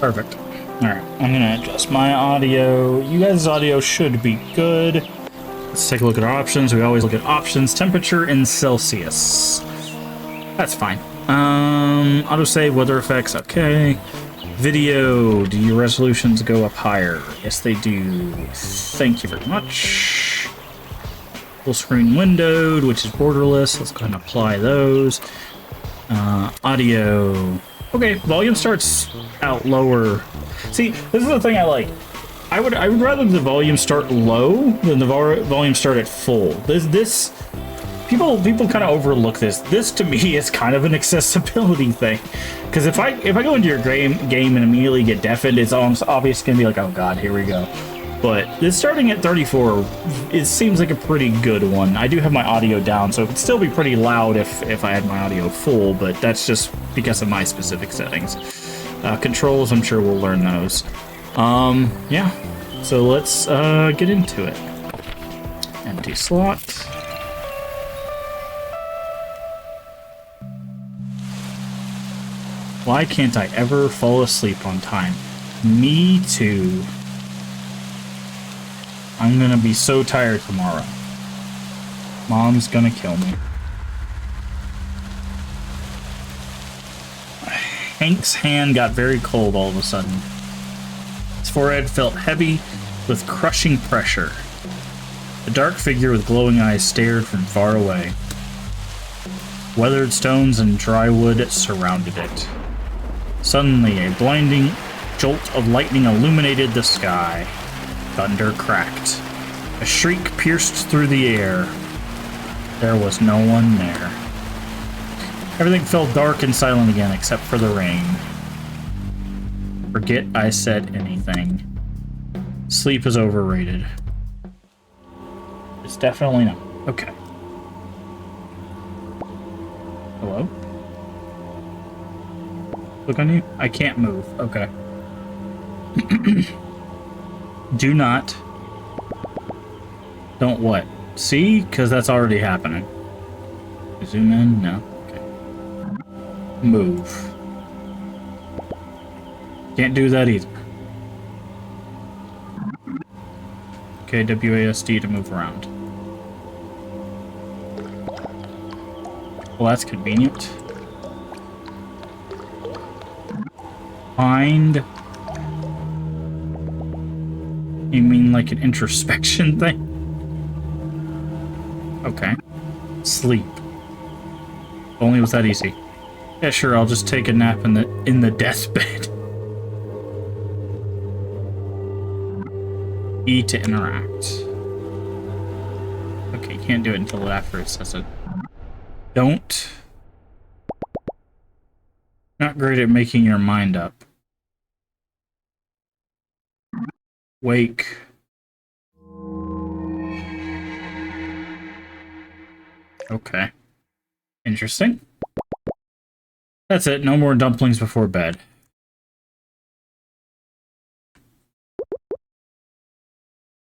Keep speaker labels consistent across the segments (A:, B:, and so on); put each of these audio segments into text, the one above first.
A: Perfect. Alright, I'm gonna adjust my audio. You guys' audio should be good. Let's take a look at our options. We always look at options. Temperature in Celsius. That's fine. Autosave, weather effects, okay. Video, do your resolutions go up higher? Yes, they do. Thank you very much. Full screen windowed, which is borderless. Let's go ahead and apply those. Audio. Okay, volume starts out lower. See, this is the thing I like. I would rather the volume start low than the volume start at full. People kind of overlook this. This to me is kind of an accessibility thing, because if I go into your game and immediately get deafened, it's almost obvious gonna be like, oh god, here we go. But this starting at 34, it seems like a pretty good one. I do have my audio down, so it could still be pretty loud if I had my audio full, but that's just because of my specific settings. Controls, I'm sure we'll learn those. Yeah. So let's get into it. Empty slot. Why can't I ever fall asleep on time? Me too. I'm gonna be so tired tomorrow. Mom's gonna kill me. Hank's hand got very cold all of a sudden. His forehead felt heavy with crushing pressure. A dark figure with glowing eyes stared from far away. Weathered stones and dry wood surrounded it. Suddenly, a blinding jolt of lightning illuminated the sky. Thunder cracked. A shriek pierced through the air. There was no one there. Everything felt dark and silent again except for the rain. Forget I said anything. Sleep is overrated. It's definitely not. Okay. Hello? Look on you? I can't move. Okay. Do not. Don't what? See? Because that's already happening. Zoom in? No. Okay. Move. Can't do that either. Okay, WASD to move around. Well, that's convenient. Find. You mean like an introspection thing? Okay. Sleep. If only it was that easy. Yeah, sure, I'll just take a nap in the deathbed. E to interact. Okay, can't do it until after it says it. Don't. Not great at making your mind up. Wake. Okay. Interesting. That's it. No more dumplings before bed.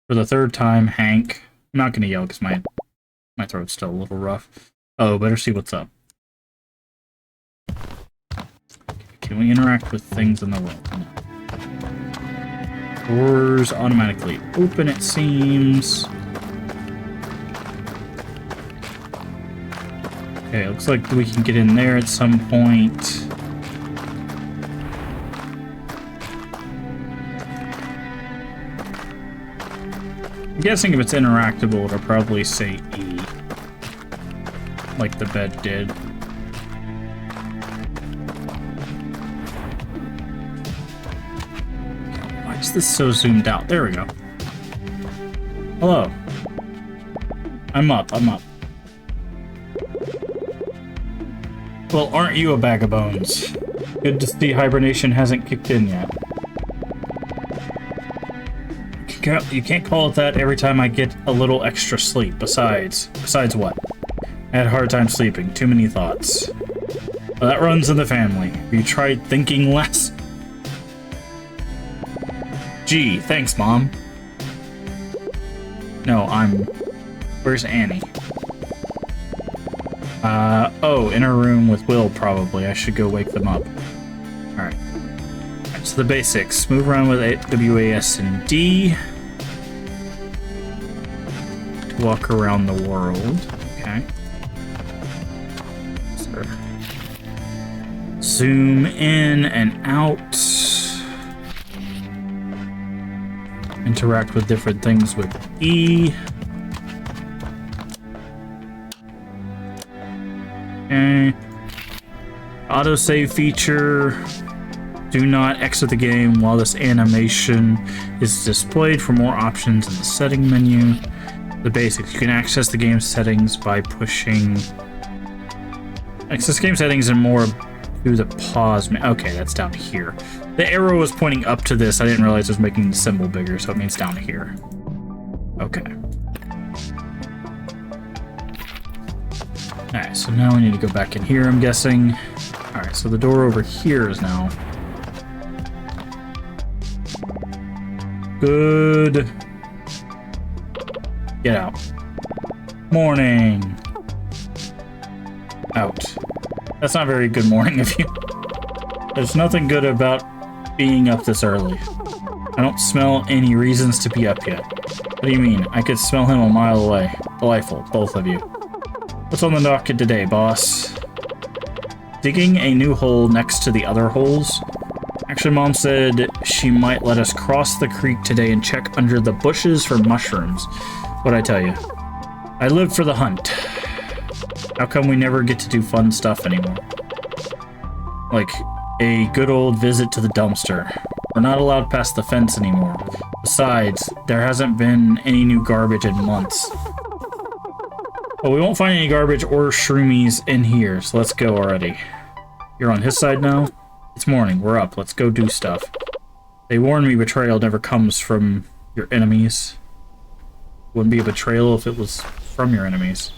A: For the third time, Hank. I'm not gonna yell because my throat's still a little rough. Oh, better see what's up. Can we interact with things in the room? No. Doors automatically open, it seems. Okay, looks like we can get in there at some point. I'm guessing if it's interactable, it'll probably say E. Like the bed did. Why is this so zoomed out? There we go. Hello. I'm up. Well, aren't you a bag of bones? Good to see hibernation hasn't kicked in yet. You can't call it that every time I get a little extra sleep. Besides what? I had a hard time sleeping. Too many thoughts. Well, that runs in the family. Have you tried thinking less? Gee, thanks, Mom. No, Where's Annie? Oh, in her room with Will, probably. I should go wake them up. Alright. Alright, so the basics. Move around with W, A, S, and D. To walk around the world. Okay. So, zoom in and out. Interact with different things with E. Okay. Autosave feature. Do not exit the game while this animation is displayed. For more options in the setting menu. The basics. You can access the game settings by pushing... Access game settings and more through the pause. Okay, that's down here. The arrow was pointing up to this. I didn't realize it was making the symbol bigger, so it means down here. Okay. Alright, so now we need to go back in here, I'm guessing. Alright, so the door over here is now... Good. Get out. Morning. Out. That's not very good morning of you. There's nothing good about being up this early. I don't smell any reasons to be up yet. What do you mean? I could smell him a mile away. Delightful, both of you. What's on the docket today, boss? Digging a new hole next to the other holes. Actually, Mom said she might let us cross the creek today and check under the bushes for mushrooms. What'd I tell you? I live for the hunt. How come we never get to do fun stuff anymore? Like a good old visit to the dumpster. We're not allowed past the fence anymore. Besides, there hasn't been any new garbage in months. Well, we won't find any garbage or shroomies in here, so let's go already. You're on his side now? It's morning, we're up, let's go do stuff. They warned me betrayal never comes from your enemies. Wouldn't be a betrayal if it was from your enemies.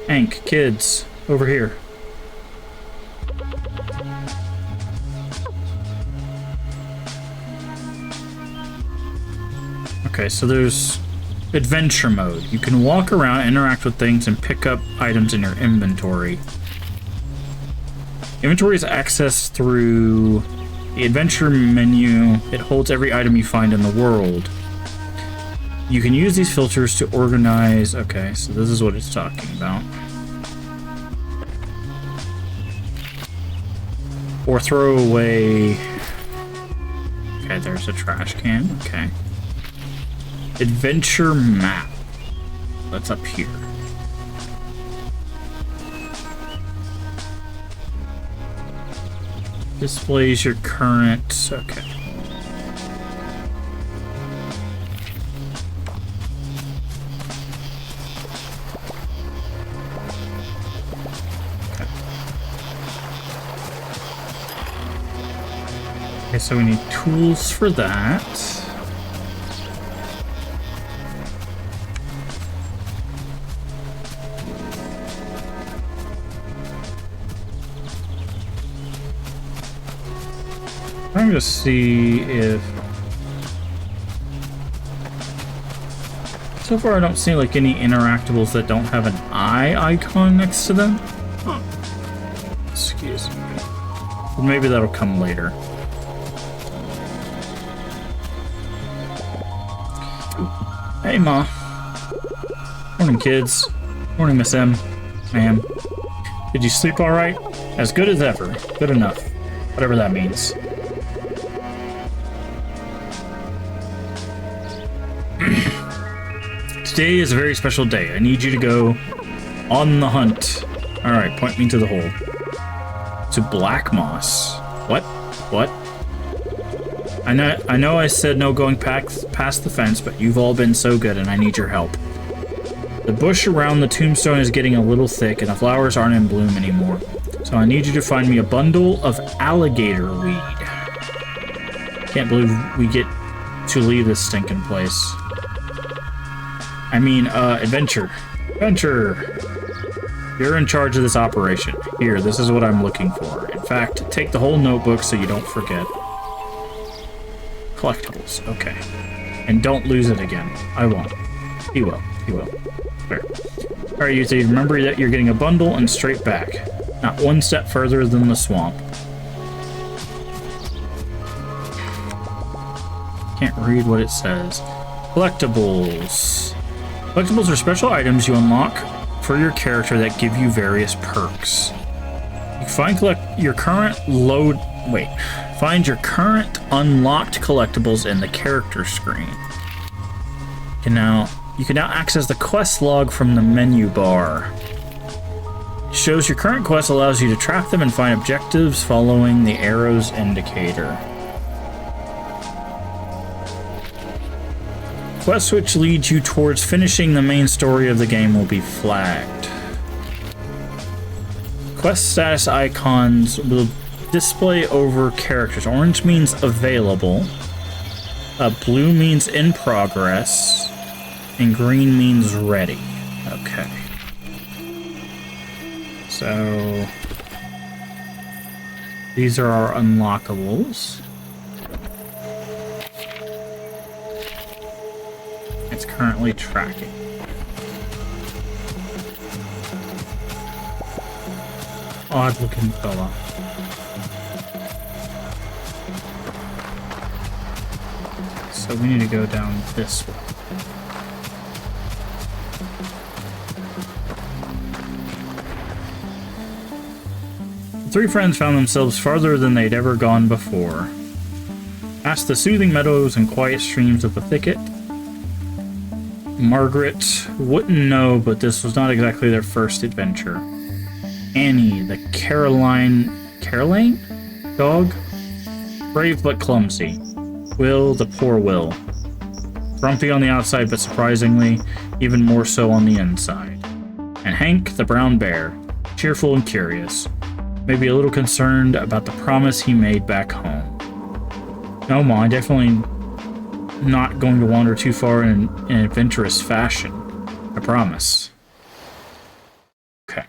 A: Hank, kids, over here. Okay, so there's adventure mode. You can walk around, interact with things, and pick up items in your inventory. Inventory is accessed through the adventure menu. It holds every item you find in the world. You can use these filters to organize... Okay, so this is what it's talking about. Or throw away... Okay, there's a trash can. Okay. Adventure map. That's up here. Displays your current... Okay. Okay, so we need tools for that. I'm gonna see if... So far I don't see like any interactables that don't have an eye icon next to them. Huh. Excuse me. Well, maybe that'll come later. Hey, Ma. Morning, kids. Morning, Miss M. Ma'am. Did you sleep all right? As good as ever. Good enough. Whatever that means. Today is a very special day. I need you to go on the hunt. All right, point me to the hole. To Black Moss. What? What? I know I said no going past the fence, but you've all been so good and I need your help. The bush around the tombstone is getting a little thick and the flowers aren't in bloom anymore. So I need you to find me a bundle of alligator weed. Can't believe we get to leave this stinking place. I mean, adventure. Adventure! You're in charge of this operation. Here, this is what I'm looking for. In fact, take the whole notebook so you don't forget. Collectibles, okay. And don't lose it again. I won't. He will. He will. Fair. Alright, you remember that you're getting a bundle and straight back. Not one step further than the swamp. Can't read what it says. Collectibles. Collectibles are special items you unlock for your character that give you various perks. You find your current unlocked collectibles in the character screen. You can now access the quest log from the menu bar. It shows your current quest, allows you to track them and find objectives following the arrow's indicator. Quests which lead you towards finishing the main story of the game will be flagged. Quest status icons will display over characters. Orange means available, blue means in progress, and green means ready. Okay. So these are our unlockables. It's currently tracking. Odd looking fella. So we need to go down this way. The three friends found themselves farther than they'd ever gone before. Past the soothing meadows and quiet streams of the thicket. Margaret wouldn't know, but this was not exactly their first adventure. Annie, the Caroline dog? Brave but clumsy. Will, the poor Will. Grumpy on the outside, but surprisingly, even more so on the inside. And Hank, the brown bear. Cheerful and curious. Maybe a little concerned about the promise he made back home. No, Ma, definitely not going to wander too far in an adventurous fashion. I promise. Okay.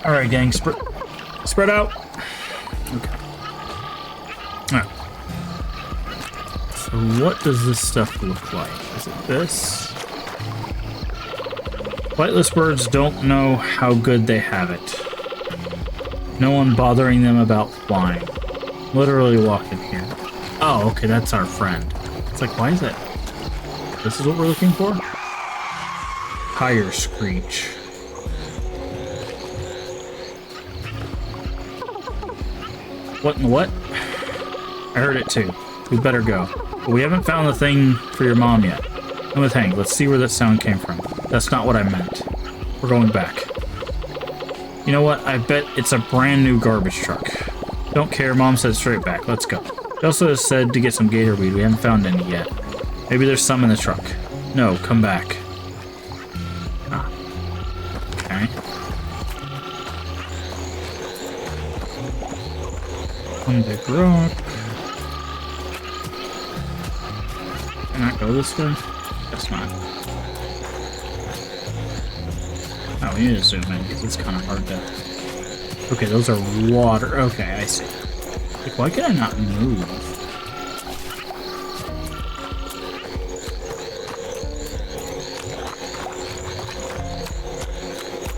A: Alright, gang, spread out. Okay. Alright. So what does this stuff look like? Is it this? Flightless birds don't know how good they have it. No one bothering them about flying. Literally walking here. Oh, okay, that's our friend. It's like, why is it? This is what we're looking for? Tire screech. What in the what? I heard it too. We better go. But we haven't found the thing for your mom yet. I'm with Hank. Let's see where that sound came from. That's not what I meant. We're going back. You know what? I bet it's a brand new garbage truck. Don't care. Mom said straight back. Let's go. She also said to get some gator weed. We haven't found any yet. Maybe there's some in the truck. No, come back. Ah. Okay. One big rock. Can I go this way? Guess not. Oh, we need to zoom in because it's kind of hard to... Okay, those are water. Okay, I see. Like, why can I not move?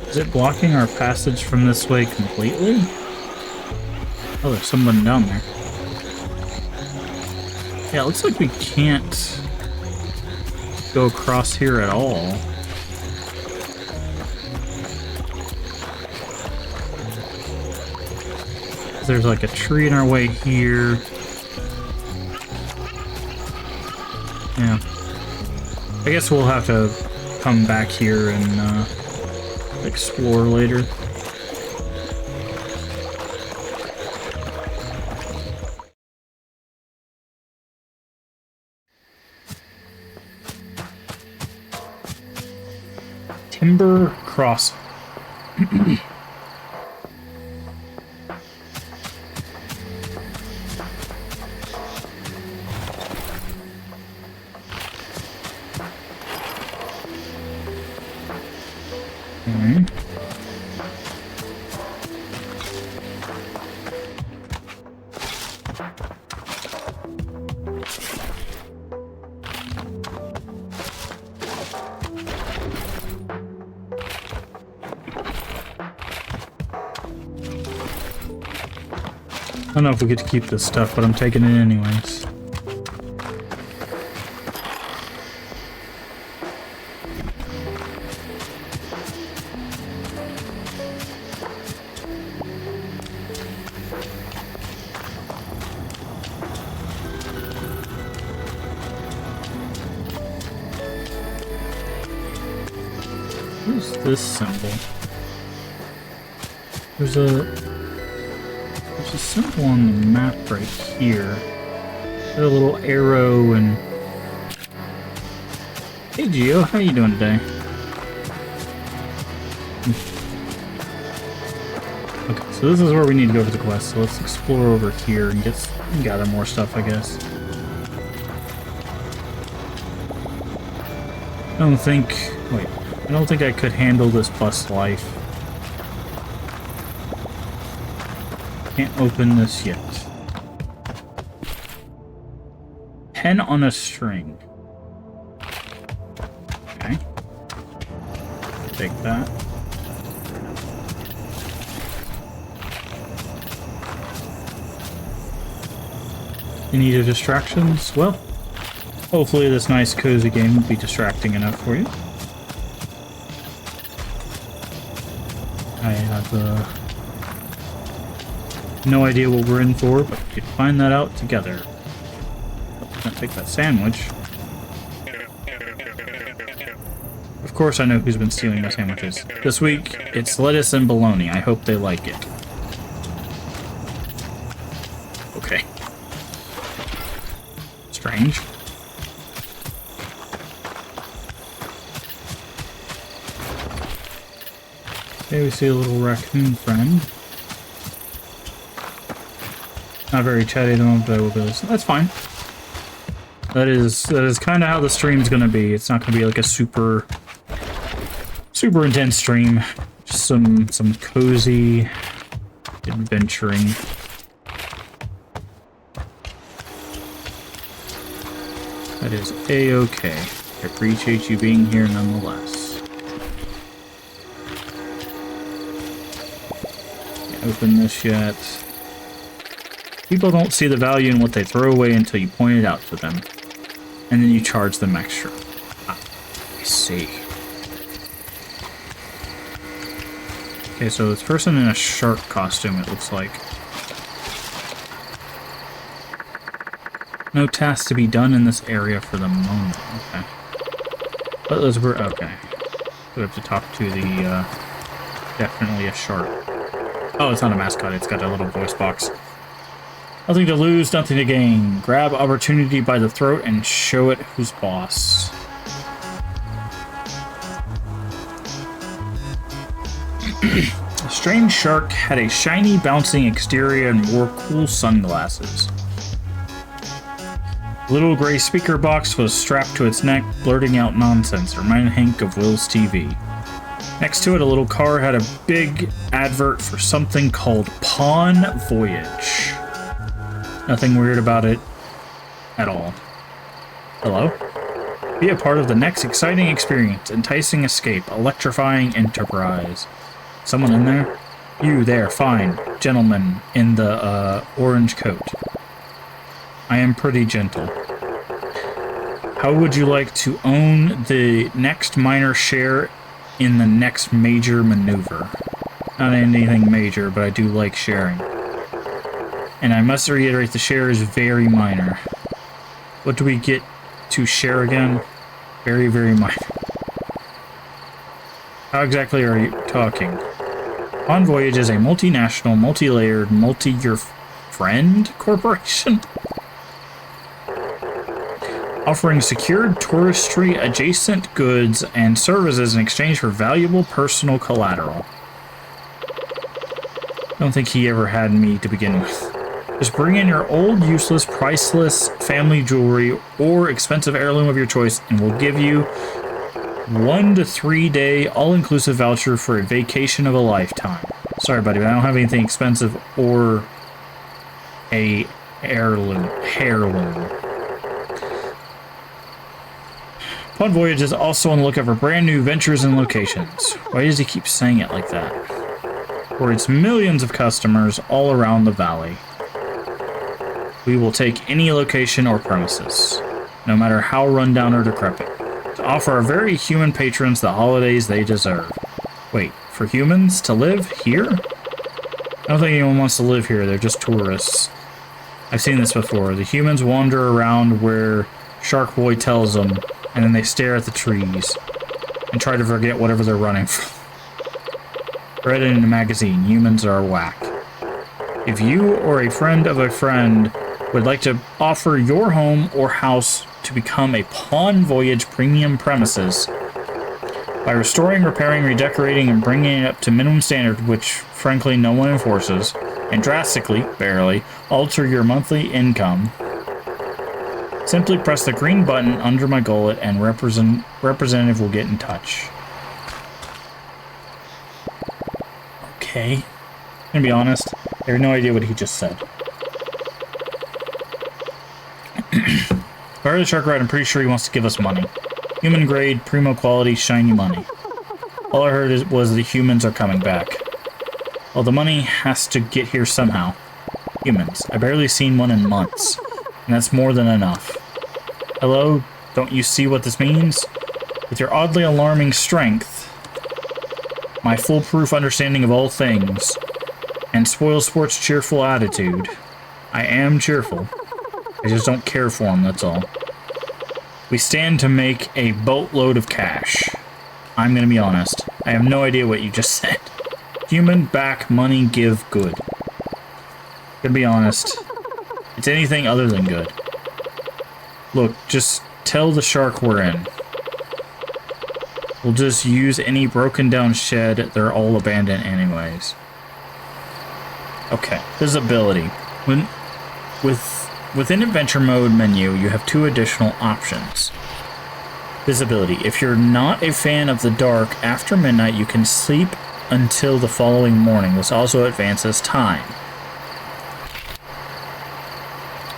A: Is it blocking our passage from this way completely? Oh, there's someone down there. Yeah, it looks like we can't go across here at all. There's like a tree in our way here. Yeah. I guess we'll have to come back here and explore later. Timber Crossing. I don't know if we get to keep this stuff, but I'm taking it anyways. What's this symbol? There's a symbol on the map right here. Got a little arrow and... Hey Geo, how you doing today? Okay, so this is where we need to go for the quest, so let's explore over here and gather more stuff, I guess. I don't think I could handle this bus life. Can't open this yet. Pen on a string. Okay. Take that. Any other distractions? Well, hopefully this nice cozy game will be distracting enough for you. I have no idea what we're in for, but we can find that out together. I'm gonna take that sandwich. Of course I know who's been stealing my sandwiches. This week, it's lettuce and bologna. I hope they like it. Okay. Strange. Okay, we see a little raccoon friend. Not very chatty at the moment, but I will be listening. That's fine. That is kind of how the stream's gonna be. It's not gonna be like a super intense stream. Just some cozy adventuring. That is a-okay. I appreciate you being here nonetheless. Can't open this yet. People don't see the value in what they throw away until you point it out to them. And then you charge them extra. Ah, I see. Okay, so this person in a shark costume, it looks like. No tasks to be done in this area for the moment. Okay. But those were... okay. We have to talk to the, definitely a shark. Oh, it's not a mascot, it's got a little voice box. Nothing to lose, nothing to gain. Grab opportunity by the throat and show it who's boss. A strange shark had a shiny, bouncing exterior and wore cool sunglasses. A little gray speaker box was strapped to its neck, blurting out nonsense. Reminded Hank of Will's TV. Next to it, a little car had a big advert for something called Pawn Voyage. Nothing weird about it at all. Hello? Be a part of the next exciting experience, enticing escape, electrifying enterprise. Someone in there? You there, fine. Gentleman in the, orange coat. I am pretty gentle. How would you like to own the next minor share in the next major maneuver? Not anything major, but I do like sharing. And I must reiterate, the share is very minor. What do we get to share again? Very, very minor. How exactly are you talking? Pawn Voyage is a multinational, multi-layered, multi-year friend corporation? Offering secured touristry adjacent goods and services in exchange for valuable personal collateral. I don't think he ever had me to begin with. Just bring in your old, useless, priceless family jewelry or expensive heirloom of your choice, and we'll give you 1 to 3 day all-inclusive voucher for a vacation of a lifetime. Sorry, buddy, but I don't have anything expensive or a heirloom. Pawn Voyage is also on the lookout for brand new ventures and locations. Why does he keep saying it like that? For its millions of customers all around the valley. We will take any location or premises, no matter how rundown or decrepit, to offer our very human patrons the holidays they deserve. Wait, for humans to live here? I don't think anyone wants to live here, they're just tourists. I've seen this before. The humans wander around where Shark Boy tells them, and then they stare at the trees and try to forget whatever they're running from. Read it in a magazine, humans are whack. If you or a friend of a friend would like to offer your home or house to become a Pawn Voyage premium premises by restoring, repairing, redecorating, and bringing it up to minimum standard, which frankly no one enforces, and drastically, barely, alter your monthly income, simply press the green button under my gullet and representative will get in touch. Okay. I'm gonna be honest, I have no idea what he just said. If I heard the shark right, I'm pretty sure he wants to give us money. Human grade, primo quality, shiny money. All I heard was the humans are coming back. Well, the money has to get here somehow. Humans. I've barely seen one in months, and that's more than enough. Hello? Don't you see what this means? With your oddly alarming strength, my foolproof understanding of all things, and Spoilsport's cheerful attitude, I am cheerful. I just don't care for him, that's all. We stand to make a boatload of cash. I'm gonna be honest. I have no idea what you just said. Human, back, money, give, good. Gonna be honest. It's anything other than good. Look, just tell the shark we're in. We'll just use any broken down shed. They're all abandoned anyways. Okay, visibility. Within Adventure Mode menu, you have two additional options. Visibility. If you're not a fan of the dark, after midnight you can sleep until the following morning. This also advances time.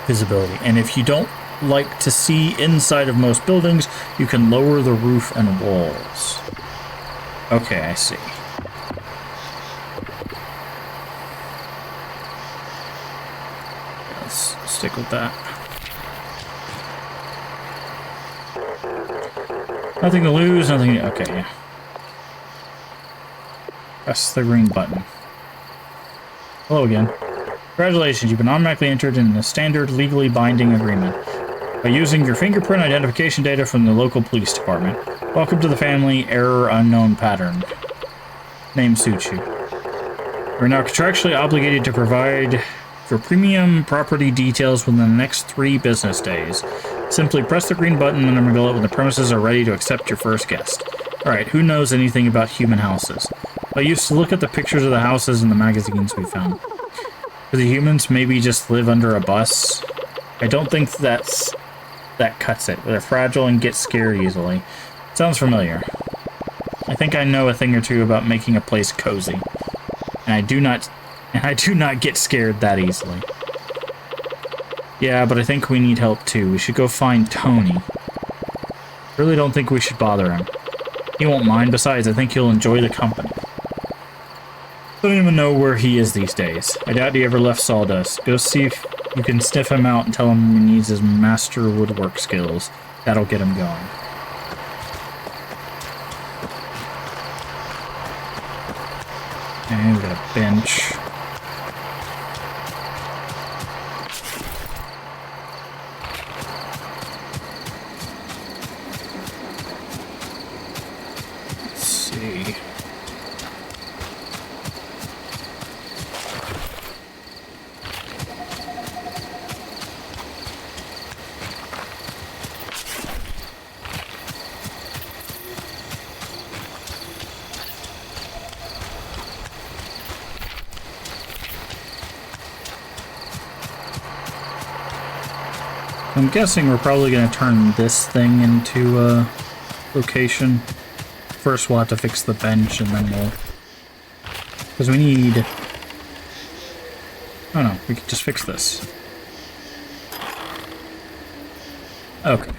A: Visibility. And if you don't like to see inside of most buildings, you can lower the roof and walls. Okay, I see. Let's stick with that. Nothing to lose, nothing to... Okay, yeah. Press the green button. Hello again. Congratulations, you've been automatically entered in the standard legally binding agreement by using your fingerprint identification data from the local police department. Welcome to the family. Error unknown pattern. Name suits you. We're now contractually obligated to provide your premium property details within the next 3 business days. Simply press the green button and then when the premises are ready to accept your first guest. Alright, who knows anything about human houses? I used to look at the pictures of the houses in the magazines we found. Do the humans maybe just live under a bus? I don't think that cuts it. They're fragile and get scared easily. Sounds familiar. I think I know a thing or two about making a place cozy. And I do not get scared that easily. Yeah, but I think we need help too. We should go find Tony. Really don't think we should bother him. He won't mind. Besides, I think he'll enjoy the company. Don't even know where he is these days. I doubt he ever left Sawdust. Go see if you can sniff him out and tell him he needs his master woodwork skills. That'll get him going. And we got a bench. Let's see. I'm guessing we're probably going to turn this thing into a location. First we'll have to fix the bench and then we'll... Because we need... Oh no, we could just fix this. Okay.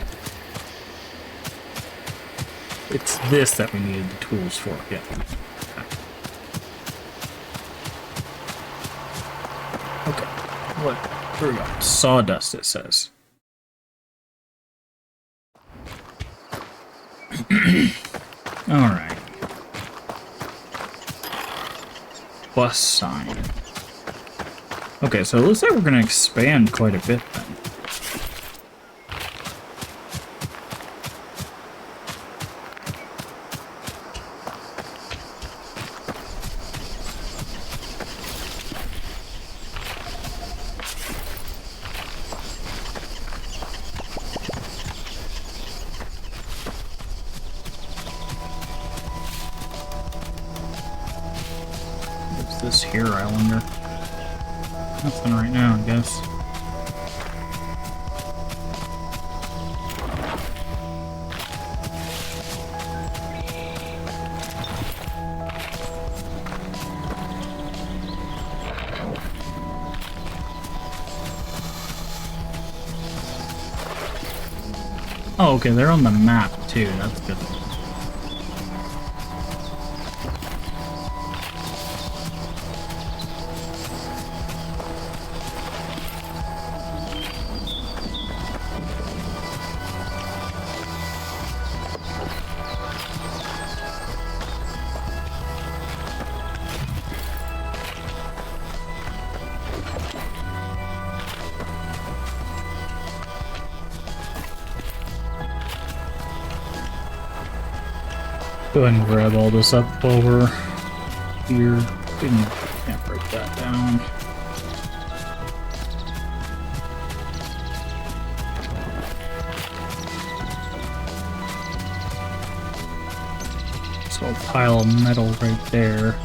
A: It's this that we needed the tools for, yeah. Okay. What? Here we go. Sawdust, it says. Alright. Bus sign. Okay, so it looks like we're going to expand quite a bit then. What's this here, I wonder? Nothing right now, I guess. Oh, okay, they're on the map too. That's good. Go ahead and grab all this up while we're here. Can't break that down. So a pile of metal right there.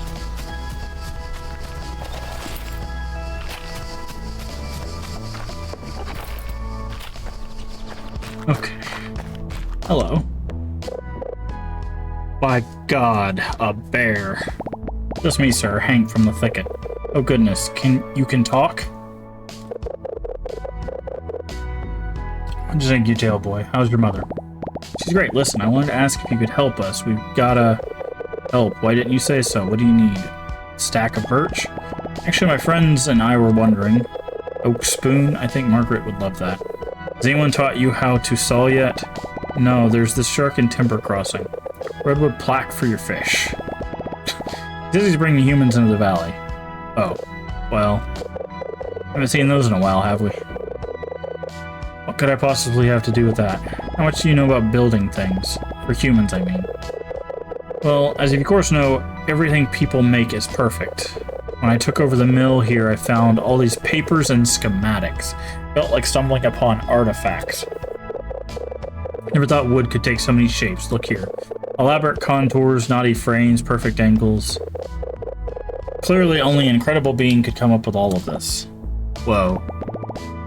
A: Okay. Hello. By God, a bear. Just me, sir, Hank from the thicket. Oh goodness, you can talk? I'm just thank you, jailboy. How's your mother? She's great. Listen, I wanted to ask if you could help us. We've gotta help. Why didn't you say so? What do you need? Stack of birch? Actually, my friends and I were wondering. Oak spoon? I think Margaret would love that. Has anyone taught you how to saw yet? No, there's this shark in Timber Crossing. Redwood plaque for your fish. Dizzy's bringing humans into the valley. Oh, well, haven't seen those in a while, have we? What could I possibly have to do with that? How much do you know about building things? For humans, I mean. Well, as you of course know, everything people make is perfect. When I took over the mill here, I found all these papers and schematics. Felt like stumbling upon artifacts. Never thought wood could take so many shapes. Look here. Elaborate contours, knotty frames, perfect angles. Clearly only an incredible being could come up with all of this. Whoa.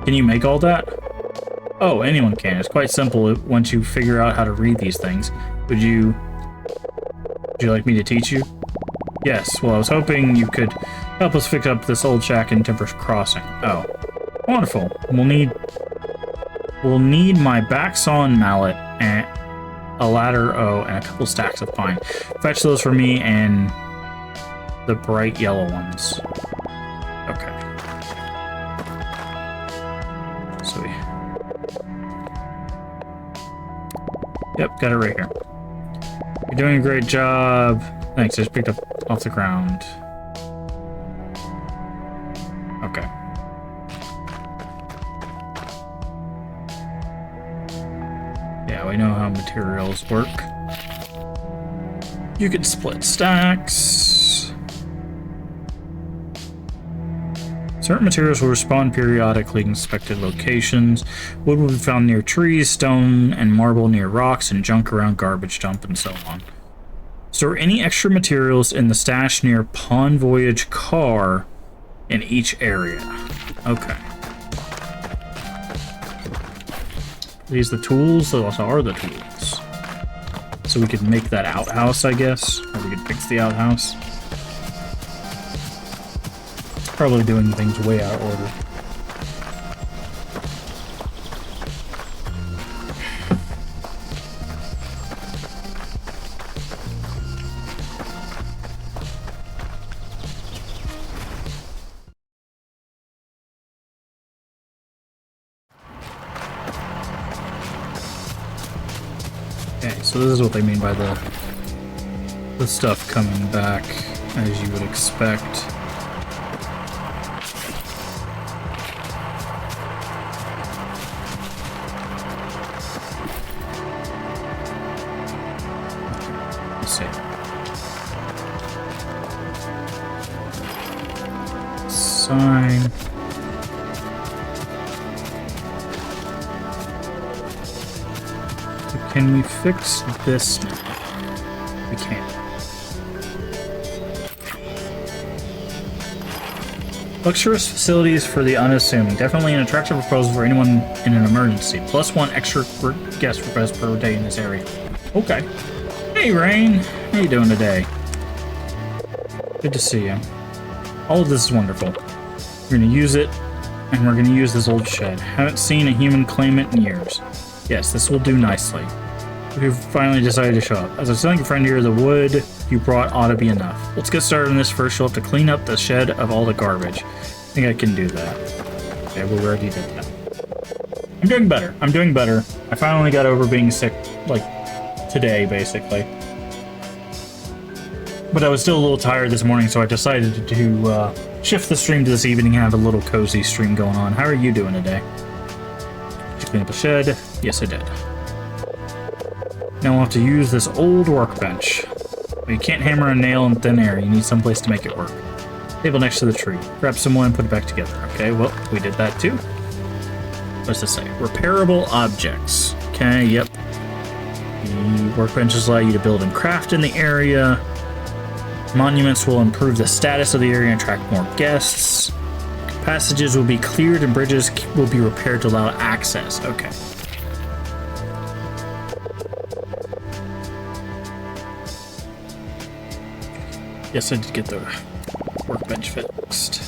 A: Can you make all that? Oh, anyone can. It's quite simple once you figure out how to read these things. Would you like me to teach you? Yes, well I was hoping you could help us fix up this old shack in Timber Crossing. Oh. Wonderful. We'll need my backsawn mallet and a ladder, and a couple stacks of pine. Fetch those for me and the bright yellow ones. Okay. So yep, got it right here. You're doing a great job. Thanks, I just picked up off the ground. Okay. Yeah, we know how materials work. You can split stacks. Certain materials will respawn periodically in inspected locations. Wood will be found near trees, stone and marble near rocks, and junk around garbage dump, and so on. Store any extra materials in the stash near Pond Voyage car in each area. Okay. These the tools? Those are the tools. So we could make that outhouse, I guess. Or we could fix the outhouse. Probably doing things way out of order. Okay, so this is what they mean by the stuff coming back, as you would expect. Let's see. Sign. Can we fix this? We can't. Luxurious facilities for the unassuming. Definitely an attractive proposal for anyone in an emergency. +1 extra guest request per day in this area. Okay. Hey, Rain. How you doing today? Good to see you. All of this is wonderful. We're going to use it, and we're going to use this old shed. Haven't seen a human claim it in years. Yes, this will do nicely. We've finally decided to show up. As I was telling a friend here, the wood you brought ought to be enough. Let's get started on this first. You'll have to clean up the shed of all the garbage. I think I can do that. Okay, we already did that. I'm doing better. I'm doing better. I finally got over being sick, like, today, basically. But I was still a little tired this morning, so I decided to shift the stream to this evening and have a little cozy stream going on. How are you doing today? Did you clean up the shed? Yes, I did. Now we'll have to use this old workbench. But you can't hammer a nail in thin air. You need someplace to make it work. Table next to the tree. Grab someone and put it back together. Okay, well, we did that too. What's this say? Repairable objects. Okay, yep. The workbenches allow you to build and craft in the area. Monuments will improve the status of the area and attract more guests. Passages will be cleared and bridges will be repaired to allow access. Okay. Yes, I did get the workbench fixed.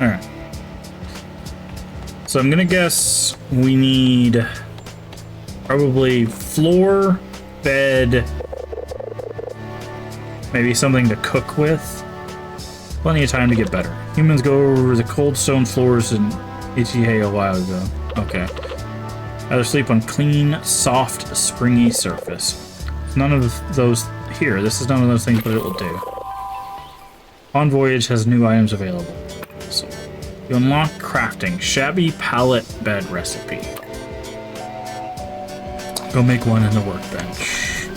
A: Alright. So I'm gonna guess we need probably floor, bed, maybe something to cook with. Plenty of time to get better. Humans go over the cold stone floors in ETA a while ago. Okay. Rather sleep on clean, soft, springy surface. None of those here. This is none of those things, but it will do. On Voyage has new items available. So, you unlock crafting. Shabby pallet bed recipe. Go make one in the workbench.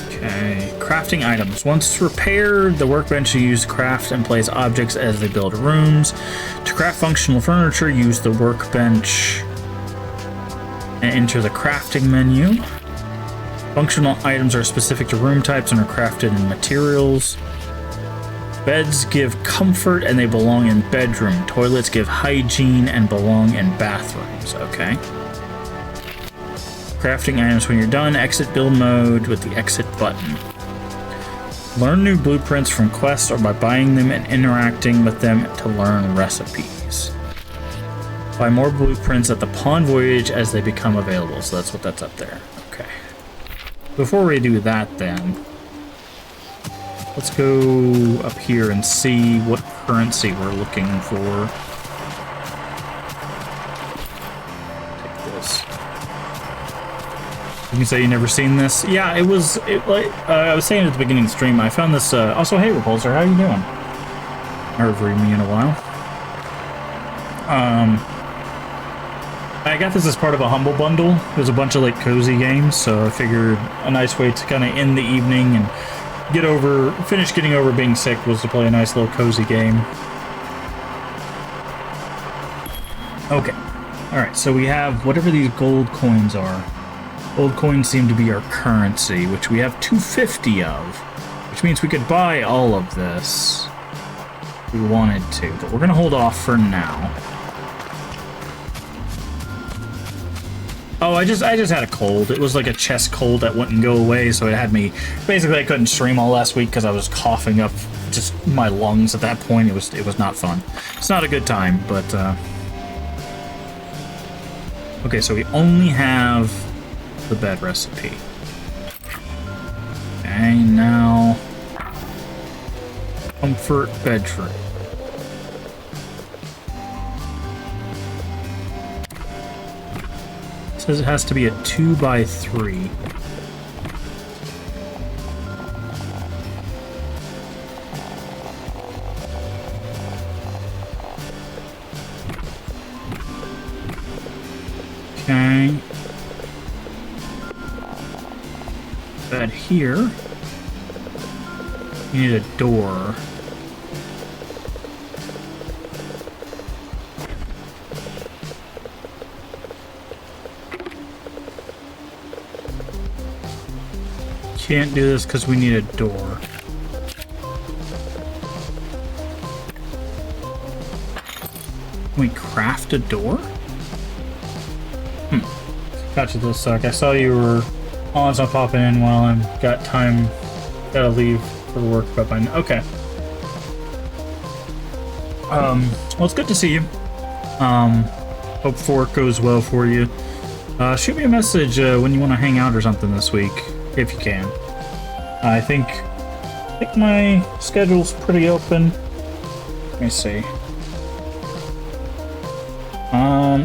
A: Okay. Crafting items. Once repaired, the workbench you use to craft and place objects as they build rooms. To craft functional furniture, use the workbench and enter the crafting menu. Functional items are specific to room types and are crafted in materials. Beds give comfort and they belong in bedroom. Toilets give hygiene and belong in bathrooms. Okay. Crafting items when you're done. Exit build mode with the exit button. Learn new blueprints from quests or by buying them and interacting with them to learn recipes. Buy more blueprints at the Pawn Voyage as they become available. So that's what that's up there. Okay. Before we do that then, let's go up here and see what currency we're looking for. Take this. You can say you never seen this. Yeah, I was saying at the beginning of the stream, I found this, also, hey, Repulsor, how you doing? I haven't heard from you in a while. I got this as part of a Humble Bundle. There's a bunch of, like, cozy games, so I figured a nice way to kind of end the evening and finish getting over being sick was to play a nice little cozy game. Okay. Alright, so we have whatever these gold coins are. Gold coins seem to be our currency, which we have 250 of, which means we could buy all of this if we wanted to, but we're going to hold off for now. Oh, I just had a cold. It was like a chest cold that wouldn't go away, so it had me... Basically, I couldn't stream all last week because I was coughing up just my lungs at that point. It was not fun. It's not a good time, but... Okay, so we only have the bed recipe. Okay, now... Comfort bedroom. says it has to be a 2x3. Okay. Bed here. You need a door. Can't do this because we need a door. Can we craft a door? Gotcha, this suck. I saw you were on, so I'm popping in while I'm got time. Gotta leave for work, but by now. Okay. Well, it's good to see you. Hope fork goes well for you. Shoot me a message when you want to hang out or something this week, if you can. I think my schedule's pretty open. Let me see.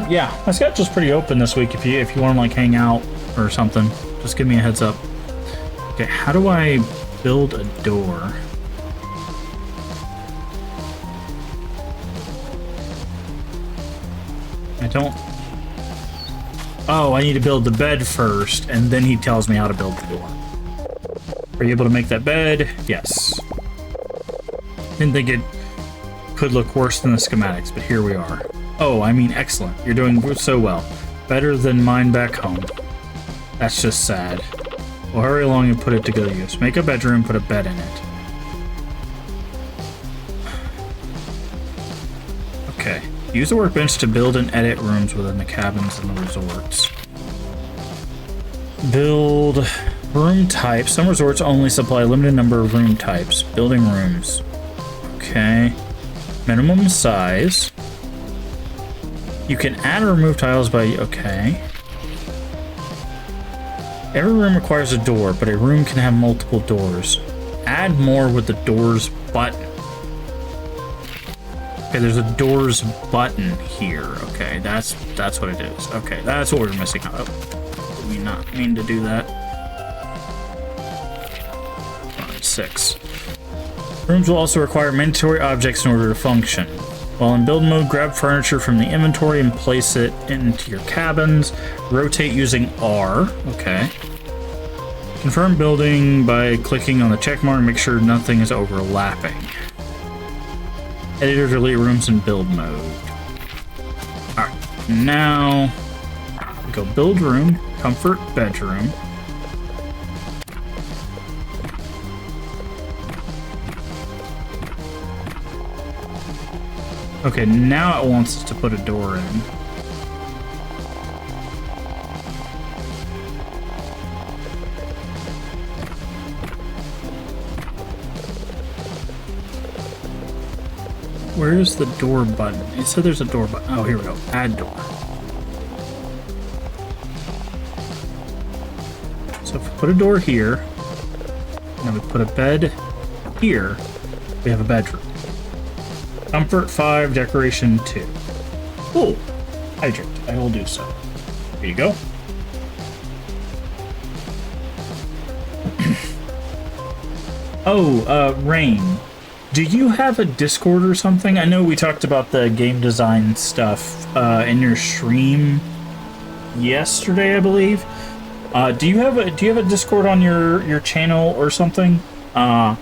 A: Yeah, my schedule's pretty open this week. If you want to like hang out or something, just give me a heads up. Okay, how do I build a door? I don't. Oh, I need to build the bed first, and then he tells me how to build the door. Are you able to make that bed? Yes. Didn't think it could look worse than the schematics, but here we are. Oh, I mean, excellent. You're doing so well. Better than mine back home. That's just sad. Well, hurry along and put it to good use. Make a bedroom, put a bed in it. Okay. Use the workbench to build and edit rooms within the cabins and the resorts. Build room types. Some resorts only supply a limited number of room types. Building rooms. Okay. Minimum size. You can add or remove tiles by... Okay. Every room requires a door, but a room can have multiple doors. Add more with the doors button. Okay, there's a doors button here. Okay, that's what it is. Okay, that's what we're missing. Oh, did we not mean to do that? 6. Rooms will also require mandatory objects in order to function. While in build mode, grab furniture from the inventory and place it into your cabins. Rotate using R. Okay. Confirm building by clicking on the check mark. Make sure nothing is overlapping. Editor delete rooms in build mode. Alright, now we go build room, comfort bedroom. Okay, now it wants us to put a door in. Where's the door button? It said there's a door button. Oh, here we go. Add door. So if we put a door here, and then we put a bed here, we have a bedroom. Comfort 5, decoration 2. Cool. Hydrant. I will do so. There you go. Rain. Do you have a Discord or something? I know we talked about the game design stuff in your stream yesterday, I believe. Do you have a Discord on your channel or something? I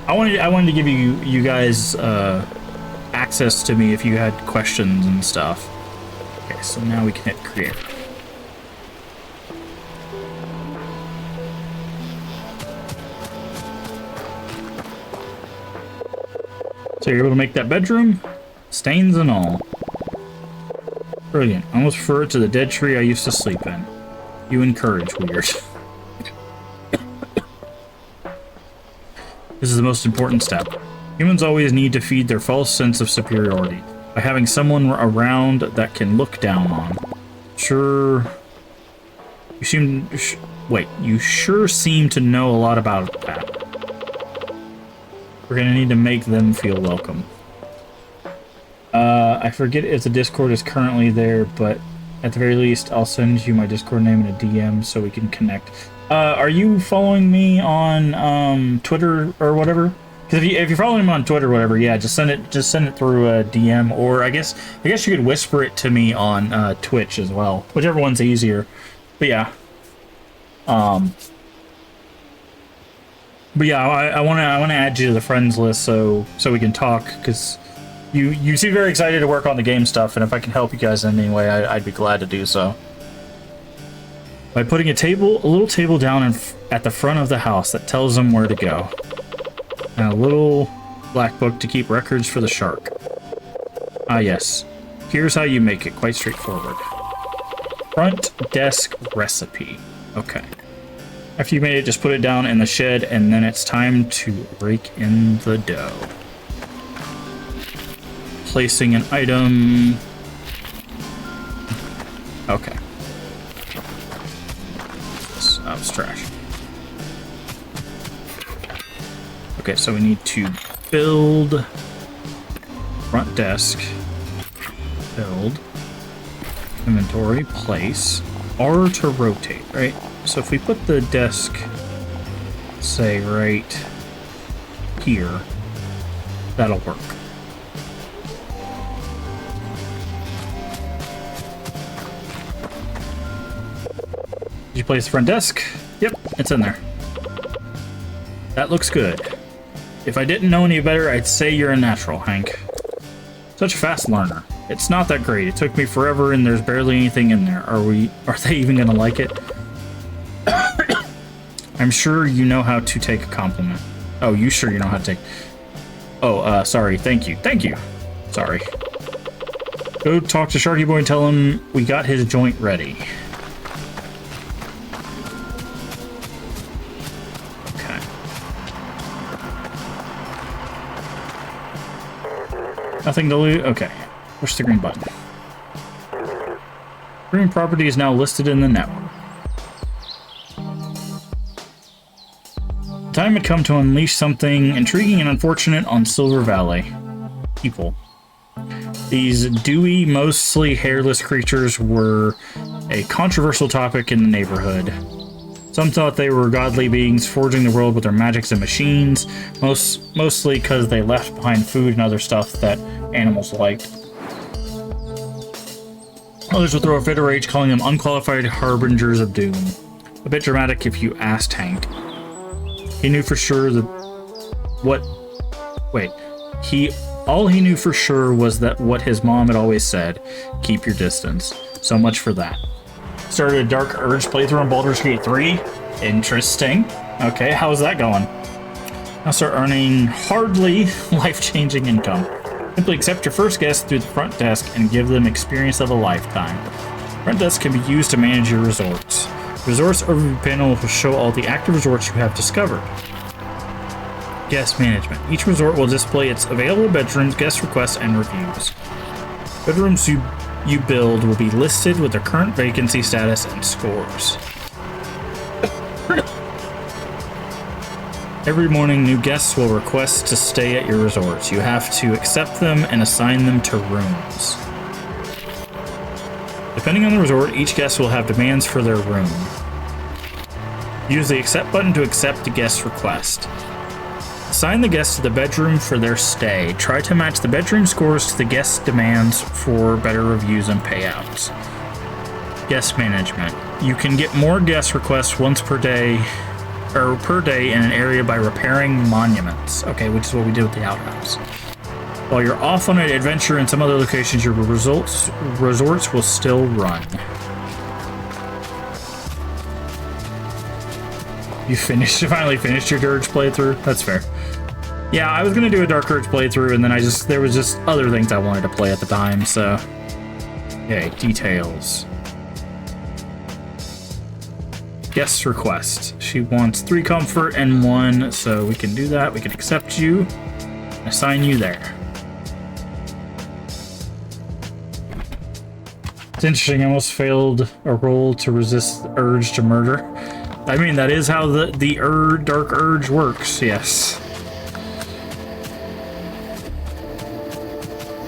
A: wanted to give you guys access to me if you had questions and stuff. Okay, so now we can hit create. So you're able to make that bedroom, stains and all. Brilliant. I almost prefer it to the dead tree I used to sleep in. You encourage weird. This is the most important step. Humans always need to feed their false sense of superiority by having someone around that can look down on. You sure seem to know a lot about that. We're gonna need to make them feel welcome. I forget if the Discord is currently there, but At the very least, I'll send you my Discord name in a DM so we can connect. Are you following me on Twitter or whatever? Because if you're following me on Twitter or whatever, yeah, just send it through a DM, or I guess you could whisper it to me on Twitch as well, whichever one's easier. But yeah, I wanna add you to the friends list so we can talk, because you seem very excited to work on the game stuff, and if I can help you guys in any way, I'd be glad to do so. By putting a little table down at the front of the house that tells them where to go. And a little black book to keep records for the shark. Ah yes, here's how you make it, quite straightforward. Front desk recipe. Okay. After you made it, just put it down in the shed, and then it's time to rake in the dough. Placing an item. Okay. Oh, it's trash. Okay, so we need to build front desk, build, inventory, place, R to rotate, right? So if we put the desk, say, right here, that'll work. Did you place the front desk? Yep, it's in there. That looks good. If I didn't know any better, I'd say you're a natural, Hank. Such a fast learner. It's not that great. It took me forever and there's barely anything in there. Are they even gonna like it? I'm sure you know how to take a compliment. Oh, you sure you know how to take... Oh, sorry. Thank you. Thank you. Sorry. Go talk to Sharky Boy and tell him we got his joint ready. Okay. Nothing to lose? Okay. Push the green button. Green property is now listed in the network. The time had come to unleash something intriguing and unfortunate on Silver Valley. People. These dewy, mostly hairless creatures were a controversial topic in the neighborhood. Some thought they were godly beings forging the world with their magics and machines, mostly because they left behind food and other stuff that animals liked. Others would throw a fit of rage, calling them unqualified harbingers of doom. A bit dramatic if you asked Hank. He knew for sure that all he knew for sure was that what his mom had always said, keep your distance. So much for that. Started a Dark Urge playthrough on Baldur's Gate 3. Interesting. Okay, how's that going? I'll start earning hardly life-changing income. Simply accept your first guest through the front desk and give them experience of a lifetime. Front desk can be used to manage your resorts. Resorts overview panel will show all the active resorts you have discovered. Guest management. Each resort will display its available bedrooms, guest requests, and reviews. Bedrooms you build will be listed with their current vacancy status and scores. Every morning, new guests will request to stay at your resorts. You have to accept them and assign them to rooms. Depending on the resort, each guest will have demands for their room. Use the accept button to accept the guest's request. Assign the guest to the bedroom for their stay. Try to match the bedroom scores to the guest's demands for better reviews and payouts. Guest management. You can get more guest requests once per day in an area by repairing monuments. Okay, which is what we did with the outhouse. While you're off on an adventure in some other locations, your resorts will still run. You finally finished your Dirge playthrough? That's fair. Yeah, I was gonna do a Dark Urge playthrough, and then there was just other things I wanted to play at the time, so... Okay, details. Guest request. She wants 3 comfort and 1, so we can do that. We can accept you, assign you there. It's interesting, I almost failed a roll to resist the urge to murder. I mean, that is how the Dark Urge works, yes.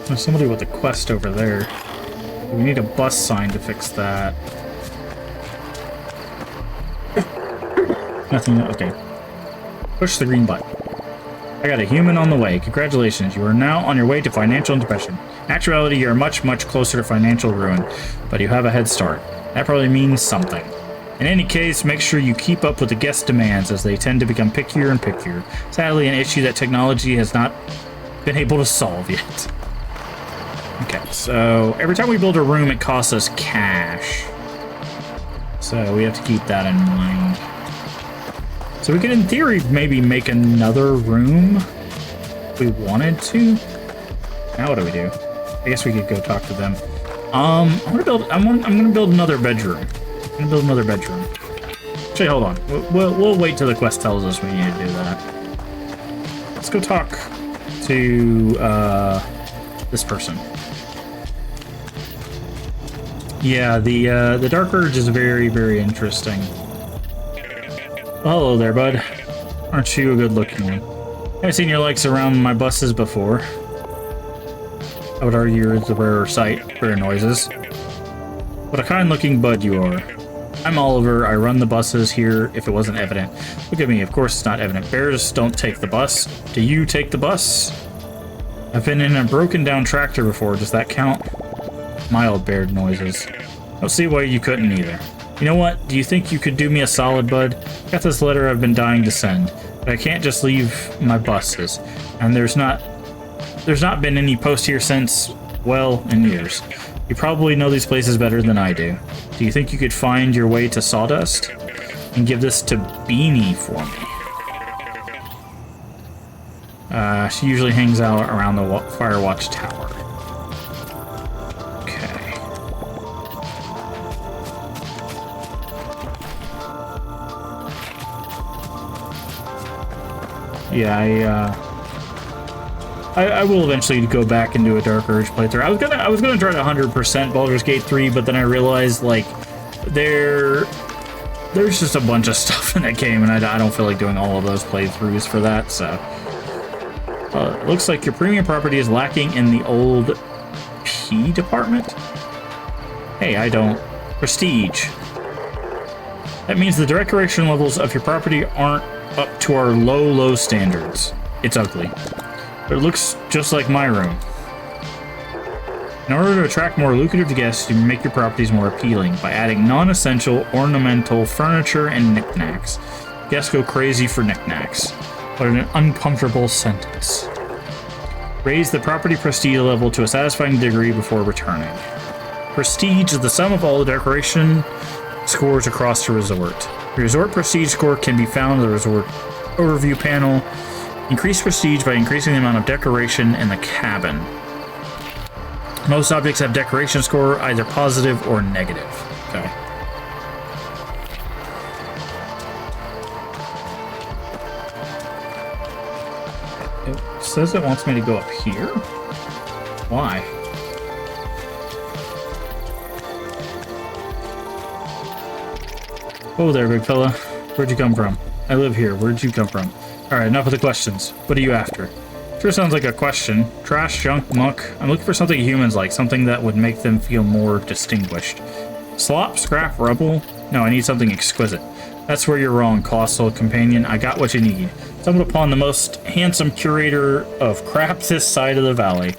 A: There's somebody with a quest over there. We need a bus sign to fix that. Nothing. Okay. Push the green button. I got a human on the way. Congratulations. You are now on your way to financial independence. In actuality, you're much, much closer to financial ruin, but you have a head start. That probably means something. In any case, make sure you keep up with the guest demands, as they tend to become pickier and pickier. Sadly, an issue that technology has not been able to solve yet. Okay, so every time we build a room, it costs us cash. So we have to keep that in mind. So we could, in theory, maybe make another room if we wanted to. Now what do we do? I guess we could go talk to them. I'm gonna build another bedroom. I'm gonna build another bedroom. Actually, hold on. We'll wait till the quest tells us we need to do that. Let's go talk to this person. Yeah, the Dark Urge is very, very interesting. Well, hello there, bud. Aren't you a good-looking one? I've seen your likes around my buses before. I would argue you're the rarer sight, rare noises. What a kind-looking bud you are. I'm Oliver. I run the buses here, if it wasn't evident. Look at me. Of course it's not evident. Bears don't take the bus. Do you take the bus? I've been in a broken-down tractor before. Does that count? Mild bear noises. Don't see why you couldn't either. You know what? Do you think you could do me a solid, bud? I got this letter I've been dying to send, but I can't just leave my buses. And there's not been any post here since, well, in years. You probably know these places better than I do. Do you think you could find your way to Sawdust? And give this to Beanie for me. She usually hangs out around the Firewatch Tower. Yeah, I will eventually go back and do a Dark Urge playthrough. I was gonna try to 100% Baldur's Gate 3, but then I realized like there's just a bunch of stuff in that game, and I don't feel like doing all of those playthroughs for that. So it looks like your premium property is lacking in the old P department. Hey, I don't prestige. That means the decoration levels of your property aren't up to our low standards. It's ugly. But it looks just like my room. In order to attract more lucrative guests, you make your properties more appealing by adding non-essential ornamental furniture and knickknacks. Guests go crazy for knickknacks. But in an uncomfortable sentence. Raise the property prestige level to a satisfying degree before returning. Prestige is the sum of all the decoration scores across the resort. The resort prestige score can be found in the resort overview panel. Increase prestige by increasing the amount of decoration in the cabin. Most objects have decoration score either positive or negative. Okay. It says it wants me to go up here? Why? Oh there, big fella. Where'd you come from? I live here. Where'd you come from? Alright, enough of the questions. What are you after? Sure sounds like a question. Trash, junk, muck. I'm looking for something humans like, something that would make them feel more distinguished. Slop, scrap, rubble? No, I need something exquisite. That's where you're wrong, colossal companion. I got what you need. Stumbled upon the most handsome curator of crap this side of the valley.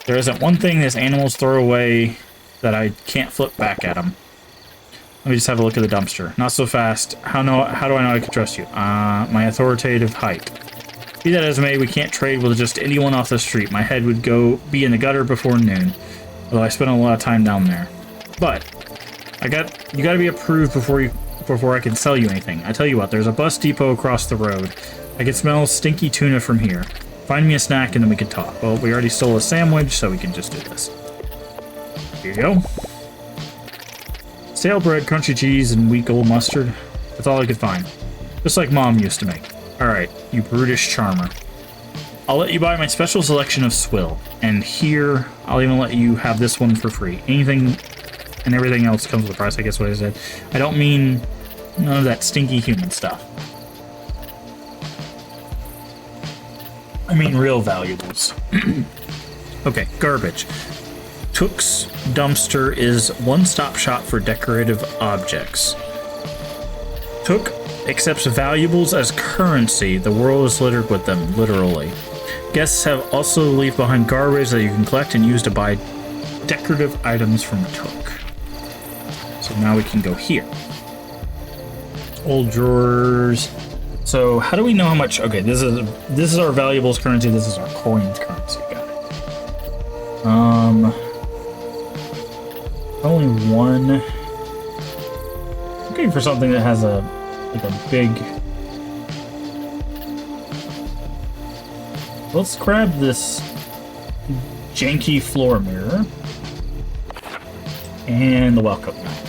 A: There isn't one thing this animals throw away that I can't flip back at them. Let me just have a look at the dumpster. Not so fast. How do I know I can trust you? My authoritative height. Be that as may, we can't trade with just anyone off the street. My head would be in the gutter before noon. Although I spent a lot of time down there. But you gotta be approved before I can sell you anything. I tell you what, there's a bus depot across the road. I can smell stinky tuna from here. Find me a snack and then we can talk. Well, we already stole a sandwich, so we can just do this. Here you go. Stale bread, crunchy cheese, and weak old mustard. That's all I could find. Just like Mom used to make. Alright, you brutish charmer. I'll let you buy my special selection of swill. And here, I'll even let you have this one for free. Anything and everything else comes with a price, I guess what I said. I don't mean none of that stinky human stuff. I mean real valuables. Okay, garbage. Took's dumpster is one-stop shop for decorative objects. Took accepts valuables as currency. The world is littered with them, literally. Guests have also leave behind garbage that you can collect and use to buy decorative items from Took. So now we can go here. Old drawers. So how do we know how much? Okay, this is our valuables currency. This is our coins currency. Got it. Only one. Looking for something that has a big. Let's grab this janky floor mirror and the welcome mat.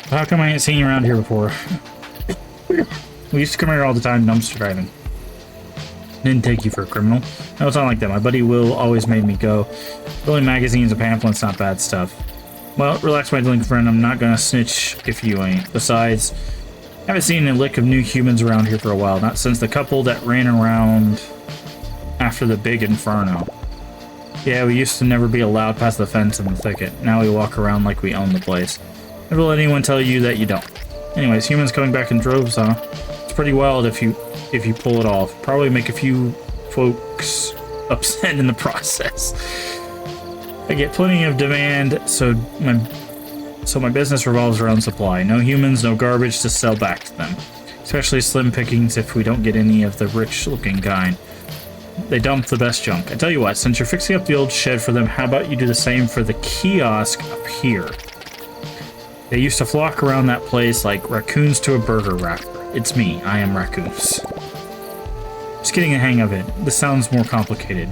A: How come I ain't seen you around here before? We used to come here all the time dumpster driving. Didn't take you for a criminal. No, it's not like that. My buddy Will always made me go. Building magazines and pamphlets, not bad stuff. Well, relax, my delinquent friend. I'm not gonna snitch if you ain't. Besides, I haven't seen a lick of new humans around here for a while. Not since the couple that ran around after the big inferno. Yeah, we used to never be allowed past the fence in the thicket. Now we walk around like we own the place. Never let anyone tell you that you don't. Anyways, humans coming back in droves, huh? It's pretty wild if you pull it off. Probably make a few folks upset in the process. I get plenty of demand, so my business revolves around supply. No humans, no garbage to sell back to them. Especially slim pickings if we don't get any of the rich-looking kind. They dump the best junk. I tell you what, since you're fixing up the old shed for them, how about you do the same for the kiosk up here? They used to flock around that place like raccoons to a burger wrapper. It's me, I am Raccoons. Just getting the hang of it. This sounds more complicated.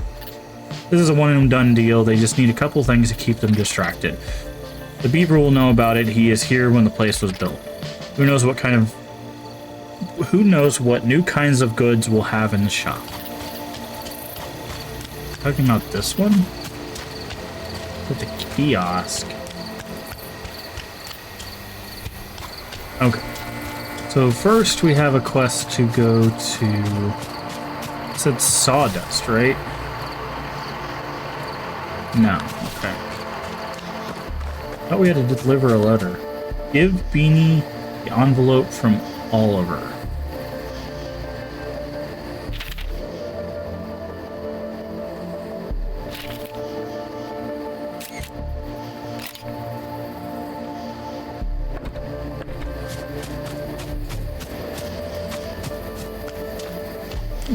A: This is a one-and-done deal. They just need a couple things to keep them distracted. The Beaver will know about it. He is here when the place was built. Who knows what new kinds of goods we'll have in the shop. Talking about this one? With the kiosk. Okay. So first we have a quest to go to... It said Sawdust, right? No. Okay. I thought we had to deliver a letter. Give Beanie the envelope from Oliver.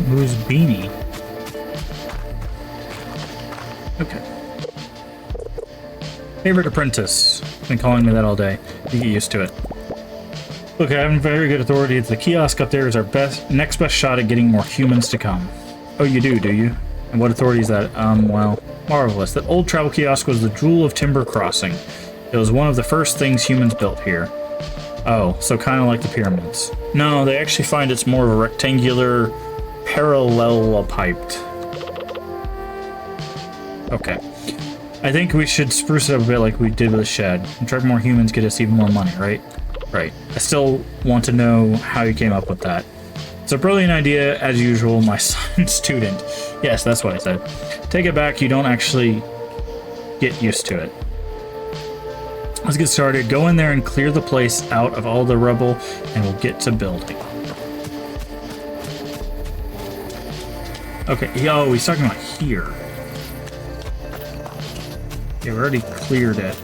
A: Who's Beanie? Okay. Favorite apprentice. Been calling me that all day. You get used to it. Look, I have very good authority. The kiosk up there is our next best shot at getting more humans to come. Oh, you do you? And what authority is that? Well, marvelous. That old travel kiosk was the jewel of Timber Crossing. It was one of the first things humans built here. Oh, so kind of like the pyramids. No, they actually find it's more of a rectangular, parallelepiped. Okay. I think we should spruce it up a bit like we did with the shed. Attract more humans, get us even more money, right? Right. I still want to know how you came up with that. It's a brilliant idea, as usual, my son's student. Yes, that's what I said. Take it back, you don't actually get used to it. Let's get started. Go in there and clear the place out of all the rubble, and we'll get to building. Okay, oh, he's talking about here. Yeah, we already cleared it.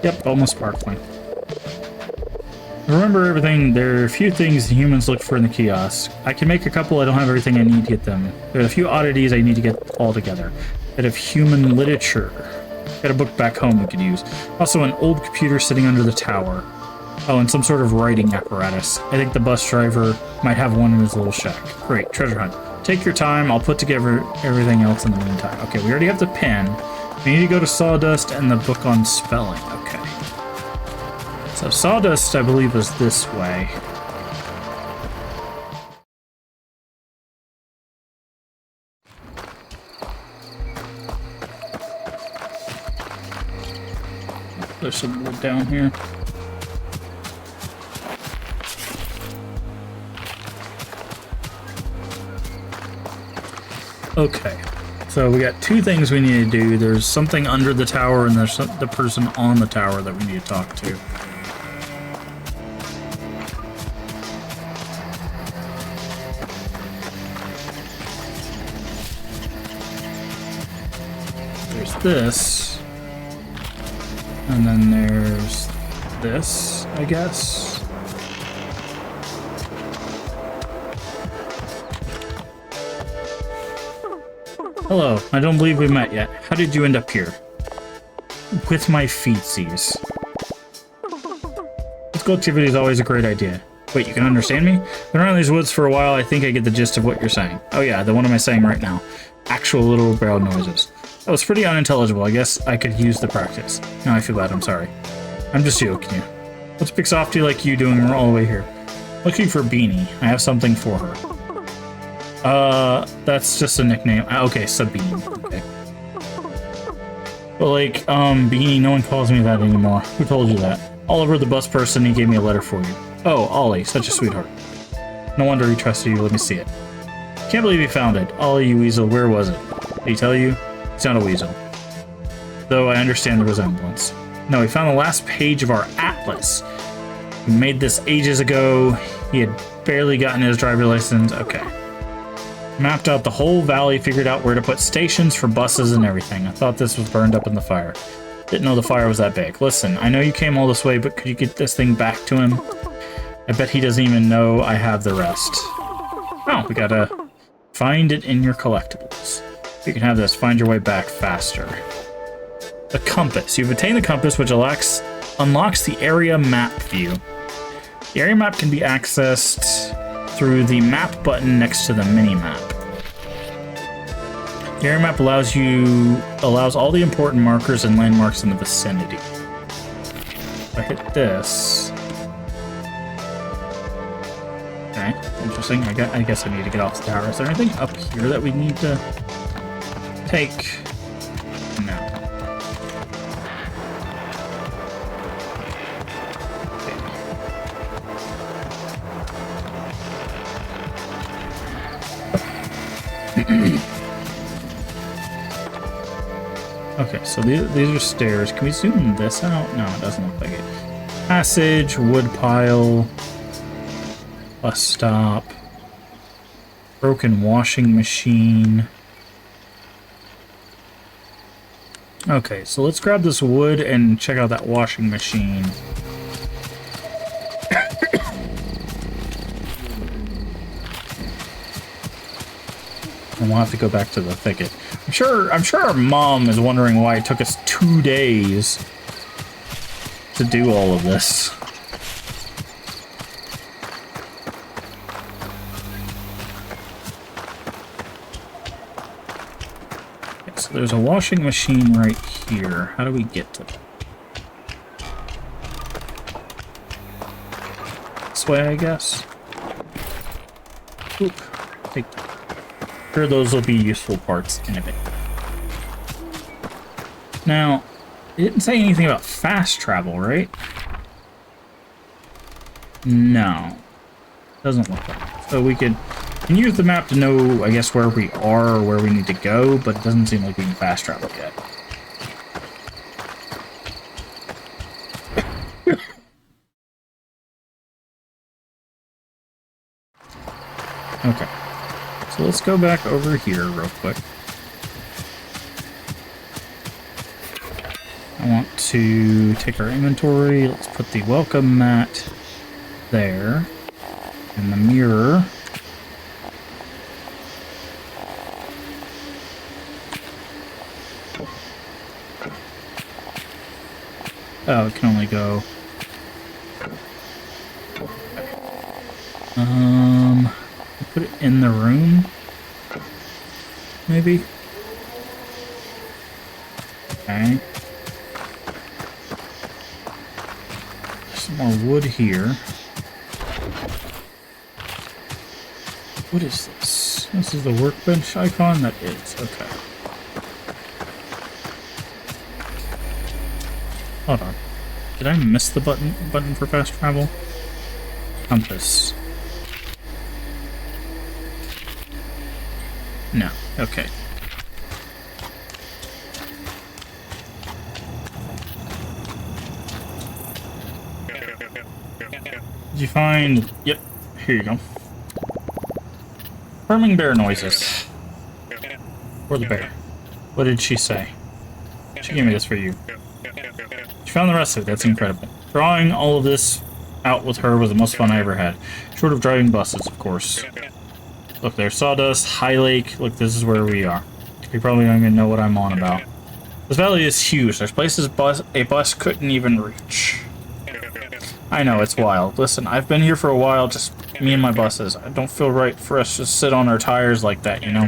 A: Yep, almost sparkling. Remember everything, there are a few things humans look for in the kiosk. I can make a couple, I don't have everything I need to get them. There are a few oddities I need to get all together. A bit of human literature. Got a book back home we could use. Also an old computer sitting under the tower. Oh, and some sort of writing apparatus. I think the bus driver might have one in his little shack. Great, treasure hunt. Take your time, I'll put together everything else in the meantime. Okay, we already have the pen. We need to go to Sawdust and the book on spelling. Okay. So Sawdust, I believe, is this way. There's some wood down here. Okay, so we got two things we need to do. There's something under the tower, and there's the person on the tower that we need to talk to. There's this, and then there's this, I guess. Hello, I don't believe we met yet. How did you end up here? With my feetsies. Physical activity is always a great idea. Wait, you can understand me? Been around these woods for a while, I think I get the gist of what you're saying. Oh yeah, the one am I saying right now? Actual little barrel noises. That was pretty unintelligible. I guess I could use the practice. Now I feel bad, I'm sorry. I'm just joking you. What's Big Softy like you doing all the way here? Looking for Beanie. I have something for her. That's just a nickname. Okay, Sabine. Okay. But like, Beanie, no one calls me that anymore. Who told you that? Oliver, the bus person, he gave me a letter for you. Oh, Ollie, such a sweetheart. No wonder he trusted you. Let me see it. Can't believe you found it. Ollie, you weasel, where was it? Did he tell you? He's not a weasel. Though I understand the resemblance. No, he found the last page of our atlas. He made this ages ago. He had barely gotten his driver's license. Okay. Mapped out the whole valley, figured out where to put stations for buses and everything. I thought this was burned up in the fire. Didn't know the fire was that big. Listen, I know you came all this way, but could you get this thing back to him? I bet he doesn't even know I have the rest. Oh, we gotta find it in your collectibles. You can have this. Find your way back faster. The compass. You've obtained the compass, which unlocks the area map view. The area map can be accessed through the map button next to the mini-map. The area map allows all the important markers and landmarks in the vicinity. If I hit this... Okay, interesting. I guess I need to get off the tower. Is there anything up here that we need to take? No. Okay, so these are stairs. Can we zoom this out? No, it doesn't look like it. Passage, wood pile, bus stop, broken washing machine. Okay, so let's grab this wood and check out that washing machine. And we'll have to go back to the thicket. I'm sure our mom is wondering why it took us 2 days to do all of this. Okay, so there's a washing machine right here. How do we get to that? This way, I guess. Oop, take that. Sure, those will be useful parts in a bit. Now, it didn't say anything about fast travel, right? No. Doesn't look like it. So we can use the map to know, I guess, where we are or where we need to go, but it doesn't seem like we can fast travel yet. Okay. So let's go back over here real quick. I want to take our inventory. Let's put the welcome mat there. And the mirror. Oh, it can only go... Put it in the room, maybe? Okay. Some more wood here. What is this? This is the workbench icon? That is, okay. Hold on. Did I miss the button for fast travel? Compass. No. Okay. Did you find... Yep. Here you go. Confirming bear noises. Or the bear. What did she say? She gave me this for you. She found the rest of it. That's incredible. Drawing all of this out with her was the most fun I ever had. Short of driving buses, of course. Look, there's Sawdust, High Lake. Look, this is where we are. You probably don't even know what I'm on about. This valley is huge. There's places a bus couldn't even reach. I know, it's wild. Listen, I've been here for a while, just me and my buses. I don't feel right for us to sit on our tires like that, you know?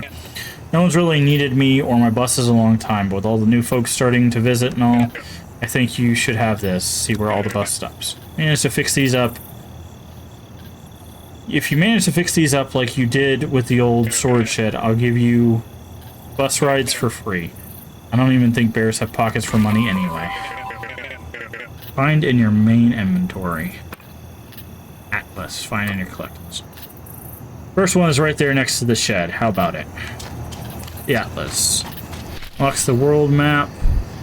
A: No one's really needed me or my buses a long time, but with all the new folks starting to visit and all, I think you should have this. See where all the bus stops. Manage to fix these up. If you manage to fix these up like you did with the old storage shed, I'll give you bus rides for free. I don't even think bears have pockets for money anyway. Find in your main inventory. Atlas. Find in your collectibles. First one is right there next to the shed. How about it? The Atlas. Unlocks the world map.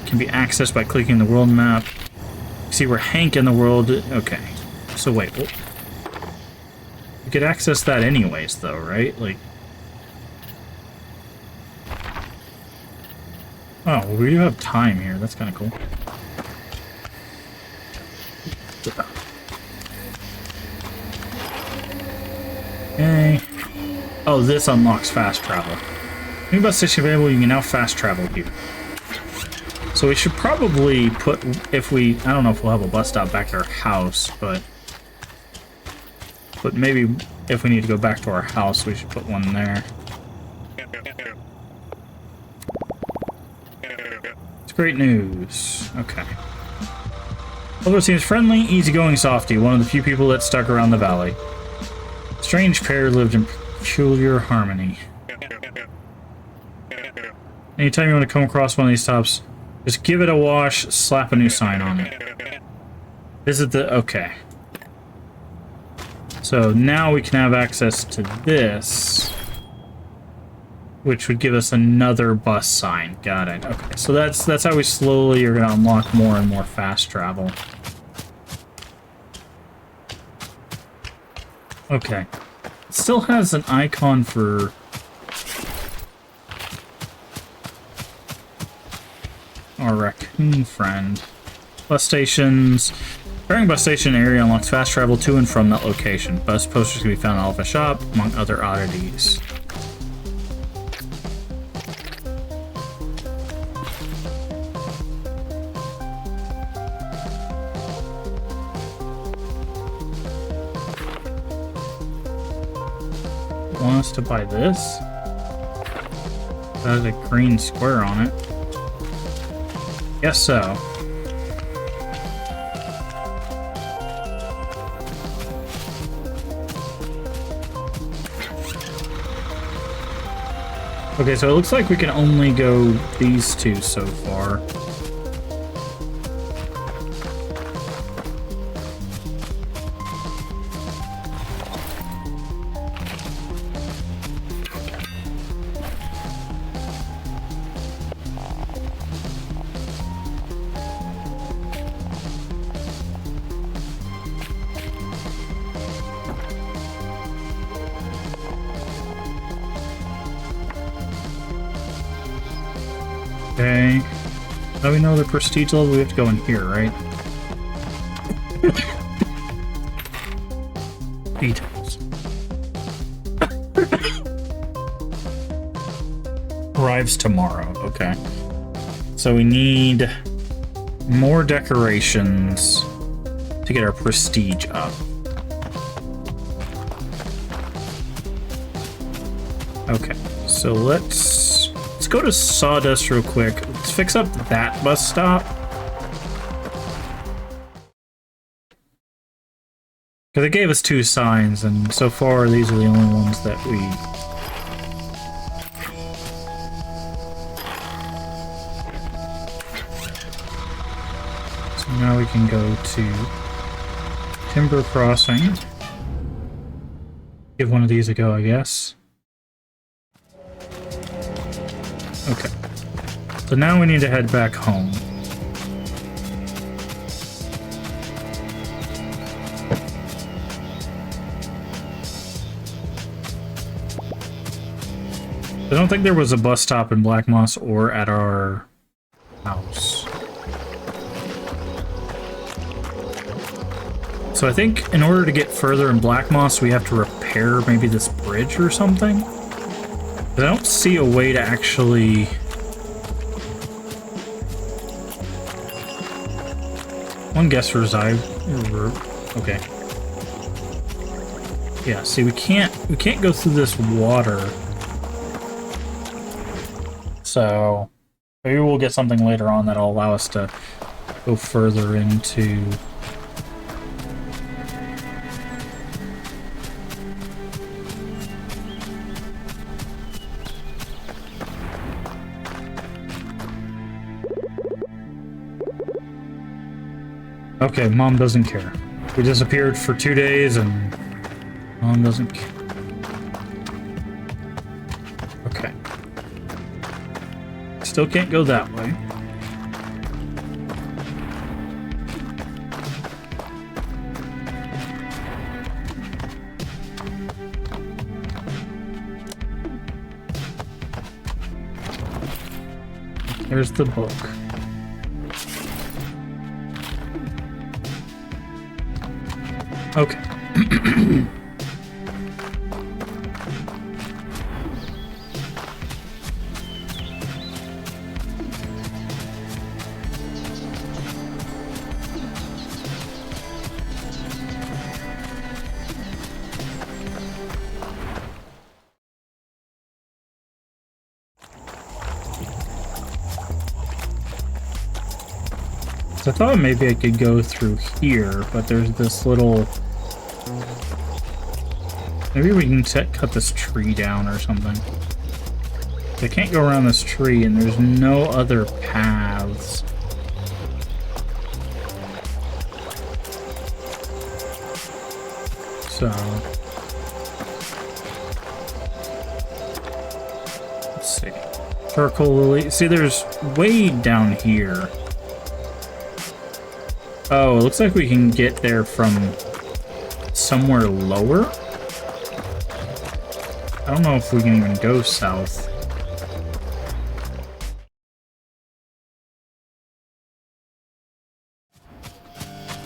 A: Can be accessed by clicking the world map. See where Hank in the world... Okay. So wait. Well, we could access that anyways, though, right? Like... Oh, well, we do have time here. That's kind of cool. Okay. Oh, this unlocks fast travel. New bus station available, you can now fast travel here. So we should probably put, if we, I don't know if we'll have a bus stop back at our house, but maybe if we need to go back to our house, we should put one there. It's great news. Okay. Although seems friendly, easygoing softy, one of the few people that stuck around the valley. Strange pair lived in peculiar harmony. Anytime you want to come across one of these stops, just give it a wash, slap a new sign on it. Visit the... Okay. So now we can have access to this, which would give us another bus sign. Got it. Okay, so that's how we slowly are going to unlock more and more fast travel. Okay. It still has an icon for... our raccoon friend. Bus stations. During bus station area unlocks fast travel to and from that location. Bus posters can be found in Alpha Shop, among other oddities. Want us to buy this? That has a green square on it. Guess so. Okay, so it looks like we can only go these two so far. Okay. Now we know the prestige level, we have to go in here, right? Details. Arrives tomorrow, okay. So we need more decorations to get our prestige up. Okay, so let's go to Sawdust real quick. Let's fix up that bus stop. Because it gave us 2 signs, and so far these are the only ones that we... Now we can go to Timber Crossing. Give one of these a go, I guess. Okay. So now we need to head back home. I don't think there was a bus stop in Black Moss or at our house. So I think in order to get further in Black Moss, we have to repair maybe this bridge or something. But I don't see a way to actually... One guess reside... Okay. Yeah, see, we can't go through this water. So maybe we'll get something later on that'll allow us to go further into... Okay, Mom doesn't care. We disappeared for 2 days and Mom doesn't care. Okay. Still can't go that way. There's the book. Okay. So I thought maybe I could go through here, but there's this little... Maybe we can cut this tree down or something. I can't go around this tree and there's no other paths. So... Let's see. Charcoal lily. See, there's way down here. Oh, it looks like we can get there from somewhere lower. I don't know if we can even go south.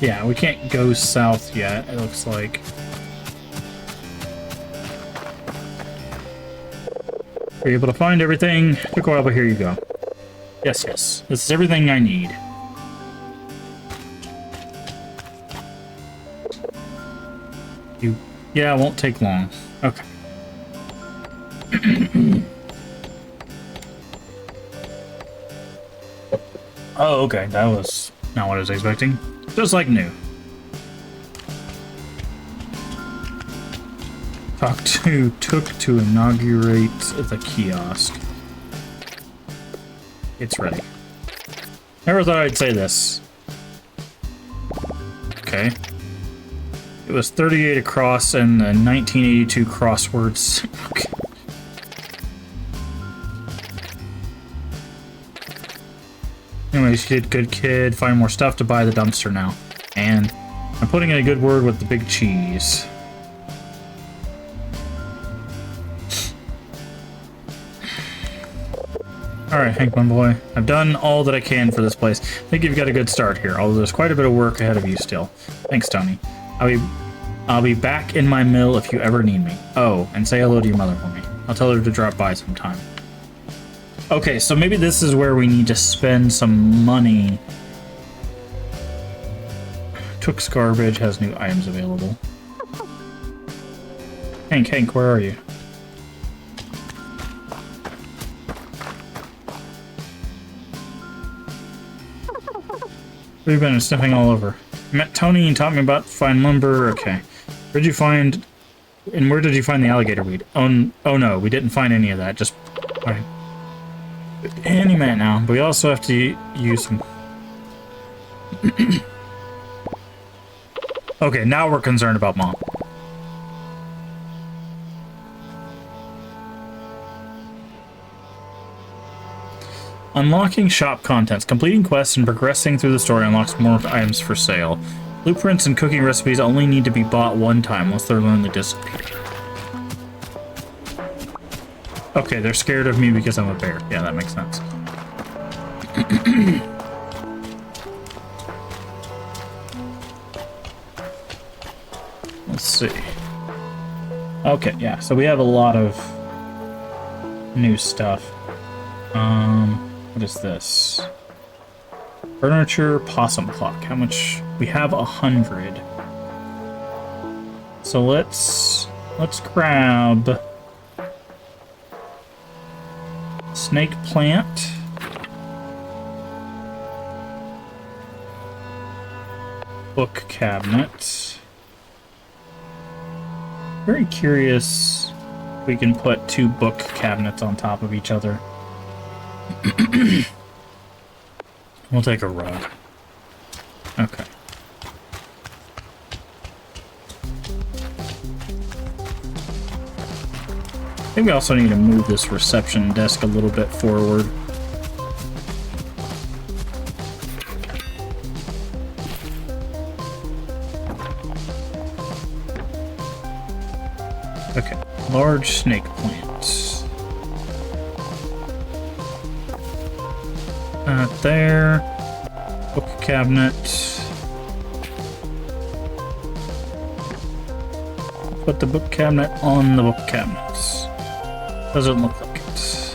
A: Yeah, we can't go south yet, it looks like. Were you able to find everything? Took a while, but here you go. Yes, yes. This is everything I need. Yeah, it won't take long. Okay. Oh, okay. That was not what I was expecting. Just like new. Took to inaugurate the kiosk. It's ready. Never thought I'd say this. Okay. It was 38 across and the 1982 crosswords. Okay. Anyways, you did good, kid. Find more stuff to buy the dumpster now. And I'm putting in a good word with the big cheese. Alright, Hank, my boy. I've done all that I can for this place. I think you've got a good start here, although there's quite a bit of work ahead of you still. Thanks, Tony. I'll be back in my mill if you ever need me. Oh, and say hello to your mother for me. I'll tell her to drop by sometime. Okay, so maybe this is where we need to spend some money. Took's Garbage has new items available. Hank, where are you? We've been sniffing all over. I met Tony and taught me about fine lumber. Okay. Where did you find the alligator weed? Oh no, we didn't find any of that. Just... Alright. Any minute now, but we also have to use some... Okay, now we're concerned about Mom. Unlocking shop contents. Completing quests and progressing through the story unlocks more items for sale. Blueprints and cooking recipes only need to be bought one time once they're learned to disappear. Okay, they're scared of me because I'm a bear. Yeah, that makes sense. Let's see. Okay, yeah, so we have a lot of new stuff. What is this? Furniture, possum clock. How much? We have 100. So let's grab snake plant. Book cabinet. Very curious if we can put 2 book cabinets on top of each other. We'll take a rug. Okay. I think we also need to move this reception desk a little bit forward. Okay, large snake plants. There. Book cabinet. Put the book cabinet on the book cabinets. Doesn't look like it.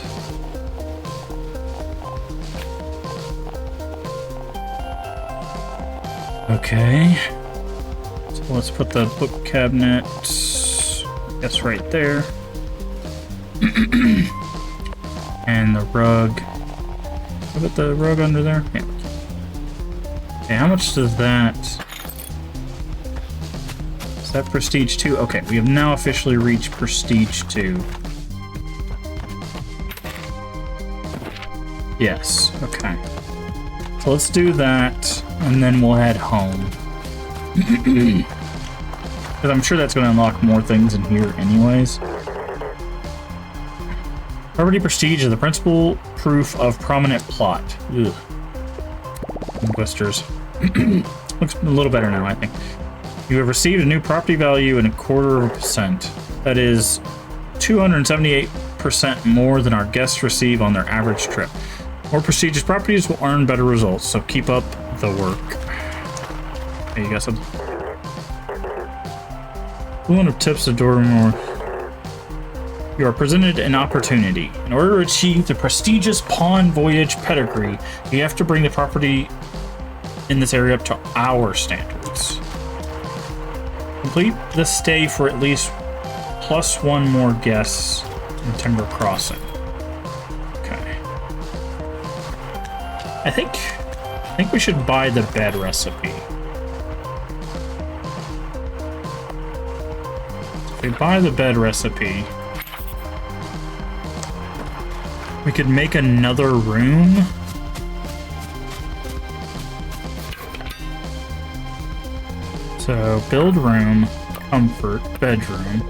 A: Okay. So let's put the book cabinet, I guess, right there. And the rug. Put the rug under there? Yeah. Okay, how much does that... Is that Prestige 2? Okay, we have now officially reached Prestige 2. Yes, okay. So let's do that, and then we'll head home. Because I'm sure that's going to unlock more things in here anyways. Property prestige is the principal proof of prominent plot. Ugh. Blisters. Looks a little better now, I think. You have received a new property value in 0.25%. That is 278% more than our guests receive on their average trip. More prestigious properties will earn better results, so keep up the work. Hey, you got something? One of tips of Dormore. You are presented an opportunity. In order to achieve the prestigious Pawn Voyage pedigree, you have to bring the property in this area up to our standards. Complete the stay for at least +1 more guests in Timber Crossing. Okay. I think we should buy the bed recipe. If we buy the bed recipe, we could make another room. So, build room, comfort, bedroom.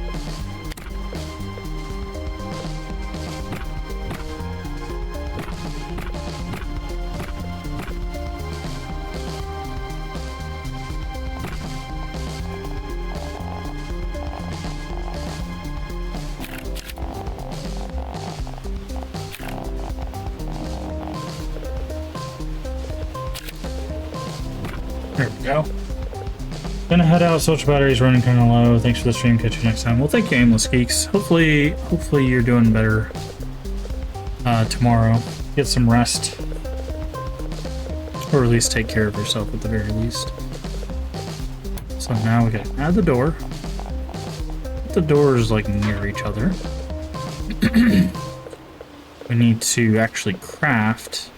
A: There we go. Gonna head out. Social battery's running kind of low. Thanks for the stream. Catch you next time. Well, thank you, Aimless Geeks. Hopefully you're doing better tomorrow. Get some rest, or at least take care of yourself at the very least. So now we gotta add the door. The doors like near each other. We need to actually craft.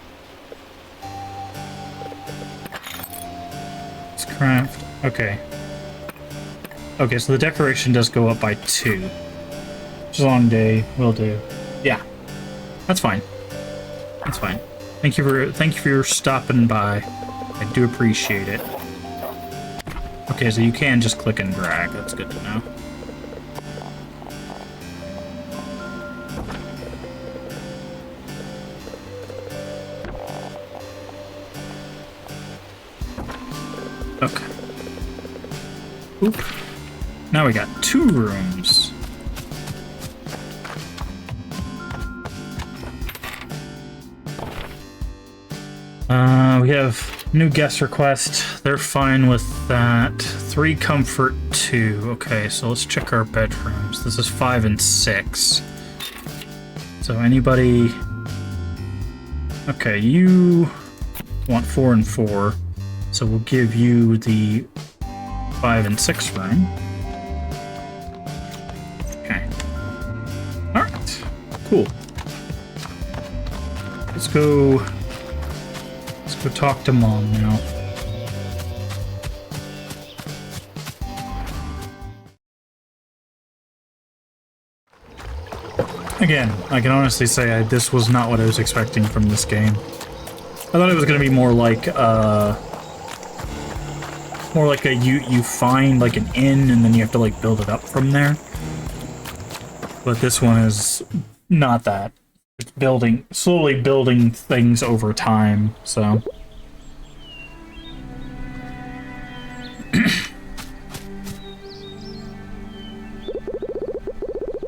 A: Let's craft. Okay. Okay, so the decoration does go up by 2. Just a long day, will do. Yeah. That's fine. That's fine. Thank you for stopping by. I do appreciate it. Okay, so you can just click and drag. That's good to know. Okay. Oop. Now we got 2 rooms. We have new guest request. They're fine with that. 3 comfort, 2. Okay, so let's check our bedrooms. This is 5 and 6. So anybody... Okay, you want 4 and 4. So we'll give you the 5 and 6 room. Okay. Alright. Cool. Let's go talk to Mom now. Again, I can honestly say this was not what I was expecting from this game. I thought it was going to be more like you find like an inn and then you have to like build it up from there. But this one is not that. It's slowly building things over time, so.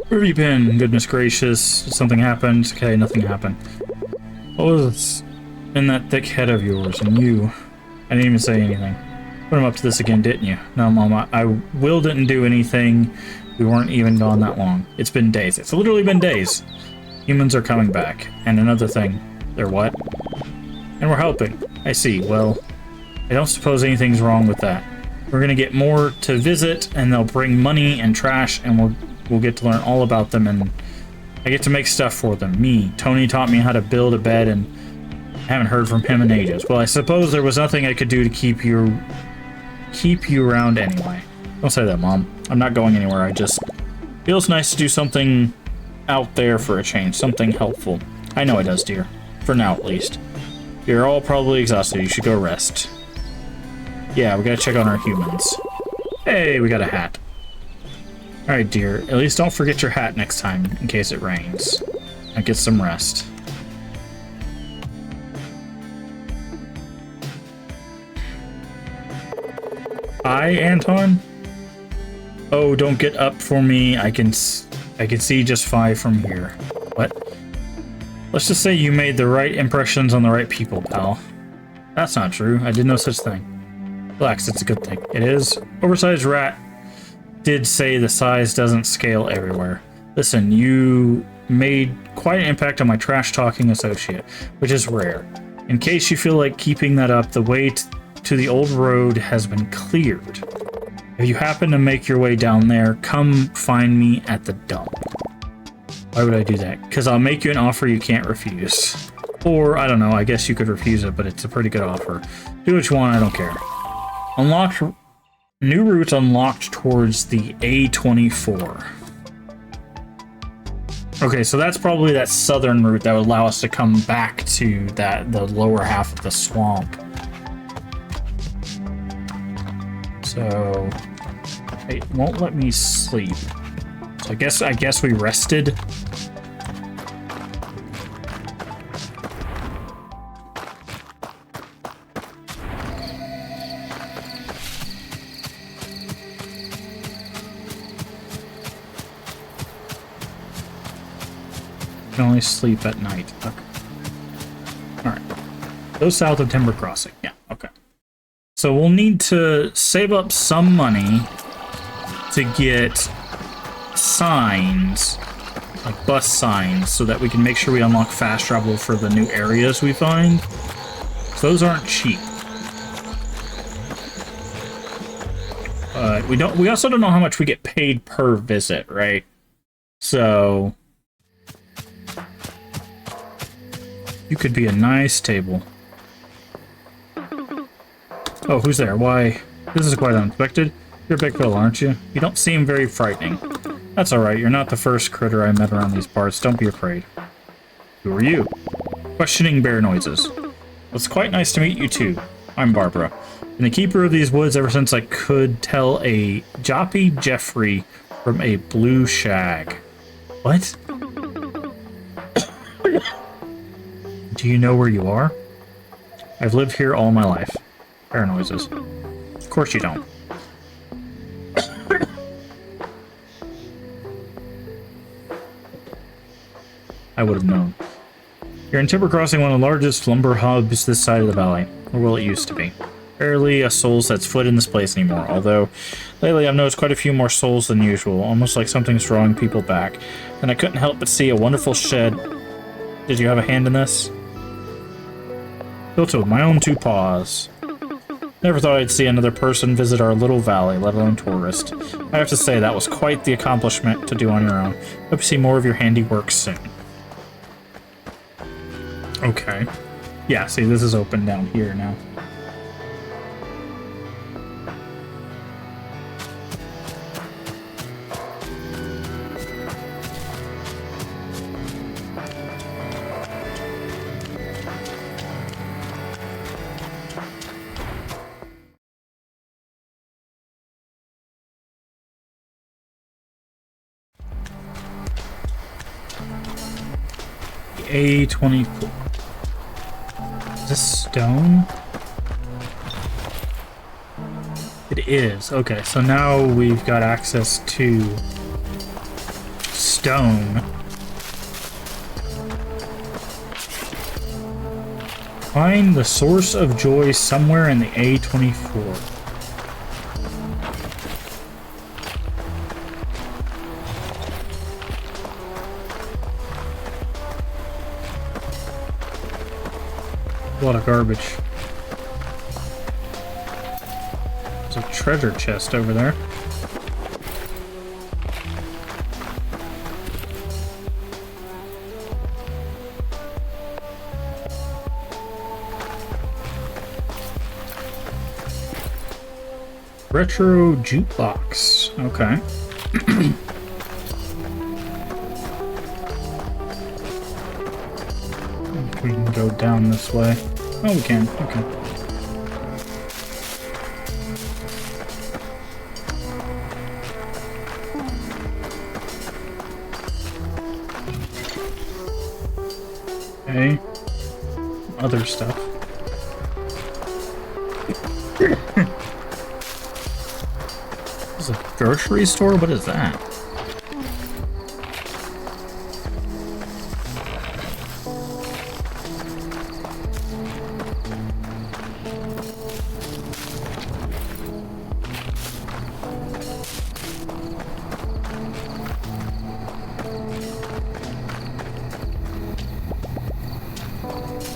A: Where have you been? Goodness gracious. Something happened? Okay, nothing happened. What was in that thick head of yours? And you... I didn't even say anything. Put him up to this again, didn't you? No, Mom, Will didn't do anything. We weren't even gone that long. It's been days. It's literally been days. Humans are coming back. And another thing. They're what? And we're helping. I see. Well, I don't suppose anything's wrong with that. We're gonna get more to visit, and they'll bring money and trash, and we'll get to learn all about them, and I get to make stuff for them. Me. Tony taught me how to build a bed, and I haven't heard from him in ages. Well, I suppose there was nothing I could do to keep you around anyway. Don't say that, Mom. I'm not going anywhere. I just... Feels nice to do something out there for a change. Something helpful. I know it does, dear. For now, at least. You're all probably exhausted. You should go rest. Yeah, we gotta check on our humans. Hey, we got a hat. Alright, dear. At least don't forget your hat next time, in case it rains. Now get some rest. Hi, Anton? Oh, don't get up for me. I can see just fine from here. What? Let's just say you made the right impressions on the right people, pal. That's not true. I did no such thing. Relax, it's a good thing. It is. Oversized rat did say the size doesn't scale everywhere. Listen, you made quite an impact on my trash-talking associate, which is rare. In case you feel like keeping that up, the way to the old road has been cleared. If you happen to make your way down there, come find me at the dump. Why would I do that? Because I'll make you an offer you can't refuse. Or, I don't know, I guess you could refuse it, but it's a pretty good offer. Do what you want, I don't care. Unlocked... New routes unlocked towards the A24. Okay, so that's probably that southern route that would allow us to come back to the lower half of the swamp. So it won't let me sleep. So I guess we rested. Can only sleep at night. Okay. Alright. Go south of Timber Crossing. Yeah, okay. So we'll need to save up some money to get signs, like bus signs, so that we can make sure we unlock fast travel for the new areas we find. So those aren't cheap. We also don't know how much we get paid per visit, right? So you could be a nice table. Oh, who's there? Why, this is quite unexpected. You're a big fella, aren't you? You don't seem very frightening. That's alright, you're not the first critter I met around these parts. Don't be afraid. Who are you? Questioning bear noises. It's quite nice to meet you too. I'm Barbara. And the keeper of these woods ever since I could tell a Joppy Jeffrey from a blue shag. What? Do you know where you are? I've lived here all my life. Fair noises. Of course you don't. I would have known. You're in Timber Crossing, one of the largest lumber hubs this side of the valley. Or well, it used to be. Barely a soul sets foot in this place anymore, although lately I've noticed quite a few more souls than usual, almost like something's drawing people back. And I couldn't help but see a wonderful shed. Did you have a hand in this? Built it with my own two paws. Never thought I'd see another person visit our little valley, let alone tourist. I have to say, that was quite the accomplishment to do on your own. Hope to see more of your handiwork soon. Okay. Yeah, see, this is open down here now. A24. Is this stone? It is. Okay, so now we've got access to stone. Find the source of joy somewhere in the A24. A lot of garbage. There's a treasure chest over there. Retro jukebox. Okay. We can go down this way. Oh, we can. Okay. Okay. Other stuff. This is a grocery store? What is that?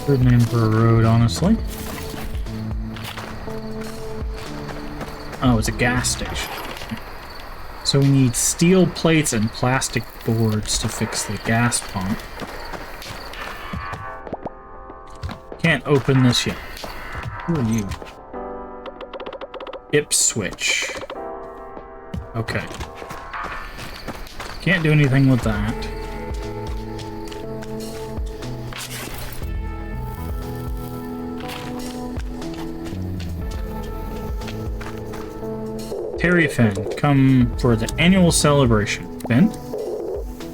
A: Good name for a road, honestly. Oh, it's a gas station. So we need steel plates and plastic boards to fix the gas pump. Can't open this yet. Who are you? Ipswich. Okay. Can't do anything with that. Terry Finn, come for the annual celebration. Finn?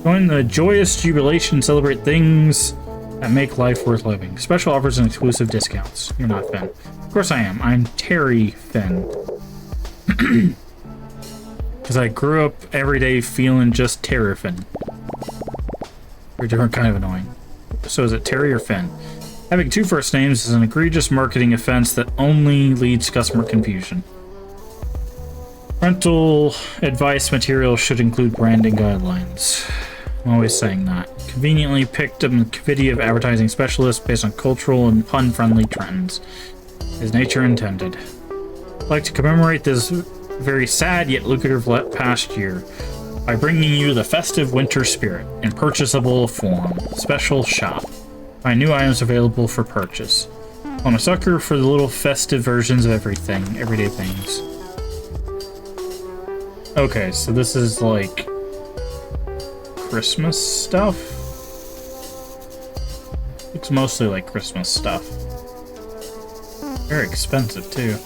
A: Join the joyous jubilation, celebrate things that make life worth living. Special offers and exclusive discounts. You're not Finn. Of course I am. I'm Terry Finn. Because I grew up every day feeling just Terry Finn. You're kind of annoying. So is it Terry or Finn? Having two first names is an egregious marketing offense that only leads to customer confusion. Rental advice material should include branding guidelines. I'm always saying that. Conveniently picked a video of advertising specialists based on cultural and pun-friendly trends. As nature intended. I'd like to commemorate this very sad yet lucrative past year by bringing you the festive winter spirit in purchasable form. Special shop. Find new items available for purchase. I'm a sucker for the little festive versions of everything, everyday things. Okay, so this is like Christmas stuff? Looks mostly like Christmas stuff. Very expensive, too.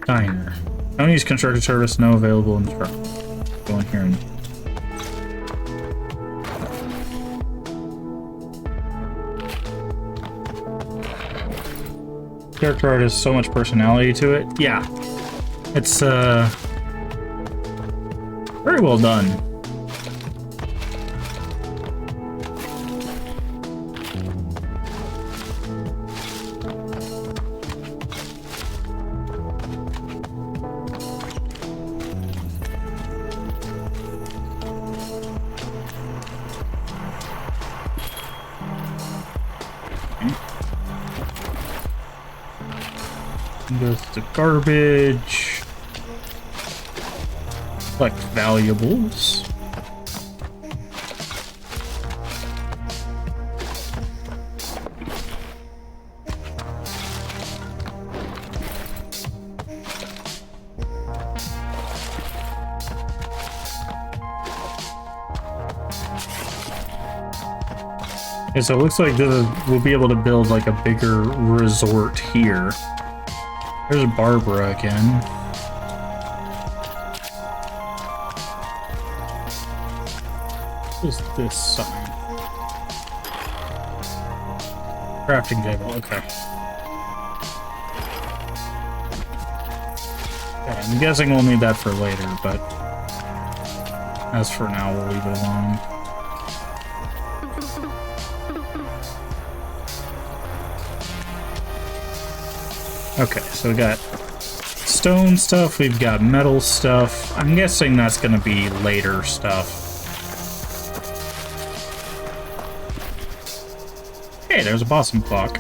A: Diner. Don't use construction service, no available instructions. Go in here and... Character art has so much personality to it. Yeah. It's, very well done. Goes to garbage. Collect valuables. Okay, so it looks like we'll be able to build like a bigger resort here. There's Barbara again. What is this sign? Crafting table, okay. Okay, I'm guessing we'll need that for later, but as for now, we'll leave it alone. Okay, so we got stone stuff, we've got metal stuff. I'm guessing that's gonna be later stuff. Hey, there's a possum clock.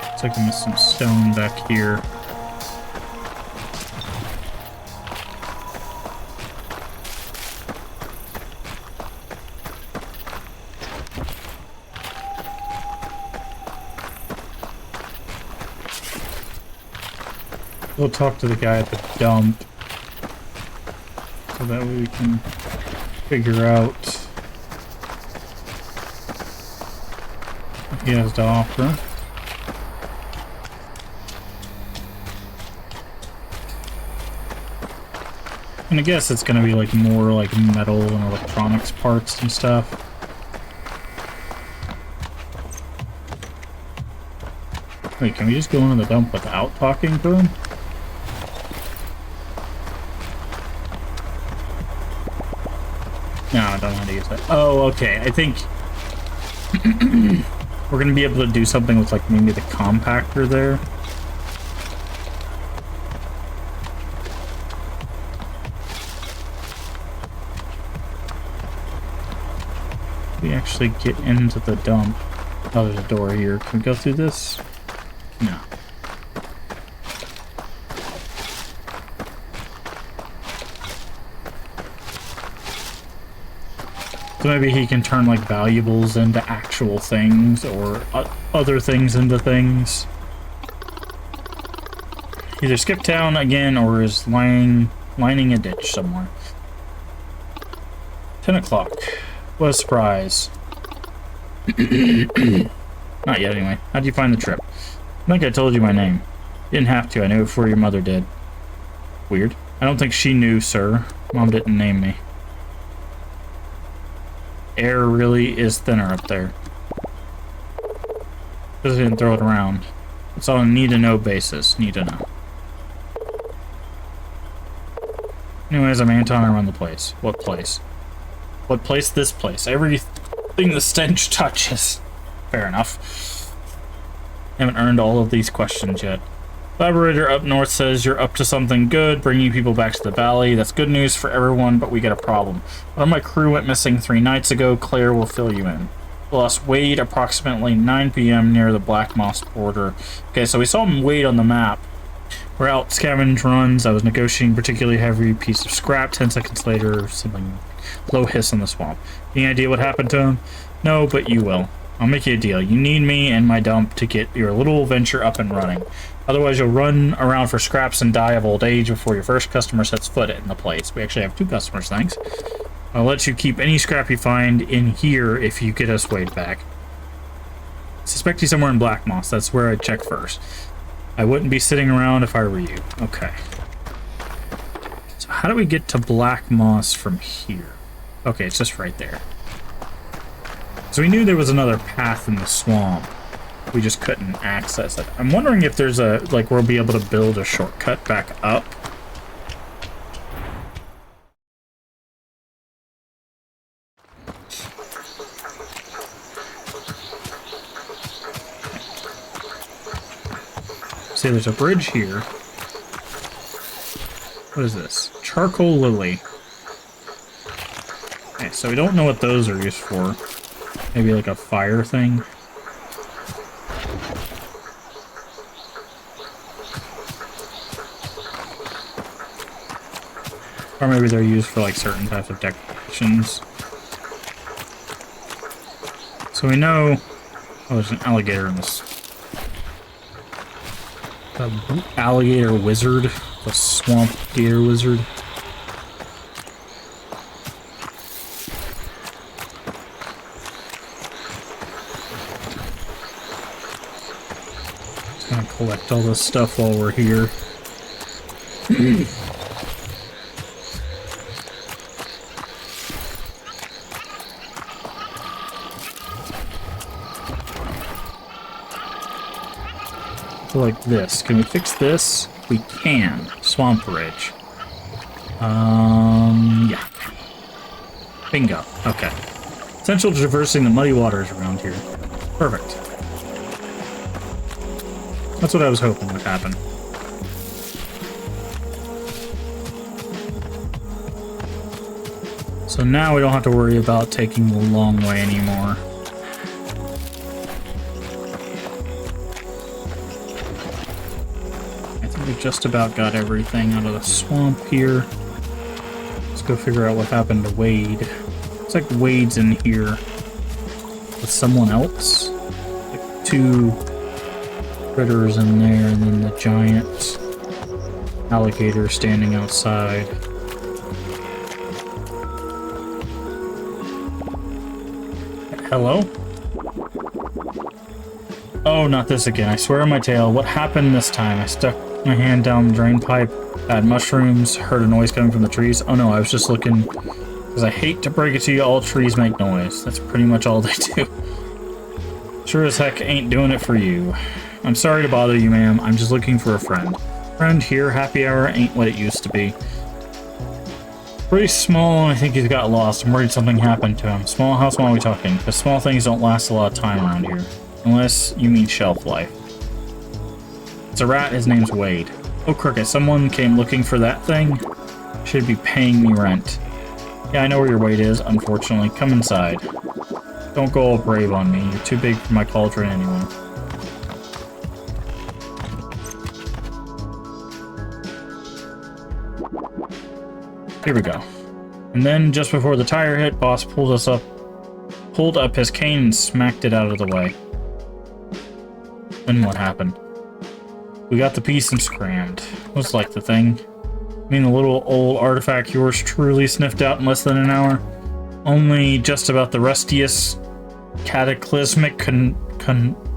A: Looks like I missed some stone back here. We'll talk to the guy at the dump so that way we can figure out what he has to offer. And I guess it's gonna be like more like metal and electronics parts and stuff. Wait, can we just go into the dump without talking to him? No, I don't know how to use that. Oh, okay. I think we're gonna be able to do something with like maybe the compactor there. We actually get into the dump. Oh, there's a door here. Can we go through this? No. So maybe he can turn like valuables into actual things or other things into things. Either skip town again or is lining a ditch somewhere. 10 o'clock. What a surprise. Not yet, anyway. How'd you find the trip? I think I told you my name. You didn't have to. I knew it before your mother did. Weird. I don't think she knew, sir. Mom didn't name me. Air really is thinner up there. Just didn't throw it around. It's on a need-to-know basis. Need to know. Anyways, I'm Anton. I run the place. What place? What place? This place. Everything the stench touches. Fair enough. Haven't earned all of these questions yet. Collaborator up north says you're up to something good, bringing people back to the valley. That's good news for everyone, but we got a problem. One of my crew went missing 3 nights ago. Claire will fill you in. We lost Wade approximately 9 p.m. near the Black Moss border. Okay, so we saw him Wade on the map. We're out scavenge runs. I was negotiating particularly heavy piece of scrap. 10 seconds later, something low hiss on the swamp. Any idea what happened to him? No, but you will. I'll make you a deal. You need me and my dump to get your little venture up and running. Otherwise, you'll run around for scraps and die of old age before your first customer sets foot in the place. We actually have 2 customers, thanks. I'll let you keep any scrap you find in here if you get us Wade back. Suspect he's somewhere in Black Moss. That's where I'd check first. I wouldn't be sitting around if I were you. Okay. So how do we get to Black Moss from here? Okay, it's just right there. So we knew there was another path in the swamp. We just couldn't access it. I'm wondering if there's a, like, we'll be able to build a shortcut back up. See, there's a bridge here. What is this? Charcoal lily. Okay, so we don't know what those are used for. Maybe like a fire thing. Or maybe they're used for like certain types of decorations. So we know... Oh, there's an alligator in this. The alligator wizard. The swamp gator wizard. Just gonna collect all this stuff while we're here. So like this. Can we fix this? We can. Swamp Ridge. Yeah. Bingo. Okay. Essential to traversing the muddy waters around here. Perfect. That's what I was hoping would happen. So now we don't have to worry about taking the long way anymore. We just about got everything out of the swamp here. Let's go figure out what happened to Wade. Looks like Wade's in here with someone else. Like 2 critters in there, and then the giant alligator standing outside. Hello? Oh, not this again. I swear on my tail. What happened this time? I stuck my hand down the drain pipe, had mushrooms, heard a noise coming from the trees. Oh no, I was just looking, because I hate to break it to you, all trees make noise. That's pretty much all they do. Sure as heck ain't doing it for you. I'm sorry to bother you, ma'am. I'm just looking for a friend. Friend here, happy hour ain't what it used to be. Pretty small, and I think he's got lost. I'm worried something happened to him. Small, how small are we talking? Because small things don't last a lot of time around here. Unless you mean shelf life. It's a rat, his name's Wade. Oh, crooked, someone came looking for that thing? Should be paying me rent. Yeah, I know where your Wade is, unfortunately. Come inside. Don't go all brave on me. You're too big for my cauldron anyway. Here we go. And then, just before the tire hit, boss pulled up his cane and smacked it out of the way. Then what happened? We got the piece and scrammed. What's like the thing? I mean, the little old artifact yours truly sniffed out in less than an hour? Only just about the rustiest cataclysmic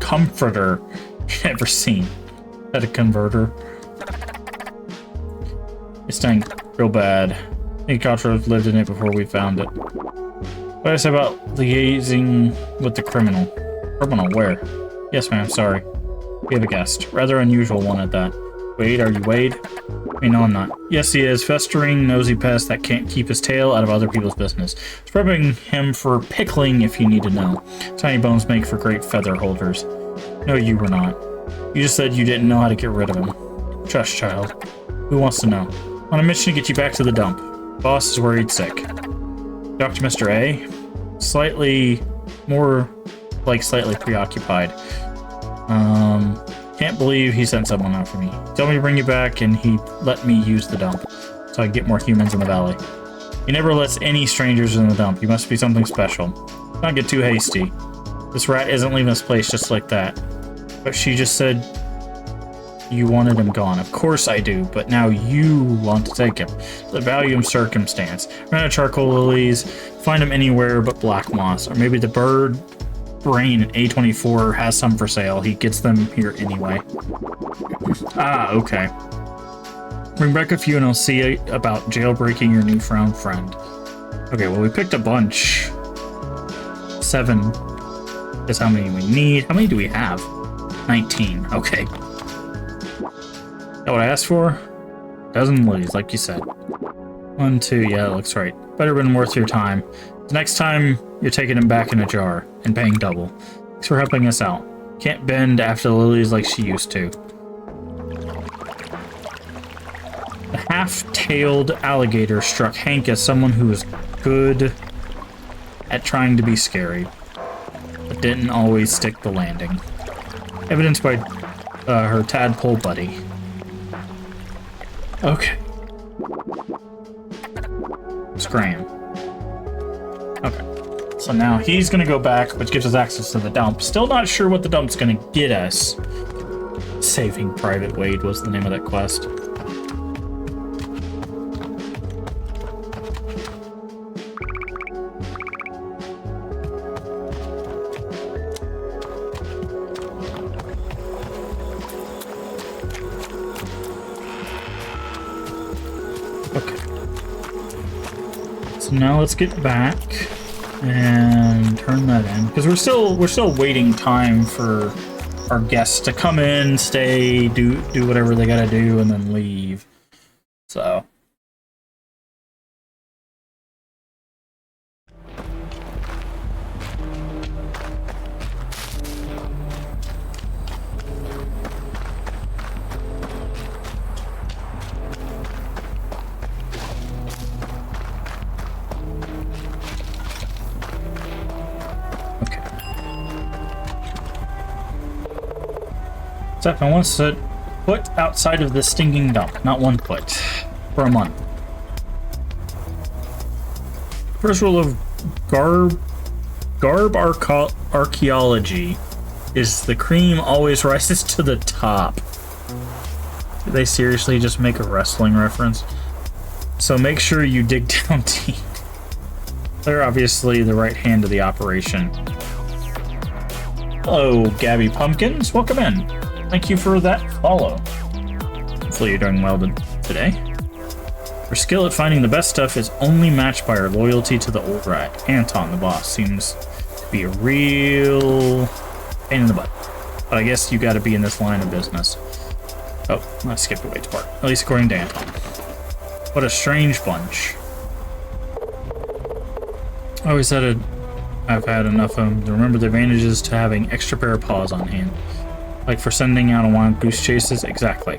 A: comforter you've ever seen. Had a converter. It stank real bad. I think Cockroach lived in it before we found it. What did I say about liaising with the criminal? Criminal where? Yes, ma'am, sorry. We have a guest. Rather unusual one at that. Wade, are you Wade? I mean, no, I'm not. Yes, he is. Festering, nosy pest that can't keep his tail out of other people's business. Scrubbing him for pickling if you need to know. Tiny bones make for great feather holders. No, you were not. You just said you didn't know how to get rid of him. Trust, child. Who wants to know? On a mission to get you back to the dump. Boss is worried sick. Dr. Mr. A? Slightly preoccupied. Can't believe he sent someone after me. Told me to bring you back, and he let me use the dump, so I can get more humans in the valley. He never lets any strangers in the dump. You must be something special. Don't get too hasty. This rat isn't leaving this place just like that. But she just said you wanted him gone. Of course I do, but now you want to take him. The value of circumstance. Run out of charcoal lilies, find him anywhere but black moss, or maybe the bird brain in A24 has some for sale. He gets them here anyway. Ah, okay. Bring back a few and I'll see about jailbreaking your newfound friend. Okay, well we picked a bunch. 7 is how many we need. How many do we have? 19. Okay. Is that what I asked for? Dozen lilies, like you said. 1, 2, yeah, that looks right. Better been worth your time. The next time, you're taking him back in a jar and paying double. Thanks for helping us out. Can't bend after the lilies like she used to. The half-tailed alligator struck Hank as someone who was good at trying to be scary, but didn't always stick the landing. Evidenced by her tadpole buddy. Okay. Scram. Okay. So now he's gonna go back, which gives us access to the dump. Still not sure what the dump's gonna get us. Saving Private Wade was the name of that quest. So now let's get back and turn that in, because we're still waiting time for our guests to come in, stay, do whatever they gotta do, and then leave. So. Except I want to set foot outside of this stinking dump, not 1 foot, for a month. First rule of garb archaeology is the cream always rises to the top. Did they seriously just make a wrestling reference? So make sure you dig down deep. They're obviously the right hand of the operation. Hello, Gabby Pumpkins. Welcome in. Thank you for that follow. Hopefully you're doing well today. Her skill at finding the best stuff is only matched by her loyalty to the old rat. Anton, the boss, seems to be a real pain in the butt. But I guess you gotta be in this line of business. Oh, I skipped a wait part. At least according to Anton. What a strange bunch. I always said I've had enough of them to remember the advantages to having extra pair of paws on hand. Like for sending out on wild goose chases? Exactly.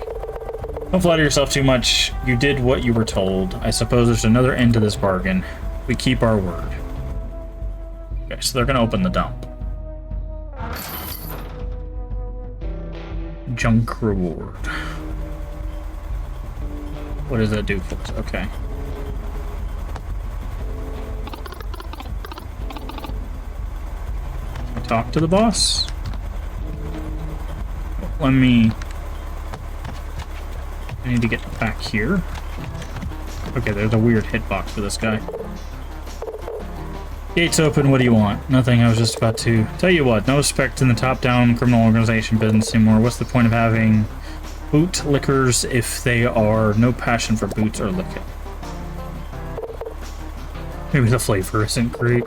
A: Don't flatter yourself too much. You did what you were told. I suppose there's another end to this bargain. We keep our word. Okay, so they're gonna open the dump. Junk reward. What does that do for us? Okay. Can I talk to the boss? I need to get back here. Okay, there's a weird hitbox for this guy. Gates open, what do you want? Nothing, I was just about to... Tell you what, no respect in the top-down criminal organization business anymore. What's the point of having boot lickers if they are no passion for boots or licking? Maybe the flavor isn't great.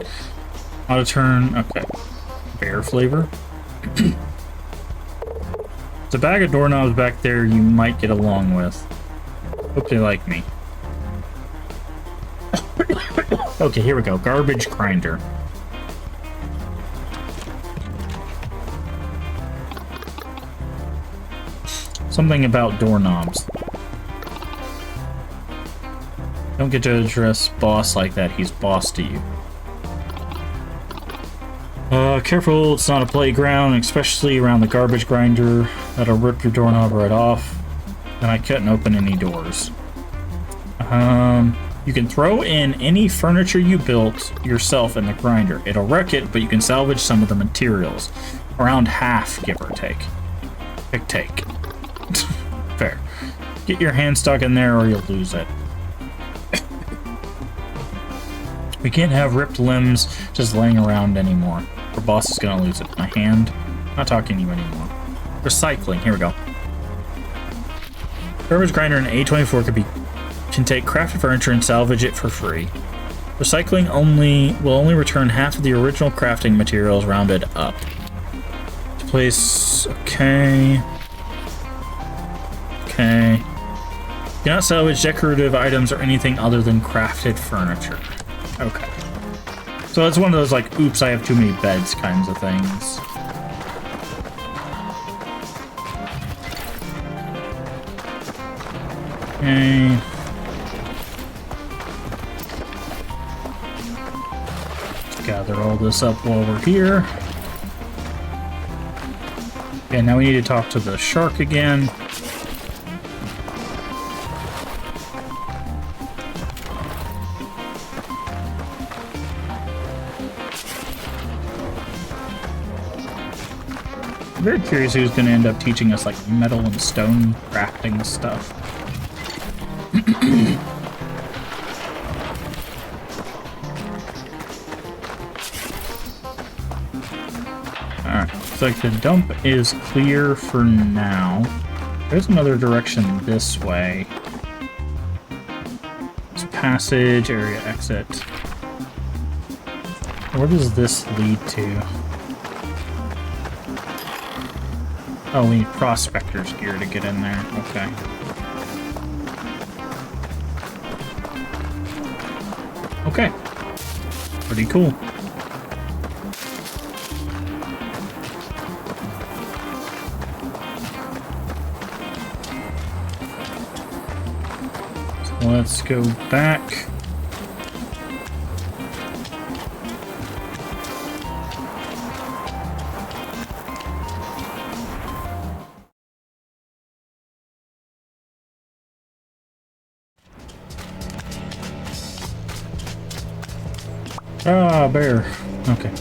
A: Auto turn, okay. Bear flavor. There's a bag of doorknobs back there you might get along with. Hope they like me. Okay, here we go. Garbage grinder. Something about doorknobs. Don't get to address boss like that. He's boss to you. Careful, it's not a playground, especially around the garbage grinder. That'll rip your doorknob right off. And I couldn't open any doors. You can throw in any furniture you built yourself in the grinder. It'll wreck it, but you can salvage some of the materials. Around half, give or take. Take. Fair. Get your hand stuck in there or you'll lose it. We can't have ripped limbs just laying around anymore. Our boss is gonna lose it. My hand? Not talking to you anymore. Recycling. Here we go. Garbage grinder and A24 can take crafted furniture and salvage it for free. Recycling will only return half of the original crafting materials rounded up. To place... Okay. You cannot salvage decorative items or anything other than crafted furniture. Okay. So it's one of those, like, oops, I have too many beds kinds of things. Okay. Let's gather all this up while we're here. Okay, now we need to talk to the shark again. I'm very curious who's going to end up teaching us, like, metal and stone crafting stuff. Alright, looks like the dump is clear for now. There's another direction this way. It's passage, area exit. Where does this lead to? Oh, we need prospector's gear to get in there. Okay. Okay. Pretty cool. So let's go back. Ah, bear. Okay.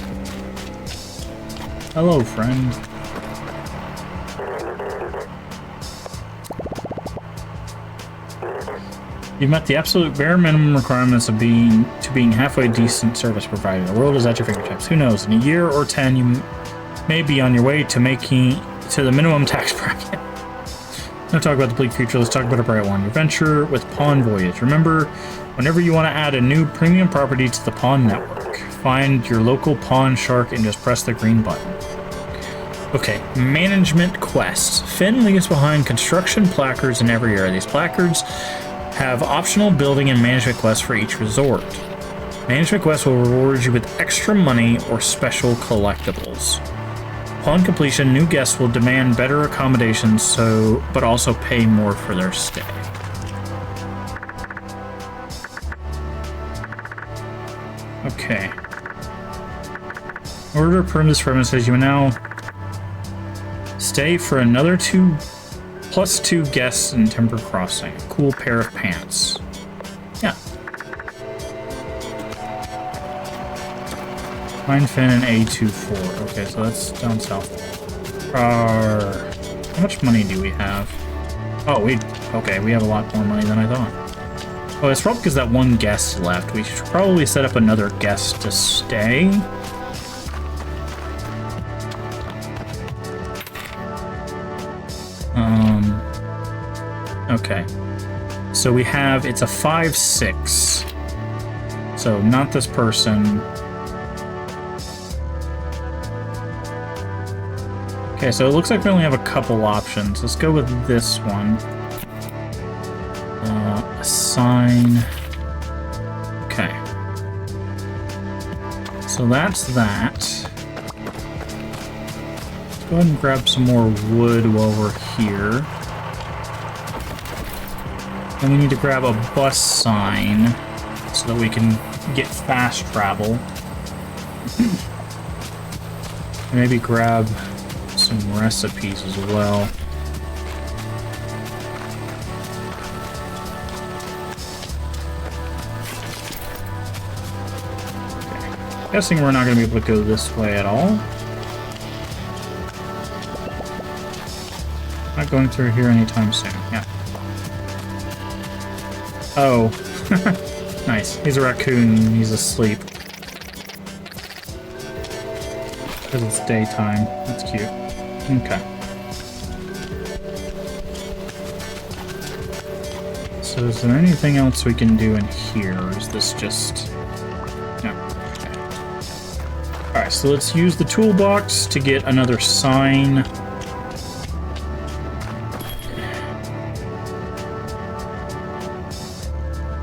A: Hello, friend. You've met the absolute bare minimum requirements of being halfway decent service provider. The world is at your fingertips. Who knows? In a year or 10, you may be on your way to the minimum tax bracket. Don't talk about the bleak future. Let's talk about a bright one. Your venture with Pawn Voyage. Remember, whenever you want to add a new premium property to the Pawn Network, find your local Pawn Shark and just press the green button. Okay, management quests. Finn leaves behind construction placards in every area. These placards have optional building and management quests for each resort. Management quests will reward you with extra money or special collectibles. Upon completion, new guests will demand better accommodations, but also pay more for their stay. Okay. In order to perm this premise, says you will now stay for another +2 guests in Timber Crossing. A cool pair of pants. Yeah. Find Finn and A24. Okay, so that's down south. How much money do we have? Oh, okay, we have a lot more money than I thought. Oh, it's probably because that one guest left. We should probably set up another guest to stay. Okay. So we have, it's a 5-6. So not this person. Okay, so it looks like we only have a couple options. Let's go with this one. Assign. Okay. So that's that. Let's go ahead and grab some more wood while we're here. And we need to grab a bus sign so that we can get fast travel. Maybe grab some recipes as well. Okay. Guessing we're not going to be able to go this way at all. Not going through here anytime soon. Yeah. Oh. Nice. He's a raccoon. He's asleep. Because it's daytime. That's cute. Okay. So is there anything else we can do in here? Or is this just... No. Okay. Alright, so let's use the toolbox to get another sign.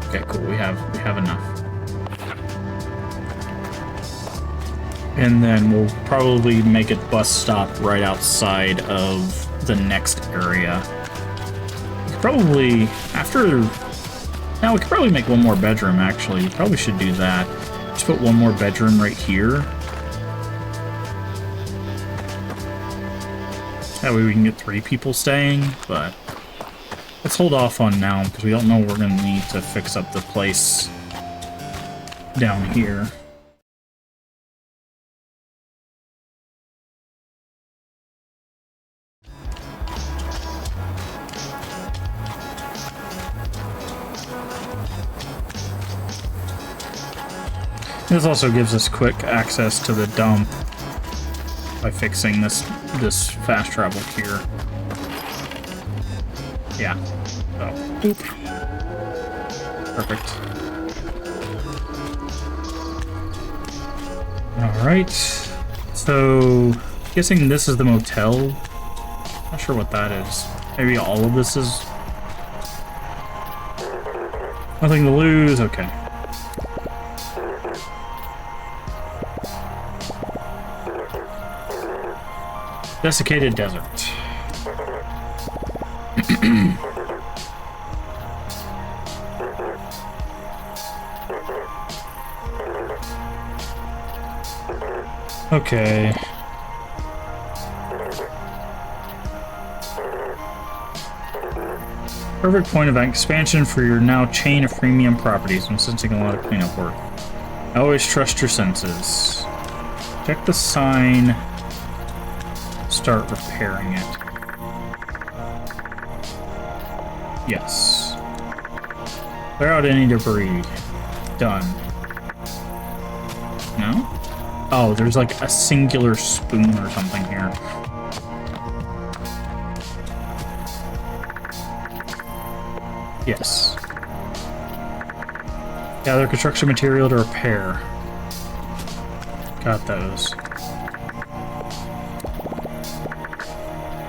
A: Okay, cool. We have enough. And then we'll probably make a bus stop right outside of the next area. We could probably, after... Now, we could probably make one more bedroom, actually. We probably should do that. Just put one more bedroom right here. That way we can get 3 people staying, but... Let's hold off on now, because we don't know we're going to need to fix up the place down here. This also gives us quick access to the dump by fixing this fast travel here. Yeah. Oh. Oop. Perfect. Alright. So, guessing this is the motel. Not sure what that is. Maybe all of this is... Nothing to lose. Okay. Desiccated desert. Okay. Perfect point of expansion for your now chain of premium properties. I'm sensing a lot of cleanup work. Always trust your senses. Check the sign. Start repairing it. Yes. Clear out any debris. Done. No? Oh, there's like a singular spoon or something here. Yes. Gather construction material to repair. Got those.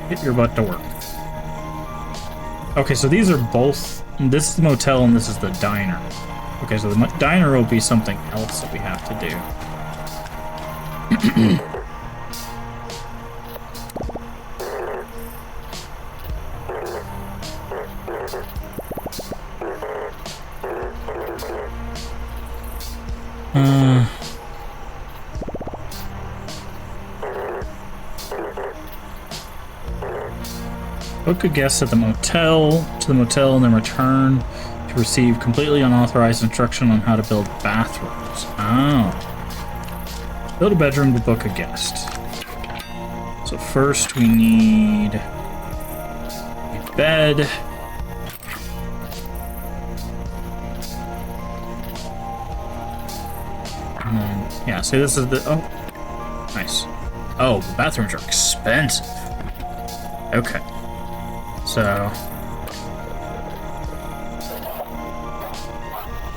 A: Get your butt to work. Okay, so these are both... This is the motel and this is the diner. Okay, so the diner will be something else that we have to do. Book a guest at the motel, and then return to receive completely unauthorized instruction on how to build bathrooms. Oh. Build a bedroom to book a guest. So first we need a bed. And then, yeah, so this is the, oh, nice. Oh, the bathrooms are expensive. Okay. So, I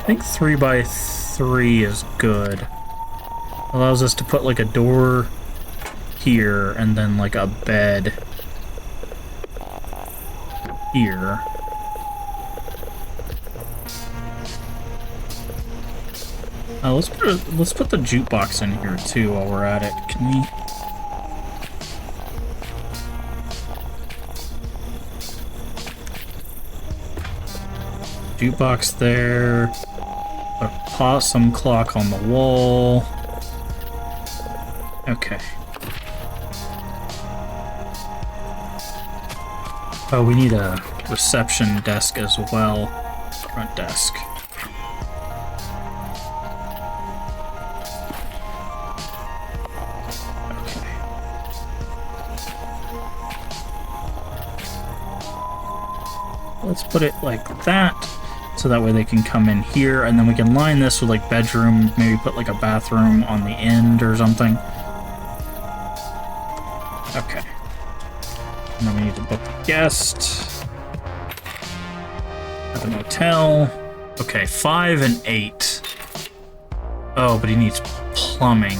A: think 3x3 is good. Allows us to put like a door here and then like a bed here. Let's put the jukebox in here too while we're at it. Can we? Jukebox there. A possum clock on the wall. Okay. Oh, we need a reception desk as well. Front desk. Okay. Let's put it like that, so that way they can come in here, and then we can line this with like bedroom, maybe put like a bathroom on the end or something. Okay. And then we need to book the guest. Have an hotel. Okay, 5 and 8. Oh, but he needs plumbing.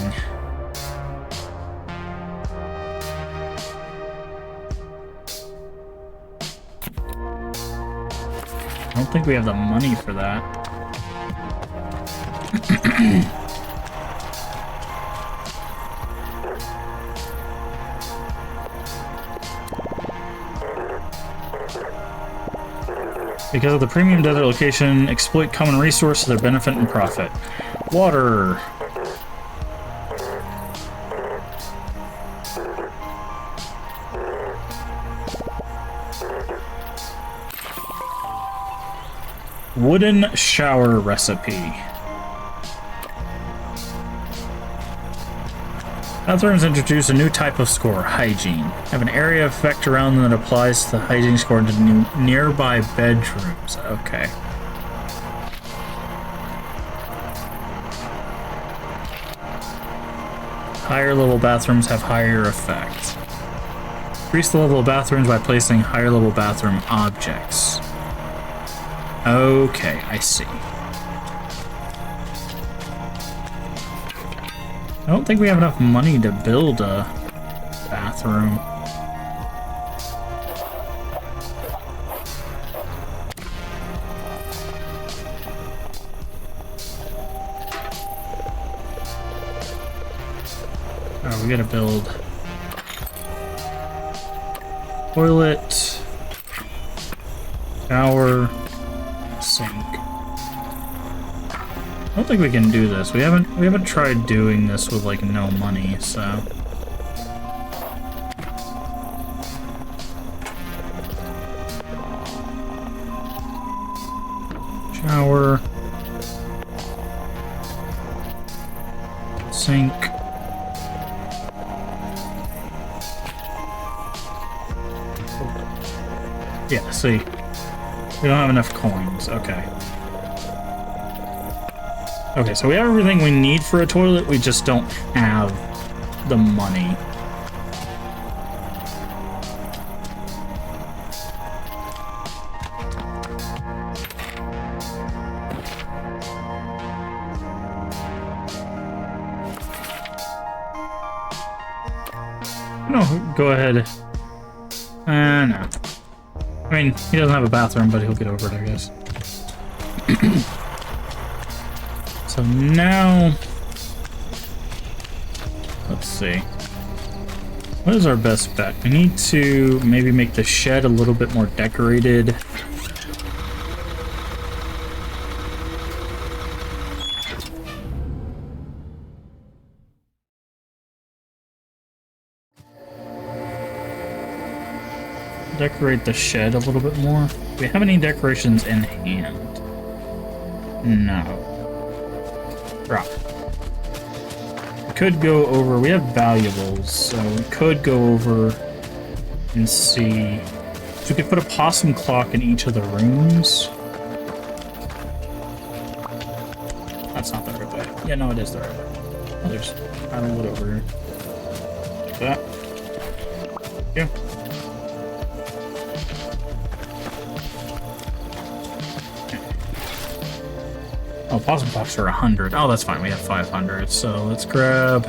A: I don't think we have the money for that. Because of the premium desert location, exploit common resources to their benefit and profit. Water. Wooden shower recipe. Bathrooms introduce a new type of score, hygiene. Have an area effect around them that applies to the hygiene score to nearby bedrooms. Okay. Higher level bathrooms have higher effect. Increase the level of bathrooms by placing higher level bathroom objects. Okay, I see. I don't think we have enough money to build a bathroom. Oh, we gotta build toilet, shower, sink. I don't think we can do this. We haven't tried doing this with like no money, so. Shower. Sink. Yeah, see. We don't have enough coins. Okay. Okay, so we have everything we need for a toilet, we just don't have the money. No, go ahead. No. I mean, he doesn't have a bathroom, but he'll get over it, I guess. So now, let's see. What is our best bet? We need to maybe make the shed a little bit more decorated. Decorate the shed a little bit more. Do we have any decorations in hand? No. Drop. We could go over, we have valuables, so we could go over and see. So we could put a possum clock in each of the rooms. That's not the right way. Yeah, no, it is the right way. Oh, there's ironwood over here. That. Yeah. Oh, possum clocks are 100. Oh, that's fine. We have 500. So let's grab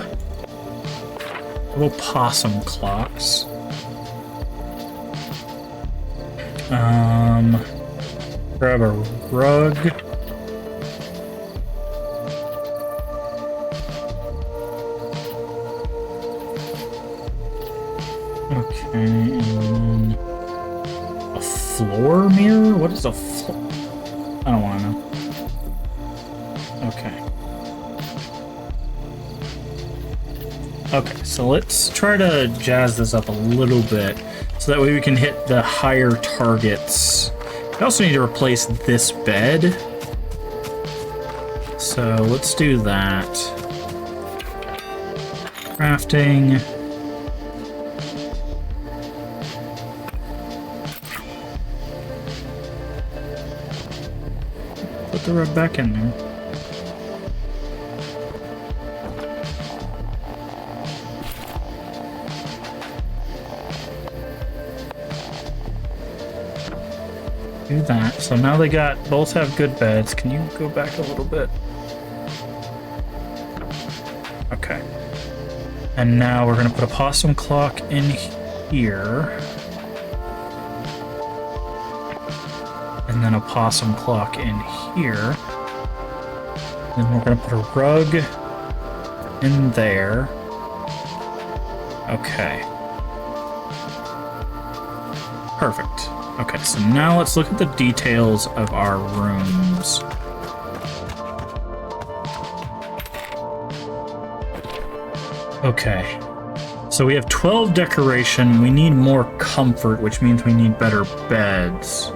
A: little possum clocks. Grab a rug. Okay, and then a floor mirror? What is a floor? I don't want to know. Okay. Okay, so let's try to jazz this up a little bit. So that way we can hit the higher targets. We also need to replace this bed. So let's do that. Crafting. Put the rug back in there. Do that. So now they both have good beds. Can you go back a little bit? Okay. And now we're gonna put a possum clock in here. And then a possum clock in here. Then we're gonna put a rug in there. Okay. Perfect. Okay, so now let's look at the details of our rooms. Okay. So we have 12 decoration. We need more comfort, which means we need better beds.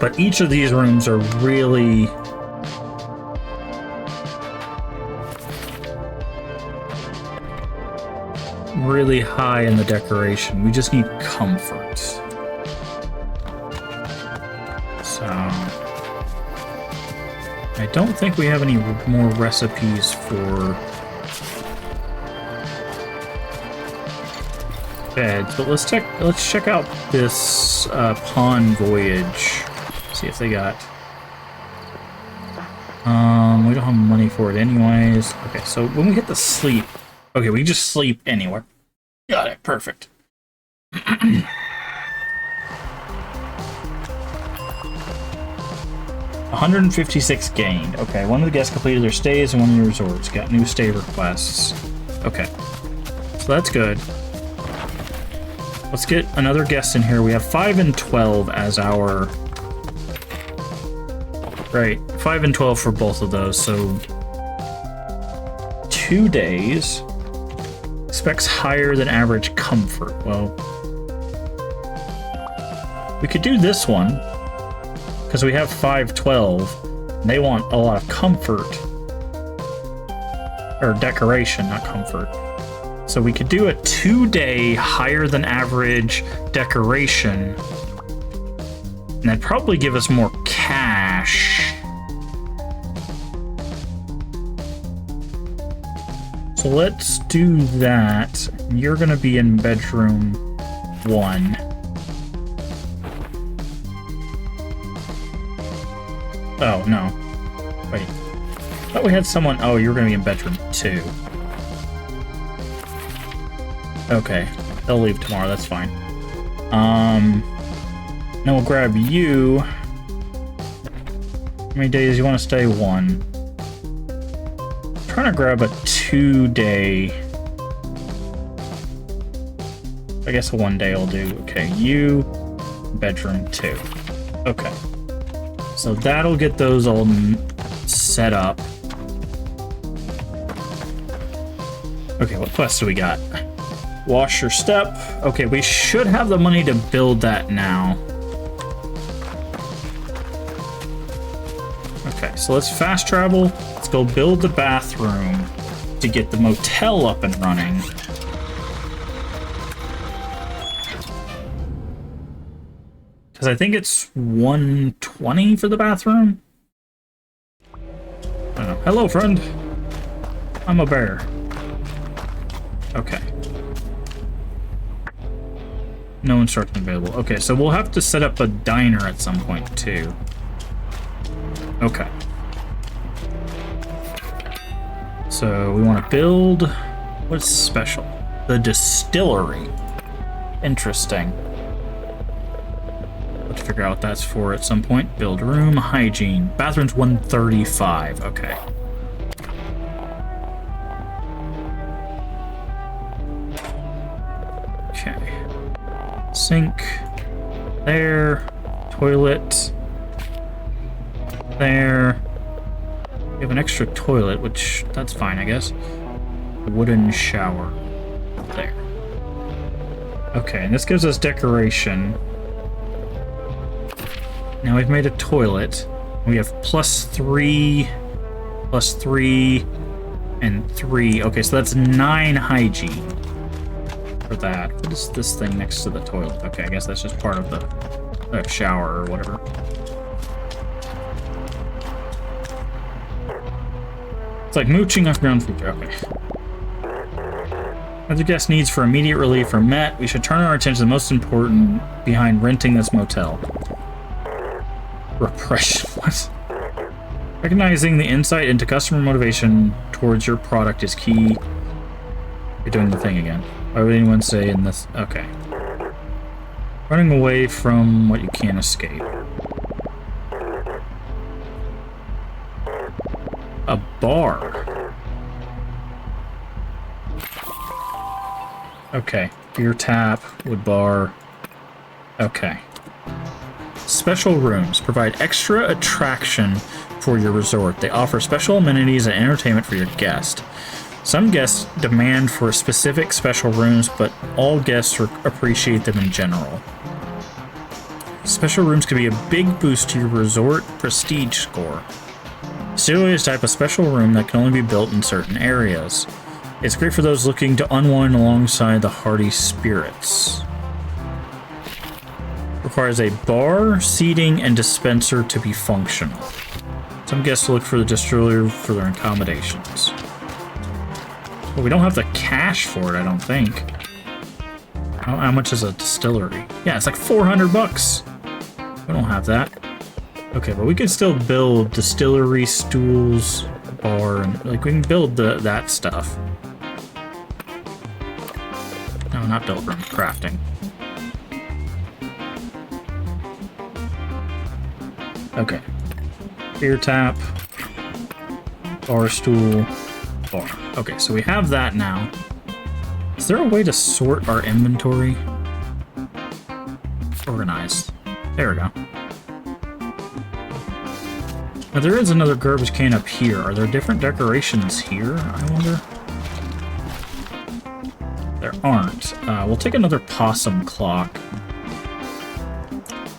A: But each of these rooms are really high in the decoration. We just need comfort. So I don't think we have any more recipes for beds, but let's check out this pawn voyage. See if they got. We don't have money for it anyways. Okay, so when we hit the sleep, okay, we can just sleep anywhere. Got it, perfect. 156 gained. Okay, one of the guests completed their stays in one of your resorts. Got new stay requests. Okay, so that's good. Let's get another guest in here. We have 5 and 12 as our... Right, 5 and 12 for both of those, so... 2 days. Expects higher than average comfort. Well... We could do this one. Because we have 512. They want a lot of comfort. Or decoration, not comfort. So we could do a 2-day higher than average decoration. And that'd probably give us more cash. So let's do that. You're gonna be in bedroom 1. Oh, no. Wait. I thought we had someone... Oh, you were gonna be in bedroom 2. Okay. They'll leave tomorrow, that's fine. Then we'll grab you. How many days you want to stay? 1. I'm trying to grab a 2-day... I guess a 1 day will do. Okay, you... bedroom 2. Okay. So that'll get those all set up. Okay, what quests do we got? Wash your step. Okay, we should have the money to build that now. Okay, so let's fast travel. Let's go build the bathroom to get the motel up and running. Because I think it's 120 for the bathroom. I don't know. Hello, friend. I'm a bear. Okay. No instruction available. Okay, so we'll have to set up a diner at some point, too. Okay. So we want to build... What's special? The distillery. Interesting. To figure out what that's for at some point. Build room, hygiene. Bathroom's 135. Okay. Okay. Sink. There. Toilet. There. We have an extra toilet, which that's fine, I guess. Wooden shower. There. Okay, and this gives us decoration. Now we've made a toilet. We have +3, +3, and 3. Okay, so that's 9 hygiene for that. What is this thing next to the toilet? Okay, I guess that's just part of the shower or whatever. It's like mooching off ground food. Okay. As the guest needs for immediate relief are met, we should turn our attention to the most important behind renting this motel. Repression. What? Recognizing the insight into customer motivation towards your product is key. You're doing the thing again. Why would anyone say in this? Okay. Running away from what you can't escape. A bar. Okay. Beer tap, wood bar. Okay. Special rooms provide extra attraction for your resort. They offer special amenities and entertainment for your guest. Some guests demand for specific special rooms, but all guests appreciate them in general. Special rooms can be a big boost to your resort prestige score. Distillery is a type of special room that can only be built in certain areas. It's great for those looking to unwind alongside the hearty spirits. Requires a bar, seating, and dispenser to be functional. Some guests look for the distillery for their accommodations. But we don't have the cash for it, I don't think. How much is a distillery? Yeah, it's like 400 bucks. We don't have that. Okay, but we could still build distillery, stools, bar, and like we can build that stuff. No, not build room, crafting. Okay. Beer tap, bar stool, bar. Okay, so we have that now. Is there a way to sort our inventory? Organized. There we go. Now there is another garbage can up here. Are there different decorations here, I wonder? There aren't. We'll take another possum clock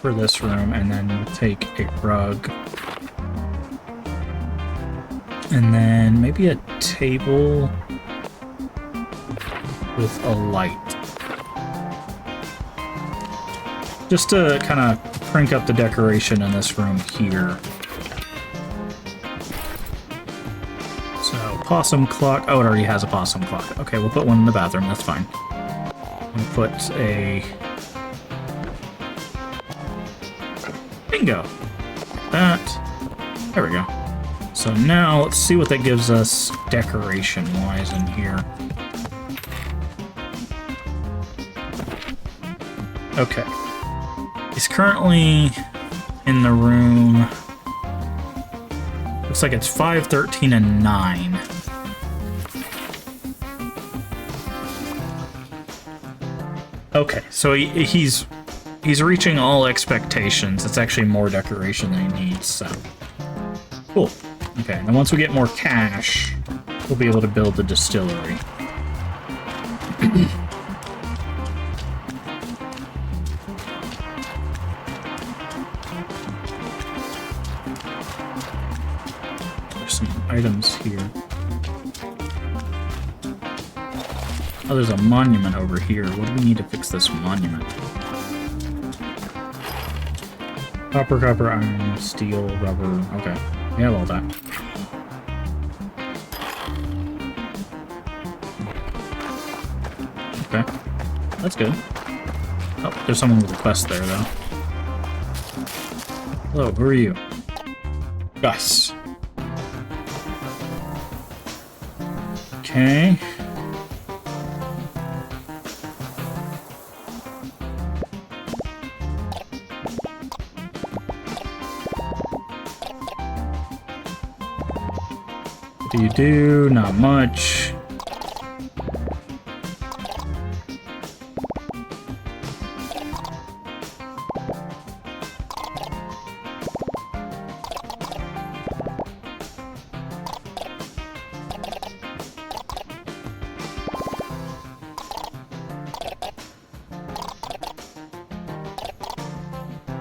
A: for this room, and then we'll take a rug. And then maybe a table with a light. Just to kind of crank up the decoration in this room here. So, possum clock. Oh, it already has a possum clock. Okay, we'll put one in the bathroom. That's fine. We'll put a... Bingo! That. There we go. So now, let's see what that gives us decoration-wise in here. Okay. He's currently in the room. Looks like it's 5, 13, and 9. Okay, so he's reaching all expectations. It's actually more decoration than he needs, so... Cool. Okay, and then once we get more cash, we'll be able to build the distillery. There's some items here. Oh, there's a monument over here. What do we need to fix this monument? Copper, copper, iron, steel, rubber. Okay, we have all that. Okay, that's good. Oh, there's someone with a quest there, though. Hello, who are you? Gus. Okay. What do you do? Not much.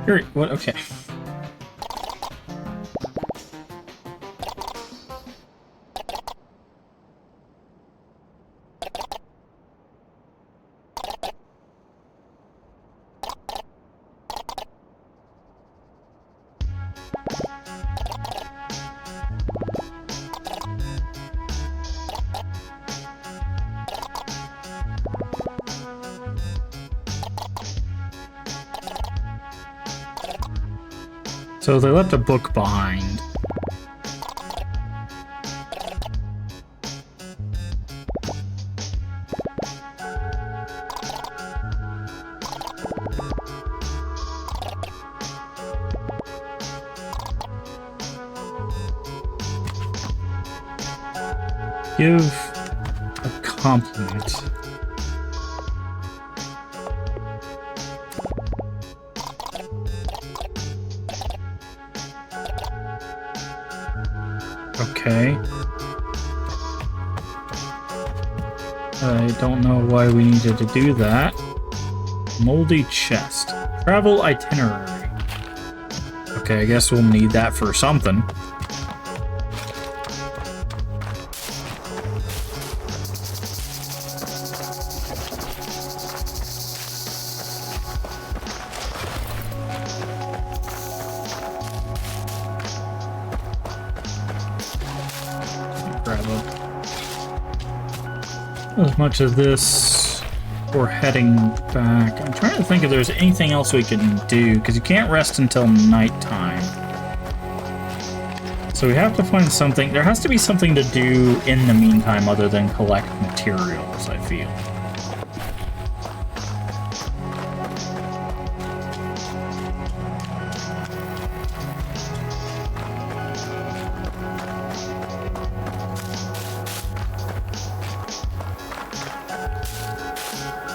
A: Here, what? Okay. So they left a book behind. Give a compliment. Okay. I don't know why we needed to do that. Moldy chest. Travel itinerary. Okay, I guess we'll need that for something. As much of this, we're heading back. I'm trying to think if there's anything else we can do, because you can't rest until nighttime. So we have to find something. There has to be something to do in the meantime other than collect materials, I feel.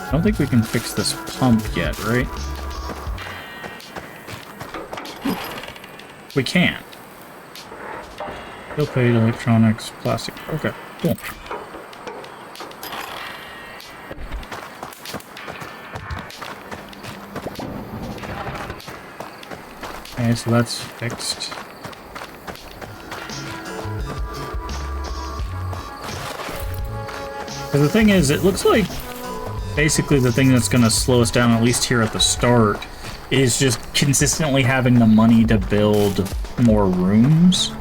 A: I don't think we can fix this pump yet, right? We can't. Bill paid, electronics, plastic. Okay, cool. Okay, so that's fixed. Because the thing is, it looks like basically the thing that's going to slow us down, at least here at the start, is just consistently having the money to build more rooms.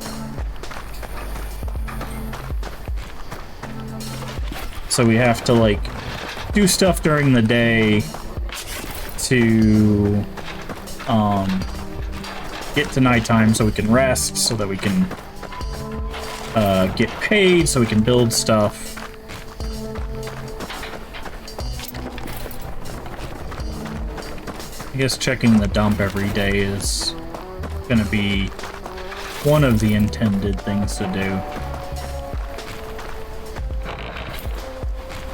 A: So we have to, like, do stuff during the day to get to nighttime so we can rest, so that we can get paid, so we can build stuff. I guess checking the dump every day is gonna be one of the intended things to do.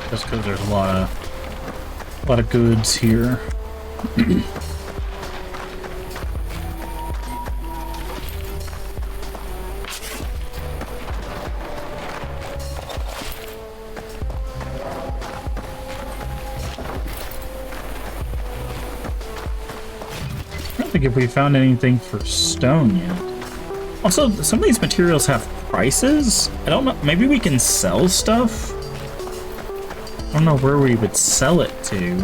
A: Just because there's a lot of goods here. If we found anything for stone yet. Also, some of these materials have prices. I don't know. Maybe we can sell stuff? I don't know where we would sell it to.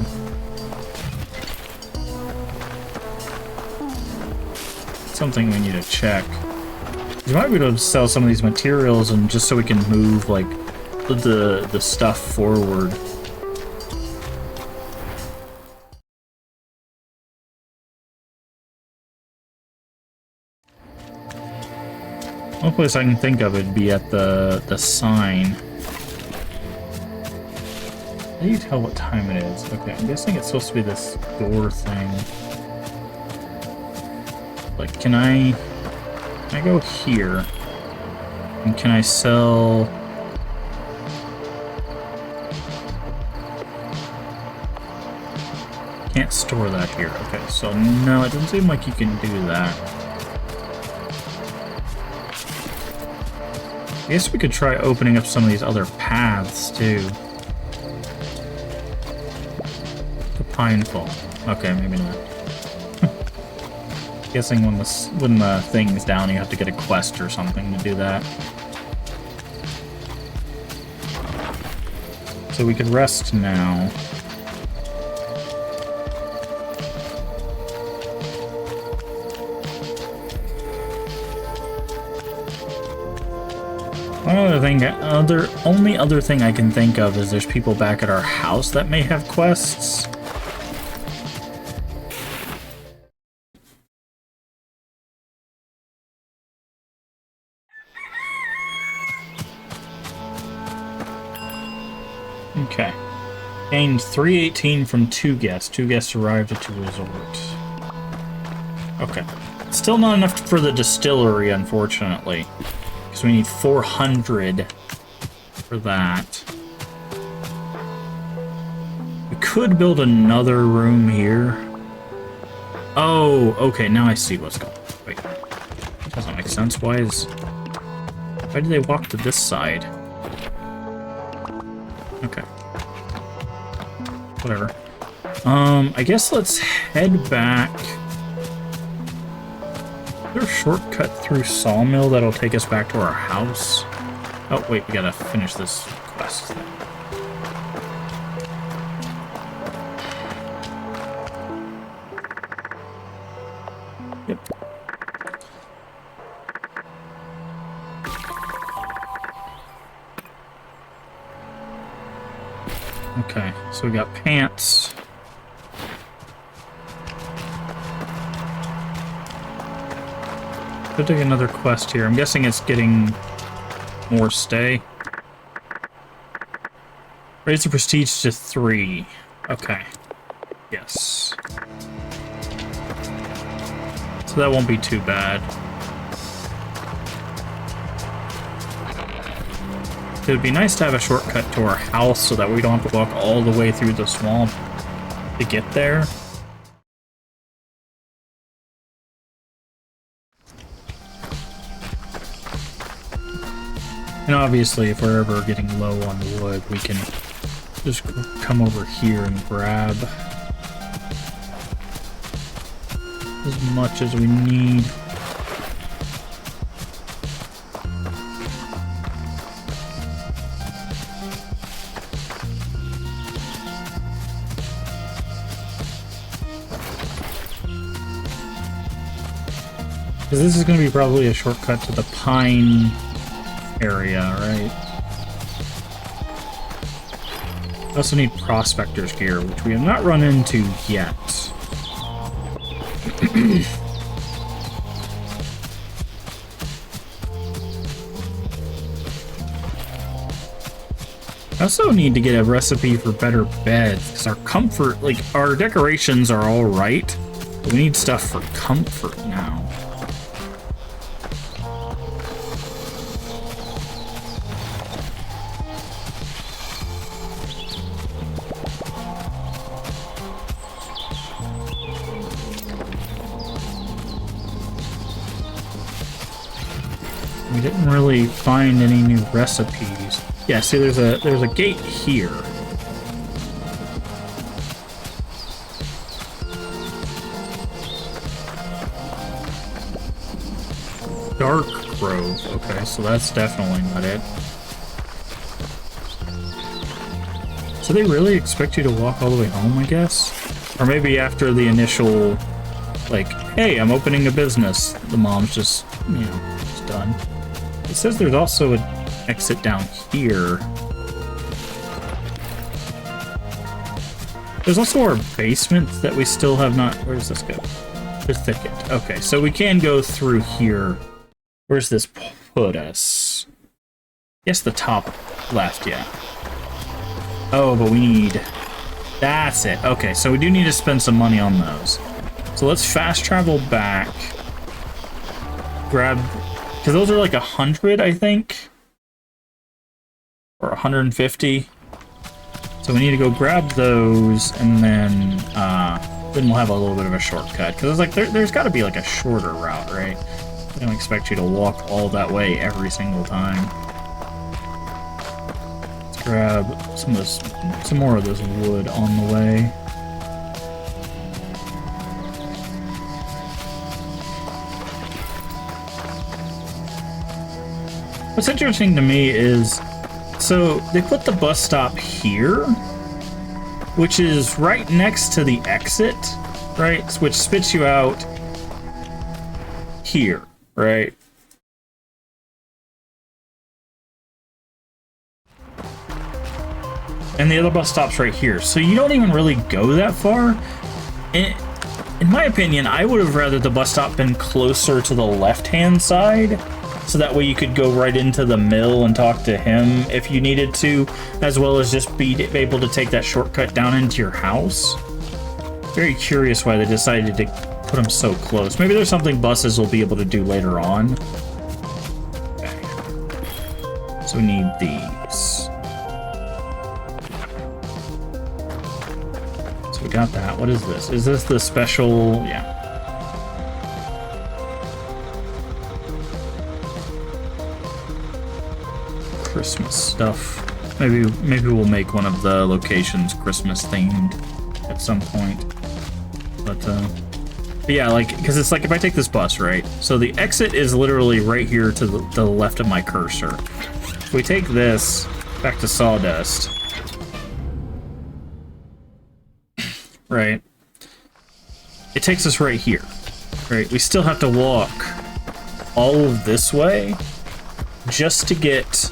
A: Something we need to check. We might be able to sell some of these materials and just so we can move, like, the stuff forward. One place I can think of would be at the sign. How do you tell what time it is? Okay, I'm guessing it's supposed to be this door thing. Like, can I go here? And can I sell... Can't store that here. Okay, so no, it doesn't seem like you can do that. I guess we could try opening up some of these other paths, too. The Pineful. Okay, maybe not. Guessing when the thing's down, you have to get a quest or something to do that. So we could rest now. One only other thing I can think of is there's people back at our house that may have quests. Okay. Gained 318 from 2 guests. 2 guests arrived at the resort. Okay. Still not enough for the distillery, unfortunately. Because we need 400 for that. We could build another room here. Oh, okay, now I see what's going on. Wait. That doesn't make sense. Why did they walk to this side? Okay. Whatever. I guess let's head back. Is there a shortcut through Sawmill that'll take us back to our house? Oh, wait, we gotta finish this quest thing. Yep. Okay, so we got pants. Could take another quest here. I'm guessing it's getting more stay. Raise the prestige to 3. Okay. Yes. So that won't be too bad. It would be nice to have a shortcut to our house so that we don't have to walk all the way through the swamp to get there. And obviously, if we're ever getting low on wood, we can just come over here and grab as much as we need. Because this is going to be probably a shortcut to the pine area, right? I also need prospector's gear, which we have not run into yet. I also need to get a recipe for better beds, because our comfort, like, our decorations are alright, but we need stuff for comfort now. We didn't really find any new recipes. Yeah, see, there's a gate here. Dark Grove. Okay, so that's definitely not it. So they really expect you to walk all the way home, I guess? Or maybe after the initial, like, hey, I'm opening a business. The mom's just, you know, just done. It says there's also an exit down here. There's also our basement that we still have not... Where does this go? The thicket. Okay, so we can go through here. Where's this put us? Yes, the top left, yeah. Oh, but we need... That's it. Okay, so we do need to spend some money on those. So let's fast travel back. Grab... Because those are like 100, I think. Or 150. So we need to go grab those, and then we'll have a little bit of a shortcut. Because it's like, there's got to be like a shorter route, right? I don't expect you to walk all that way every single time. Let's grab some more of this wood on the way. What's interesting to me is, so they put the bus stop here, which is right next to the exit, right? Which spits you out here, right? And the other bus stop's right here. So you don't even really go that far. In my opinion, I would have rather the bus stop been closer to the left-hand side, so that way you could go right into the mill and talk to him if you needed to, as well as just be able to take that shortcut down into your house. Very curious why they decided to put them so close. Maybe there's something buses will be able to do later on. Okay. So we need these. So we got that. What is this? Is this the special? Yeah. Christmas stuff. Maybe we'll make one of the locations Christmas themed at some point. But yeah, like, because it's like if I take this bus, right? So the exit is literally right here to the left of my cursor. If we take this back to Sawdust, right? It takes us right here, right? We still have to walk all of this way just to get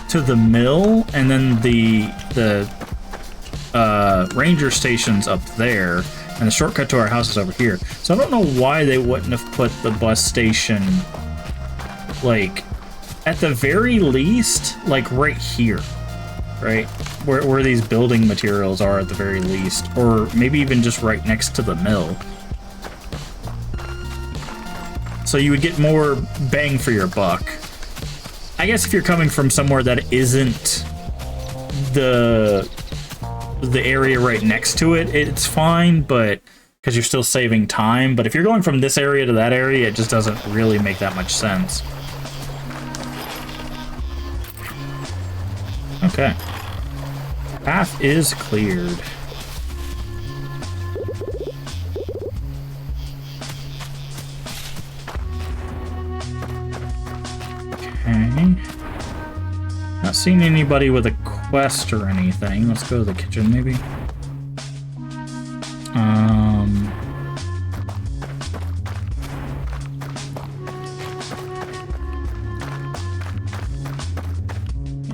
A: to the mill, and then the ranger station's up there, and the shortcut to our house is over here. So I don't know why they wouldn't have put the bus station, like, at the very least, like right here, right? Where these building materials are at the very least, or maybe even just right next to the mill. So you would get more bang for your buck. I guess if you're coming from somewhere that isn't the area right next to it, it's fine, but because you're still saving time. But if you're going from this area to that area, it just doesn't really make that much sense. Okay. Path is cleared. Okay. Not seeing anybody with a quest or anything. Let's go to the kitchen, maybe.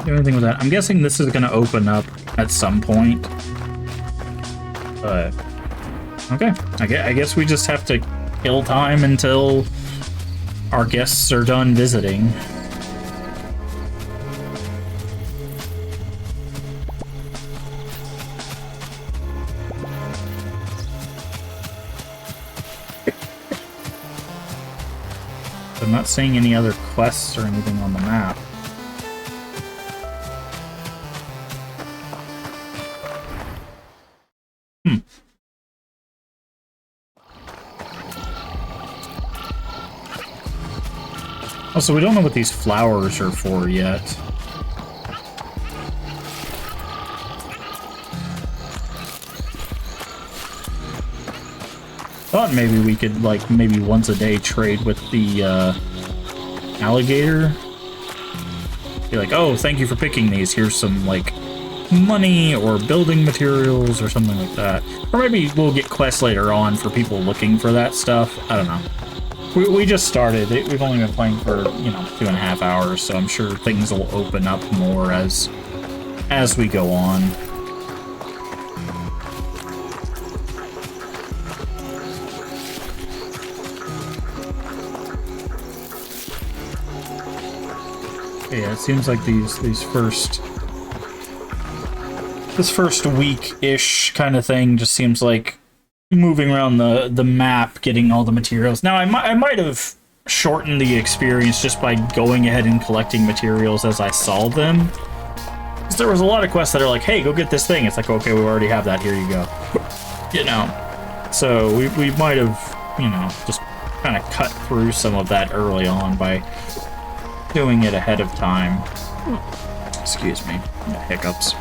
A: Do anything with that? I'm guessing this is going to open up at some point. But okay, I guess we just have to kill time until our guests are done visiting. I'm not seeing any other quests or anything on the map. Also, we don't know what these flowers are for yet. Thought maybe we could, like, maybe once a day trade with the alligator. Be like, oh, thank you for picking these. Here's some, like, money or building materials or something like that. Or maybe we'll get quests later on for people looking for that stuff. I don't know. We just started. We've only been playing for, you know, 2.5 hours, so I'm sure things will open up more as we go on. Yeah, it seems like this first week-ish kind of thing just seems like moving around the map, getting all the materials. Now, I might have shortened the experience just by going ahead and collecting materials as I saw them. Because there was a lot of quests that are like, hey, go get this thing. It's like, okay, we already have that. Here you go. You know. So we might have, you know, just kind of cut through some of that early on by doing it ahead of time. Excuse me. Hiccups.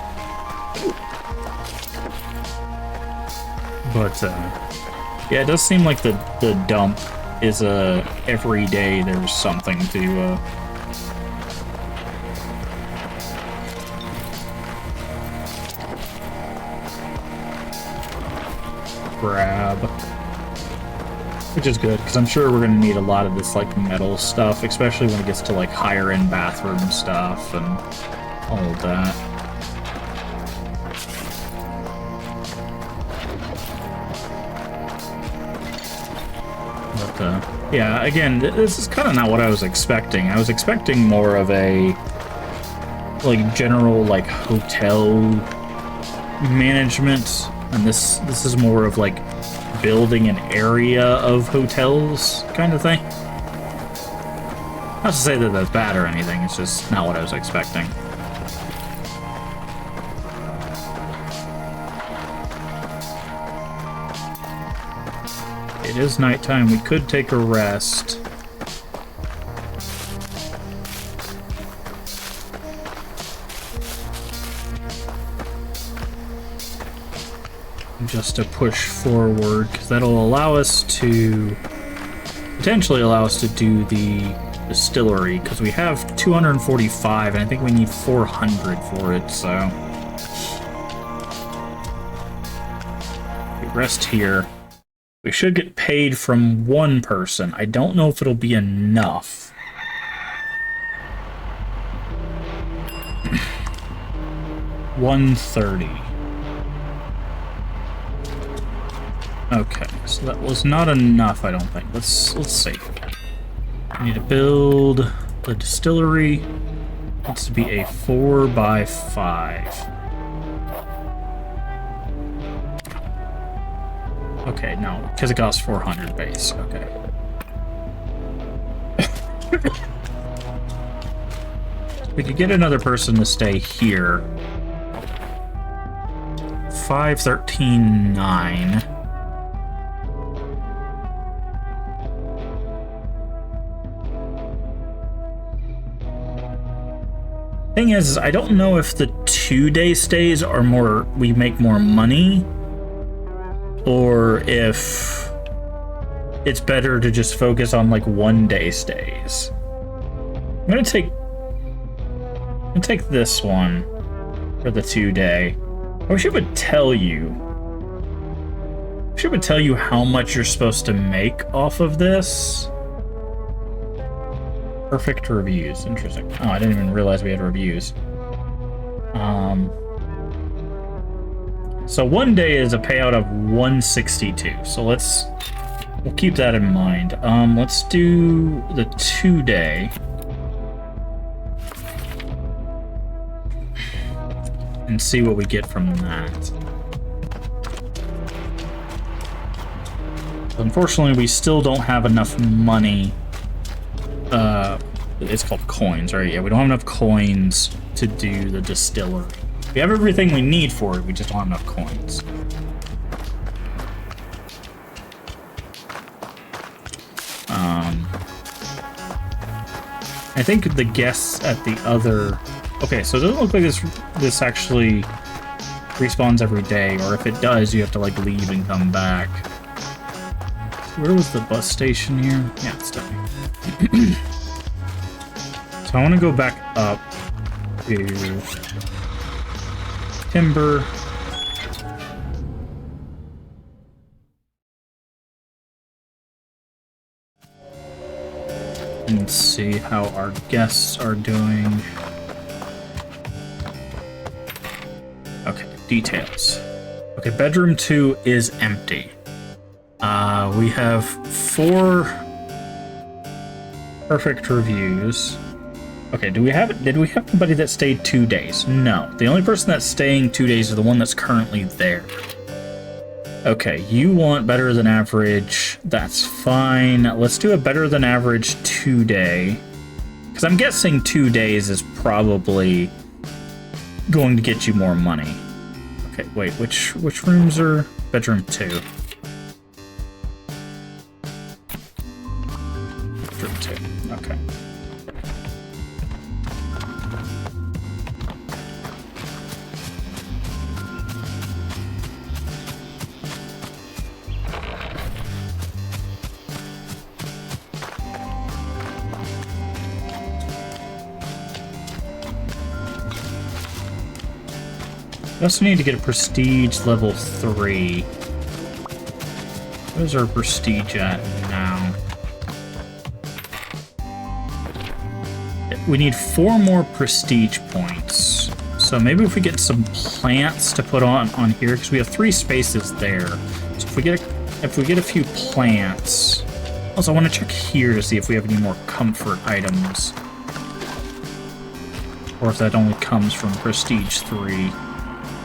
A: But, yeah, it does seem like the dump is every day there's something to grab. Which is good, because I'm sure we're going to need a lot of this, like, metal stuff, especially when it gets to, like, higher-end bathroom stuff and all of that. But, yeah, again, this is kind of not what I was expecting. I was expecting more of a, like, general, like, hotel management, and this is more of, like, building an area of hotels kind of thing. Not to say that that's bad or anything, it's just not what I was expecting. It is nighttime, we could take a rest. Just to push forward, because that'll allow us to potentially allow us to do the distillery, because we have 245 and I think we need 400 for it, so we rest here. We should get paid from one person. I don't know if it'll be enough. $130. Okay, so that was not enough, I don't think. Let's see. We need to build the distillery. It needs to be a 4x5. Okay, no, because it costs 400 base. Okay. We could get another person to stay here. 513.9. Thing is, I don't know if the 2-day stays are more, we make more money, or if it's better to just focus on like 1-day stays. I'm gonna take this one for the 2-day. I wish it would tell you. I wish it would tell you how much you're supposed to make off of this. Perfect reviews. Interesting. Oh, I didn't even realize we had reviews. So 1 day is a payout of 162. So we'll keep that in mind. Let's do the 2-day. And see what we get from that. Unfortunately, we still don't have enough money. It's called coins, right? Yeah, we don't have enough coins to do the distillery. We have everything we need for it, we just don't have enough coins. I think the guests at the other... Okay, so it doesn't look like this actually respawns every day, or if it does, you have to, like, leave and come back. Where was the bus station here? Yeah, it's down here. So I want to go back up to Timber. And see how our guests are doing. Okay, details. Okay, bedroom 2 is empty. We have 4 perfect reviews. Okay, did we have anybody that stayed 2 days? No. The only person that's staying 2 days is the one that's currently there. Okay, you want better than average. That's fine. Let's do a better than average 2-day. Because I'm guessing 2 days is probably going to get you more money. Okay, wait, which rooms are bedroom 2? Bedroom 2, okay. We also need to get a prestige level 3. Where's our prestige at now? We need 4 more prestige points. So maybe if we get some plants to put on here, because we have 3 spaces there. So if we get a few plants. Also, I want to check here to see if we have any more comfort items. Or if that only comes from prestige 3.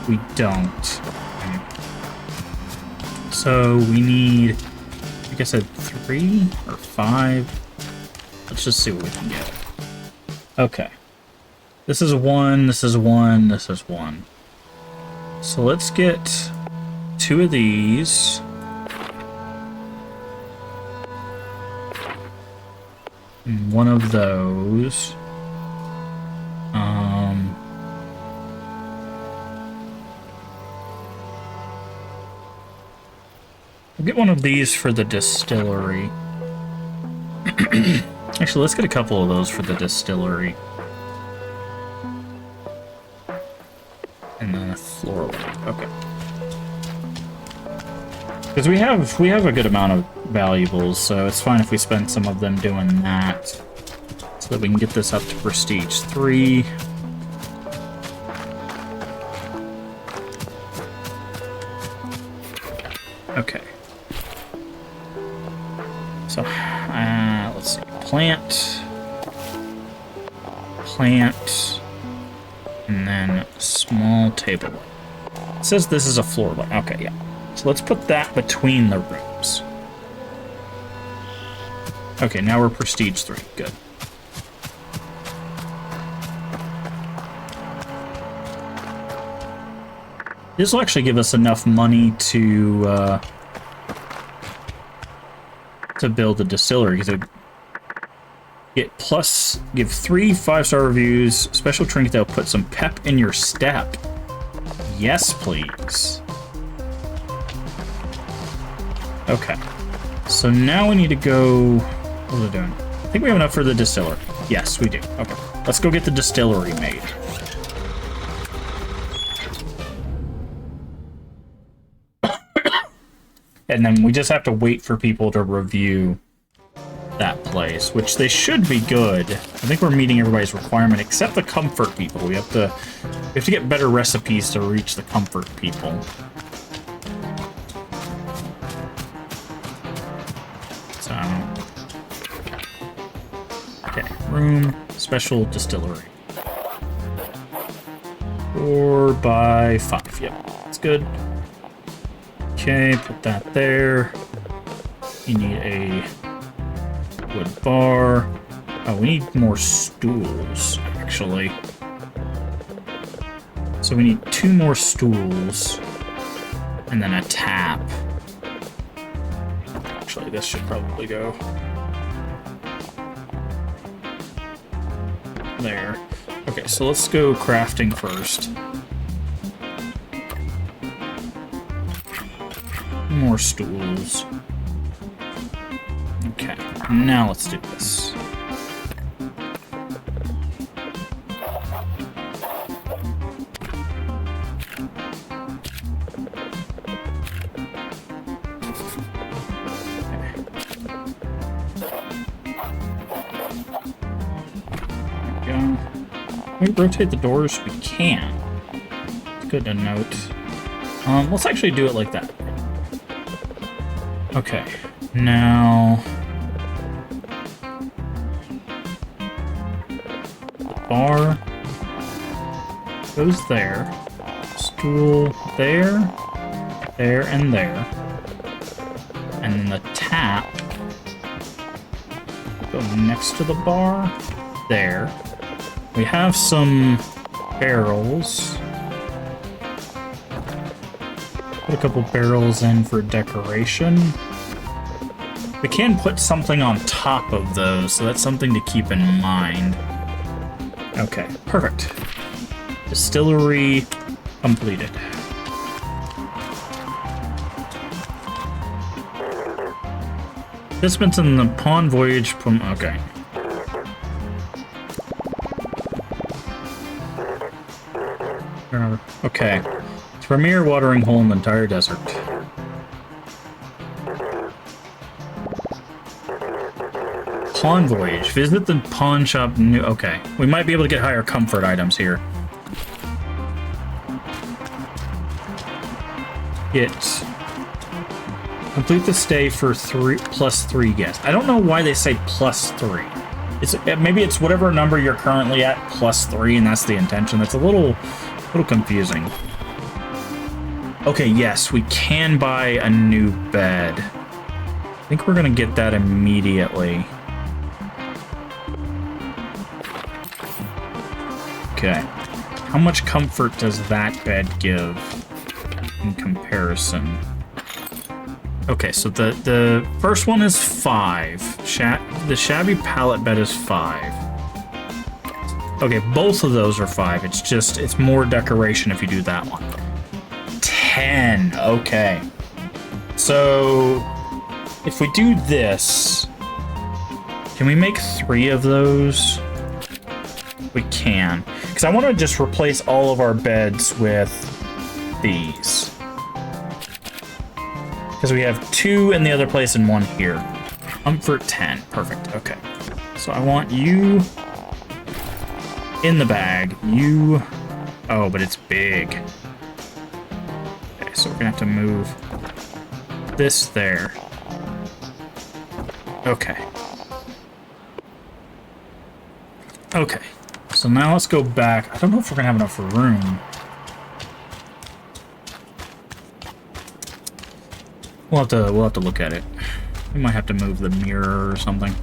A: We don't. Okay. So we need, I think I said 3 or 5. Let's just see what we can get. Okay. This is 1, this is 1, this is 1. So let's get 2 of these. And 1 of those. We'll get 1 of these for the distillery. Actually, let's get a couple of those for the distillery. And then a floral. Okay. Because we have a good amount of valuables, so it's fine if we spend some of them doing that. So that we can get this up to prestige 3. Okay. So, let's see. Plant, and then small table. It says this is a floor light. Okay, yeah. So let's put that between the rooms. Okay, now we're prestige 3. Good. This will actually give us enough money to build a distillery, because it give 3 5-star reviews, special trinket that'll put some pep in your step. Yes, please. Okay. So now we need to go. What are we doing? I think we have enough for the distillery. Yes, we do. Okay. Let's go get the distillery made. And then we just have to wait for people to review that place, which they should be good. I think we're meeting everybody's requirement except the comfort people. We have to get better recipes to reach the comfort people. So, okay, room, special distillery. 4 by 5. Yep, that's good. Okay, put that there. You need a wood bar. Oh, we need more stools, actually. So we need 2 more stools. And then a tap. Actually, this should probably go there. Okay, so let's go crafting first. More stools. Okay, now let's do this. Can we rotate the doors? We can. It's good to note. Let's actually do it like that. Okay, now the bar goes there, stool there, there, and there, and then the tap go next to the bar there. We have some barrels. Put a couple barrels in for decoration. We can put something on top of those, so that's something to keep in mind. Okay, perfect. Distillery completed. Participants in the pawn voyage from... Okay. Okay. It's premier watering hole in the entire desert. pawn voyage. Visit the pawn shop. Okay, we might be able to get higher comfort items here. Complete the stay for +3 guests. I don't know why they say +3. Maybe it's whatever number you're currently at +3, and that's the intention. That's a little confusing. Okay, yes, we can buy a new bed. I think we're gonna get that immediately. Okay. How much comfort does that bed give in comparison? Okay, so the first one is 5. The shabby pallet bed is 5. Okay, both of those are 5. It's more decoration if you do that one. 10. Okay. So if we do this, can we make 3 of those? We can. Because I want to just replace all of our beds with these. Because we have 2 in the other place and 1 here. Comfort 10. Perfect. Okay. So I want you in the bag. You... Oh, but it's big. Okay, so we're going to have to move this there. Okay. Okay. So now let's go back. I don't know if we're going to have enough room. We'll have to look at it. We might have to move the mirror or something.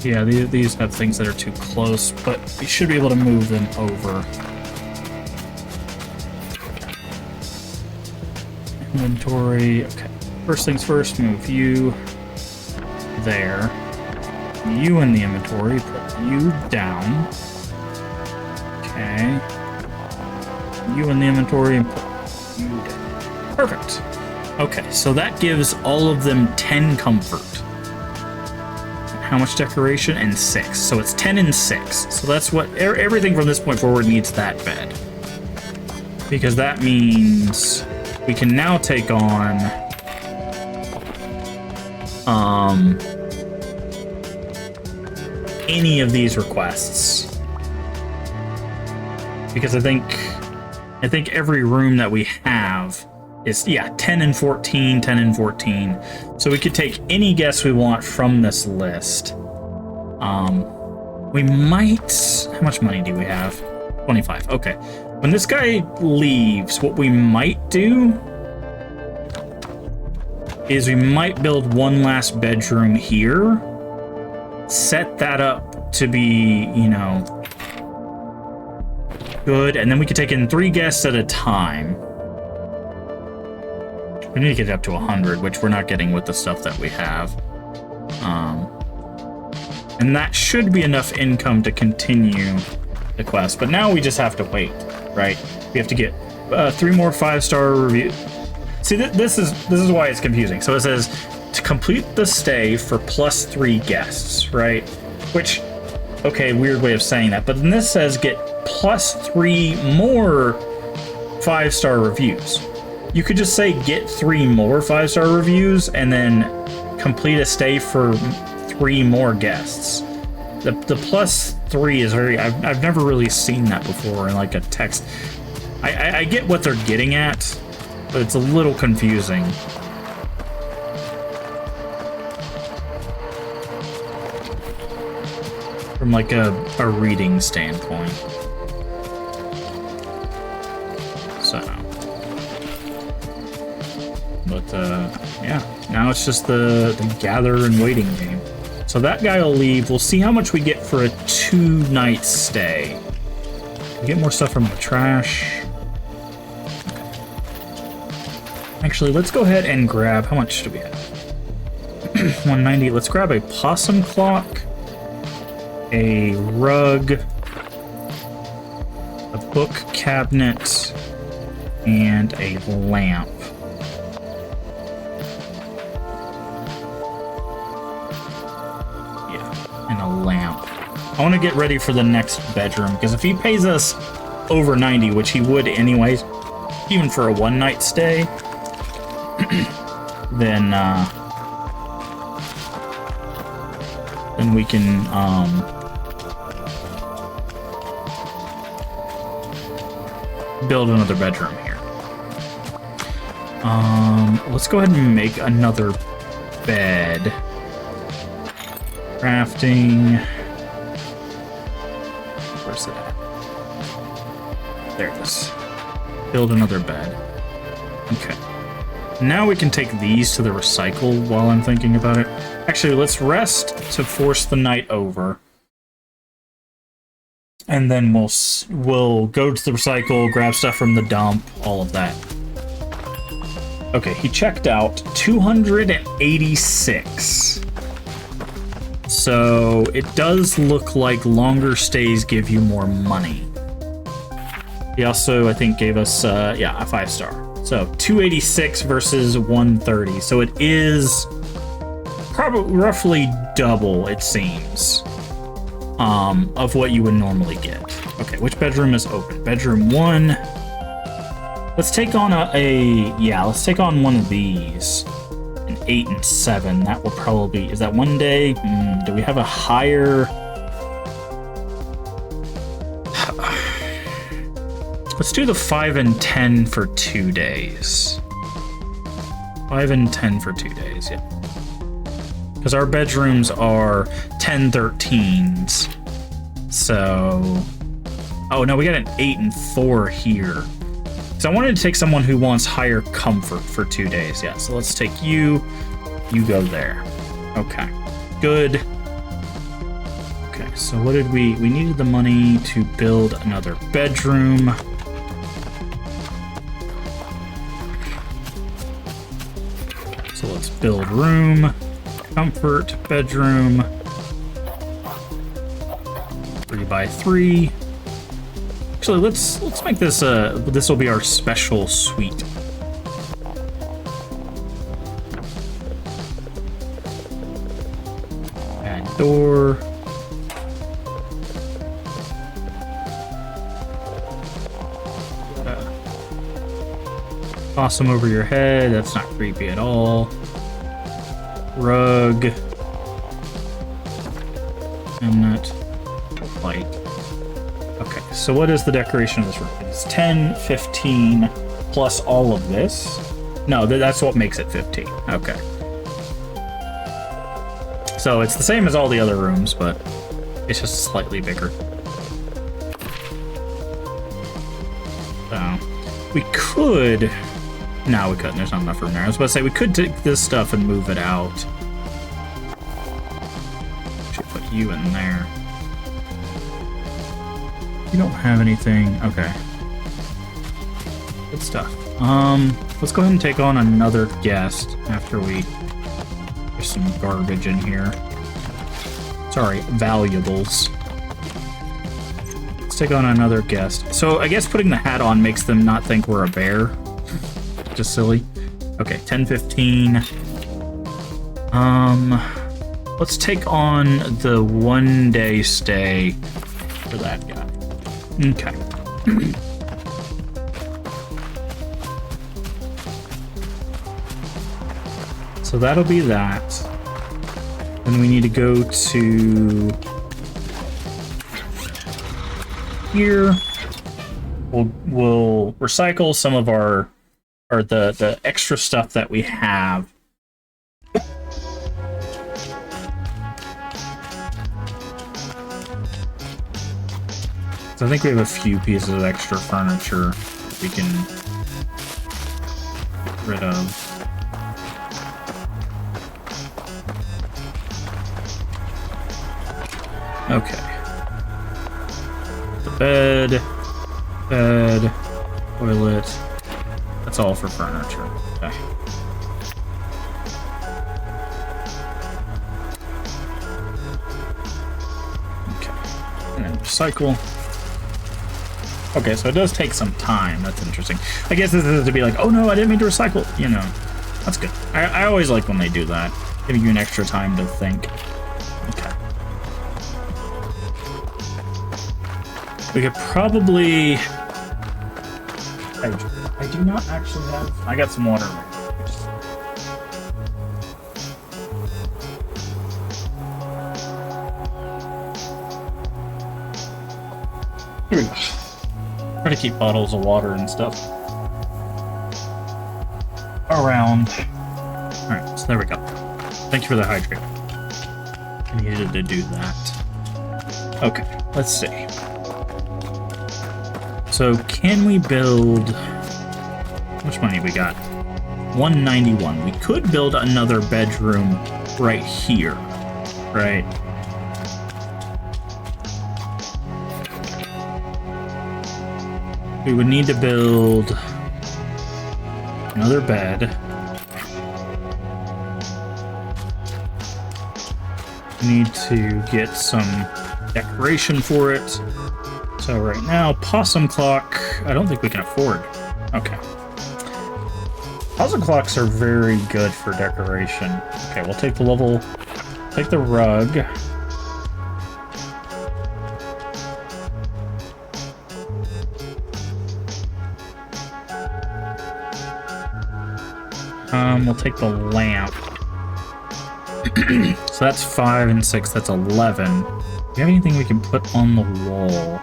A: Yeah, these have things that are too close, but we should be able to move them over. Inventory. Okay. First things first, move you there. You in the inventory, put you down. Okay. You in the inventory and put you down. Perfect. Okay, so that gives all of them 10 comfort. How much decoration? And 6. So it's 10 and 6. So that's what everything from this point forward needs that bed. Because that means we can now take on any of these requests. Because I think every room that we have is, yeah, 10 and 14, 10 and 14. So we could take any guest we want from this list. We might... How much money do we have? 25. Okay. When this guy leaves, what we might do is we might build one last bedroom here. Set that up to be, you know, good. And then we could take in 3 guests at a time. We need to get it up to 100, which we're not getting with the stuff that we have. And that should be enough income to continue the quest. But now we just have to wait, right? We have to get 3 more 5-star reviews. See, this is why it's confusing. So it says to complete the stay for +3 guests, right? Which, okay, weird way of saying that. But then this says get +3 more 5-star reviews. You could just say get 3 more 5-star reviews and then complete a stay for 3 more guests. The +3 is very... I've never really seen that before in like a text. I get what they're getting at, but it's a little confusing. From like a reading standpoint. So... But, yeah. Now it's just the gather and waiting game. So that guy will leave. We'll see how much we get for a 2-night stay. We get more stuff from the trash. Actually, let's go ahead and grab... How much do we have? 190. Let's grab a possum clock, a rug, a book cabinet, and a lamp. And a lamp. I want to get ready for the next bedroom, because if he pays us over 90, which he would anyways, even for a one-night stay, then we can build another bedroom here. Let's go ahead and make another bed. Crafting. Where's it at? There it is. Build another bed. Okay. Now we can take these to the recycle while I'm thinking about it. Actually, let's rest to force the night over. And then we'll go to the recycle, grab stuff from the dump, all of that. Okay, he checked out 286. So it does look like longer stays give you more money. He also, I think, gave us, yeah, a 5-star. So 286 versus 130. So it is probably roughly double, it seems, of what you would normally get. Okay, which bedroom is open? Bedroom 1. Let's take on let's take on one of these. An 8 and 7. That will probably be, is that one day? Do we have a higher? Let's do the 5 and 10 for 2 days. 5 and 10 for 2 days, yeah. Because our bedrooms are 10-13s. So, oh no, we got an 8 and 4 here. So I wanted to take someone who wants higher comfort for 2 days. Yeah, so let's take you. You go there. Okay, good. Okay, so what did we needed the money to build another bedroom. So let's build room, comfort, bedroom, 3x3. Actually, let's make this this will be our special suite. Add door. Possum over your head. That's not creepy at all. Rug. And that light. Okay, so what is the decoration of this room? It's 10, 15, plus all of this. No, that's what makes it 15. Okay. So it's the same as all the other rooms, but it's just slightly bigger. So we could... No, we couldn't. There's not enough room there. I was about to say, we could take this stuff and move it out. Should put you in there. You don't have anything. Okay. Good stuff. Let's go ahead and take on another guest after we... There's some garbage in here. Sorry, valuables. Let's take on another guest. So I guess putting the hat on makes them not think we're a bear. Just silly. Okay, 10, 15. Let's take on the 1 day stay for that guy. Okay. So that'll be that. Then we need to go to here. We'll recycle some of our the extra stuff that we have. So I think we have a few pieces of extra furniture we can get rid of. Okay. The bed, toilet. That's all for furniture. Okay. Okay. And then recycle. Okay, so it does take some time. That's interesting. I guess this is to be like, oh no, I didn't mean to recycle. You know, that's good. I always like when they do that, giving you an extra time to think. Okay. We could probably... I do not actually have... I got some water. Here we go. Try to keep bottles of water and stuff around. Alright, so there we go. Thank you for the hydrate. I needed to do that. Okay, let's see. So, can we build... How much money we got? 191. We could build another bedroom right here, right? We would need to build another bed. We need to get some decoration for it. So right now, possum clock, I don't think we can afford. Okay. Possum clocks are very good for decoration. Okay, we'll take the level, take the rug. We'll take the lamp. So that's 5 and 6, that's 11. Do you have anything we can put on the wall?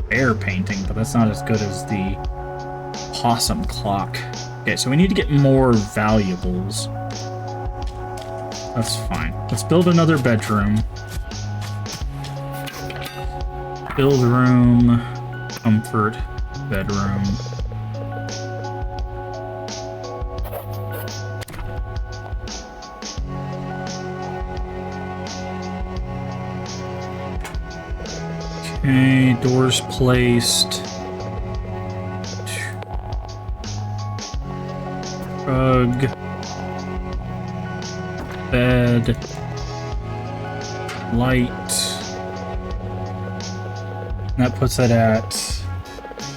A: Bear painting, but that's not as good as the possum clock. Okay, so we need to get more valuables. That's fine. Let's build another bedroom. Build room, comfort, bedroom. Okay, doors placed. Rug. Bed. Light. That puts it at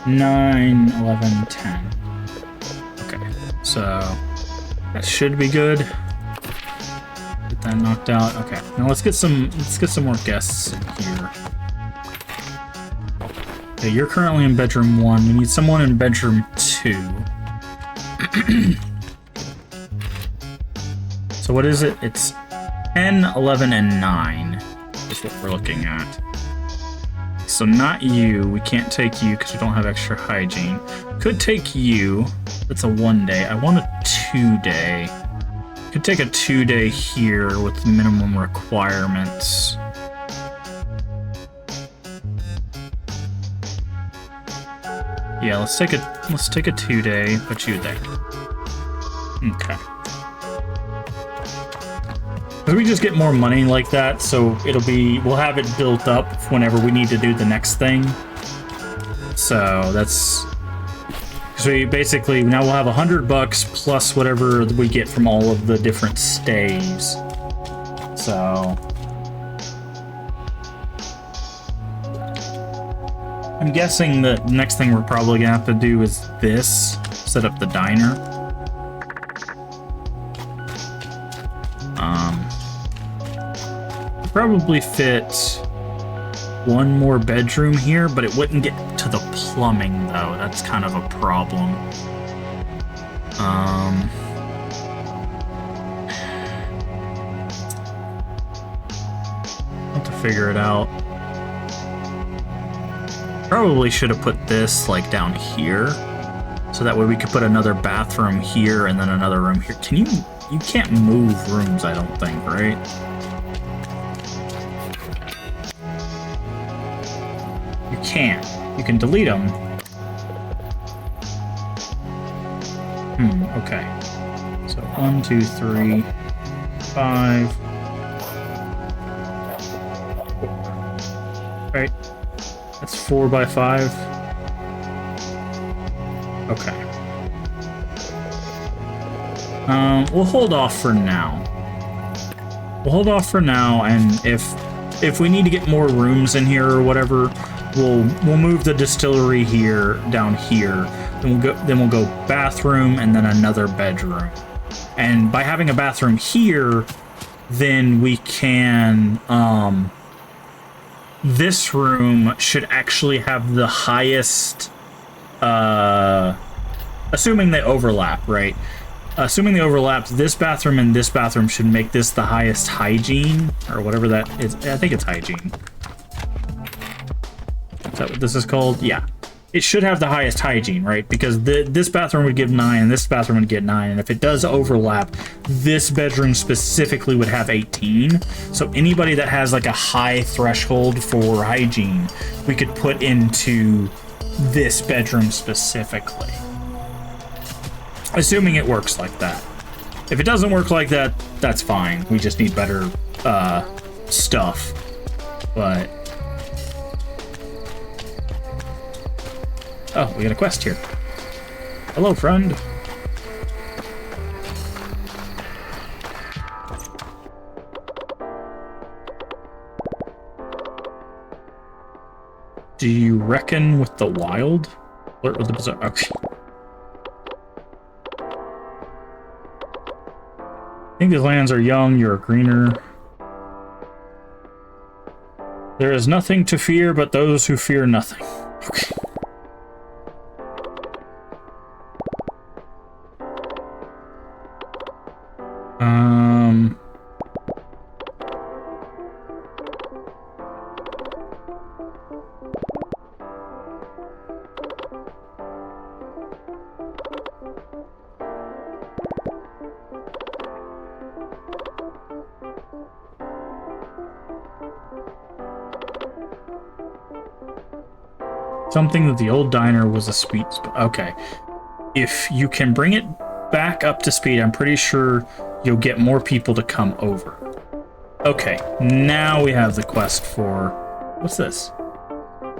A: 9, 11, 10. Okay, so that should be good. Get that knocked out. Okay, now let's get some more guests in here. Okay, you're currently in bedroom 1. We need someone in bedroom 2. So what is it? It's 10, 11, and 9 is what we're looking at. So not you. We can't take you because we don't have extra hygiene. Could take you. That's a 1 day. I want a 2 day. Could take a 2 day here with minimum requirements. Yeah, let's take a 2 day. Put you there. Okay. We just get more money like that, so we'll have it built up whenever we need to do the next thing. So that's, so we basically, now we'll have $100 plus whatever we get from all of the different stays. So I'm guessing the next thing we're probably gonna have to do is this, set up the diner. Probably fit one more bedroom here, but it wouldn't get to the plumbing though. That's kind of a problem. Have to figure it out. Probably should have put this like down here, so that way we could put another bathroom here and then another room here. You can't move rooms, I don't think, right? You can delete them. Okay. So 1, 2, 3, 5. Right. That's 4 by 5. Okay. We'll hold off for now. And if we need to get more rooms in here or whatever, we'll move the distillery here down here. Then we'll go bathroom and then another bedroom. And by having a bathroom here, then we can, this room should actually have the highest, assuming they overlap, right? Assuming they overlap, this bathroom and this bathroom should make this the highest hygiene, or whatever that is. I think it's hygiene. Is that what this is called? Yeah. It should have the highest hygiene, right? Because this bathroom would give 9, and this bathroom would get 9, and if it does overlap, this bedroom specifically would have 18. So anybody that has like a high threshold for hygiene, we could put into this bedroom specifically. Assuming it works like that. If it doesn't work like that, that's fine. We just need better stuff. But... oh, we got a quest here. Hello, friend. Do you reckon with the wild? Flirt with the bizarre. Okay. I think these lands are young, you're greener. There is nothing to fear but those who fear nothing. Okay. Something that the old diner was a sweet spot. Okay. If you can bring it back up to speed, I'm pretty sure you'll get more people to come over. Okay, now we have the quest for... what's this?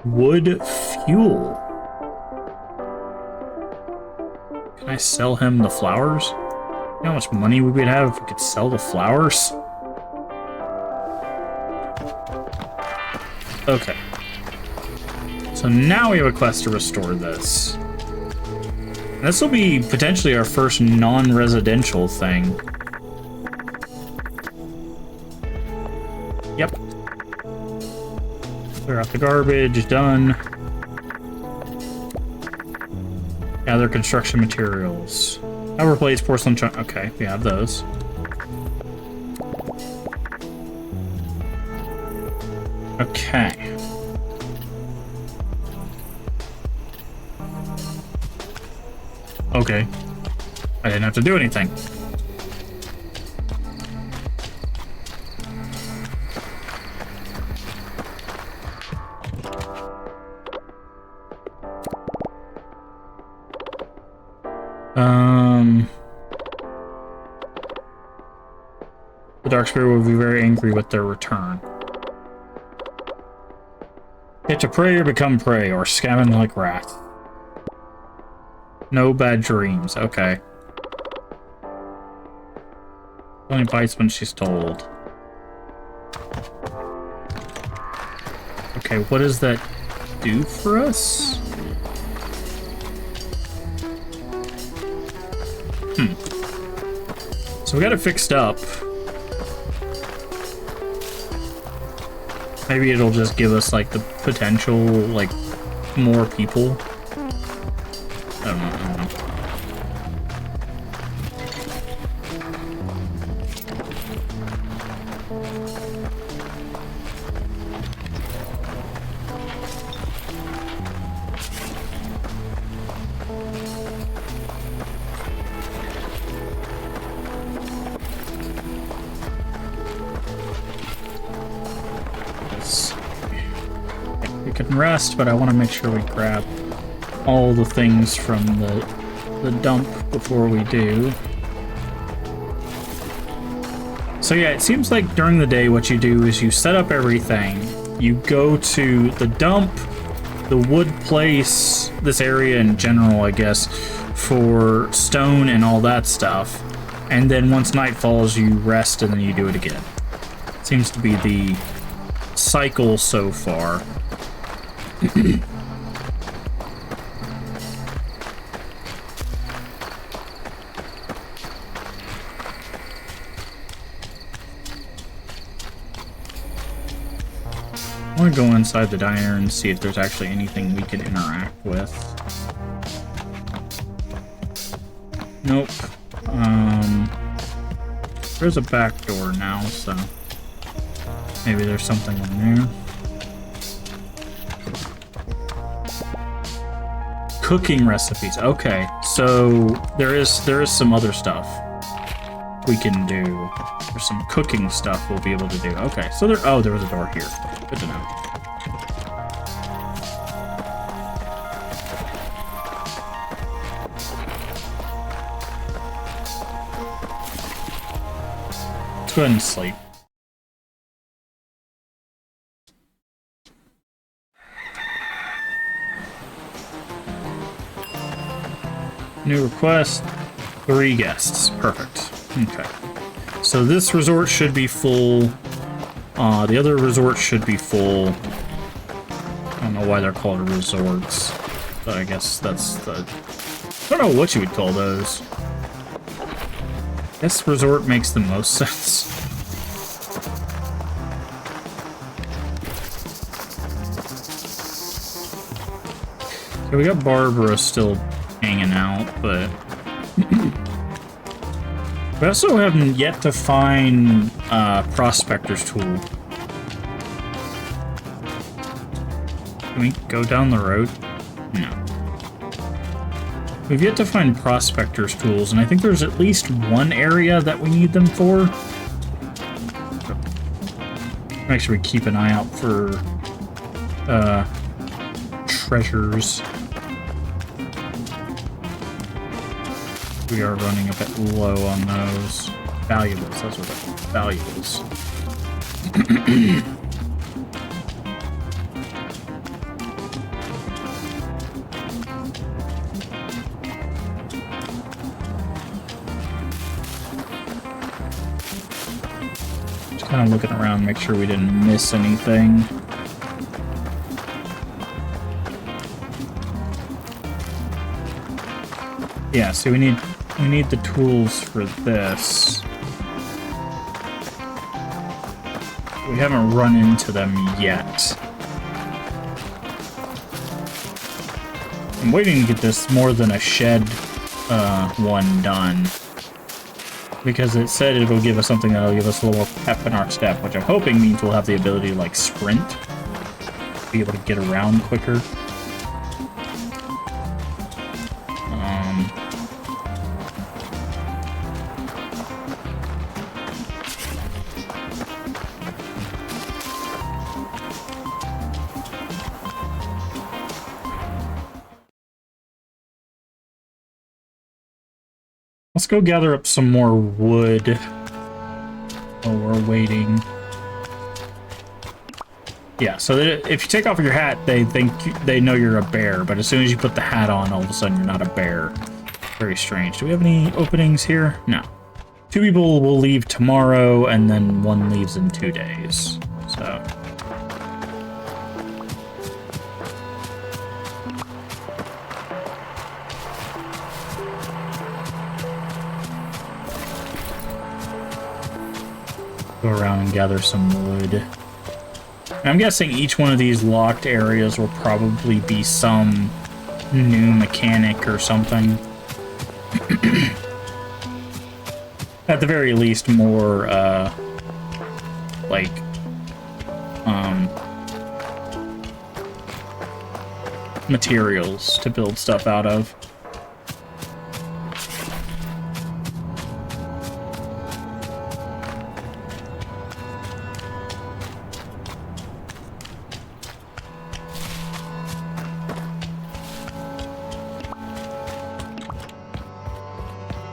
A: Wood fuel. Can I sell him the flowers? You know how much money we would have if we could sell the flowers? Okay. So now we have a quest to restore this. This will be potentially our first non-residential thing. Yep. Clear out the garbage, done. Gather construction materials. Cover plates, porcelain chunk. Okay, we have those. Okay. Okay. I didn't have to do anything. The Dark Spirit will be very angry with their return. Hit to prey or become prey, or scamming like wrath. No bad dreams. Okay. Only bites when she's told. Okay, what does that do for us? So we got it fixed up. Maybe it'll just give us, like, the potential, like, more people. I don't know. We can rest, but I want to make sure we grab all the things from the dump before we do. So yeah, it seems like during the day what you do is you set up everything, you go to the dump, the wood place, this area in general, I guess, for stone and all that stuff, and then once night falls you rest and then you do it again. Seems to be the cycle so far. want to go inside the diner and see if there's actually anything we can interact with. Nope. There's a back door now, so maybe there's something in there. Cooking recipes. Okay, so there is some other stuff we can do. There's some cooking stuff we'll be able to do. Okay, so there was a door here. Good to know. Let's go ahead and sleep. New request, 3 guests. Perfect. Okay. So this resort should be full. The other resort should be full. I don't know why they're called resorts, but I guess that's the... I don't know what you would call those. I guess resort makes the most sense. So we got Barbara still hanging out, but we also haven't yet to find Prospector's tool. Can we go down the road? No. We've yet to find Prospector's tools, and I think there's at least one area that we need them for. Make sure we keep an eye out for treasures. We are running a bit low on those. Valuables, that's what they're called. Valuables. Just kind of looking around, make sure we didn't miss anything. Yeah, so we need the tools for this. We haven't run into them yet. I'm waiting to get this more than a shed one done. Because it said it'll give us something that'll give us a little more pep in our step, which I'm hoping means we'll have the ability to, like, sprint. Be able to get around quicker. Let's go gather up some more wood while we're waiting. Yeah, so if you take off your hat, they know you're a bear, but as soon as you put the hat on, all of a sudden you're not a bear. Very strange. Do we have any openings here? No. 2 people will leave tomorrow, and then 1 leaves in 2 days. So... go around and gather some wood. I'm guessing each one of these locked areas will probably be some new mechanic or something. At the very least, more, like, materials to build stuff out of.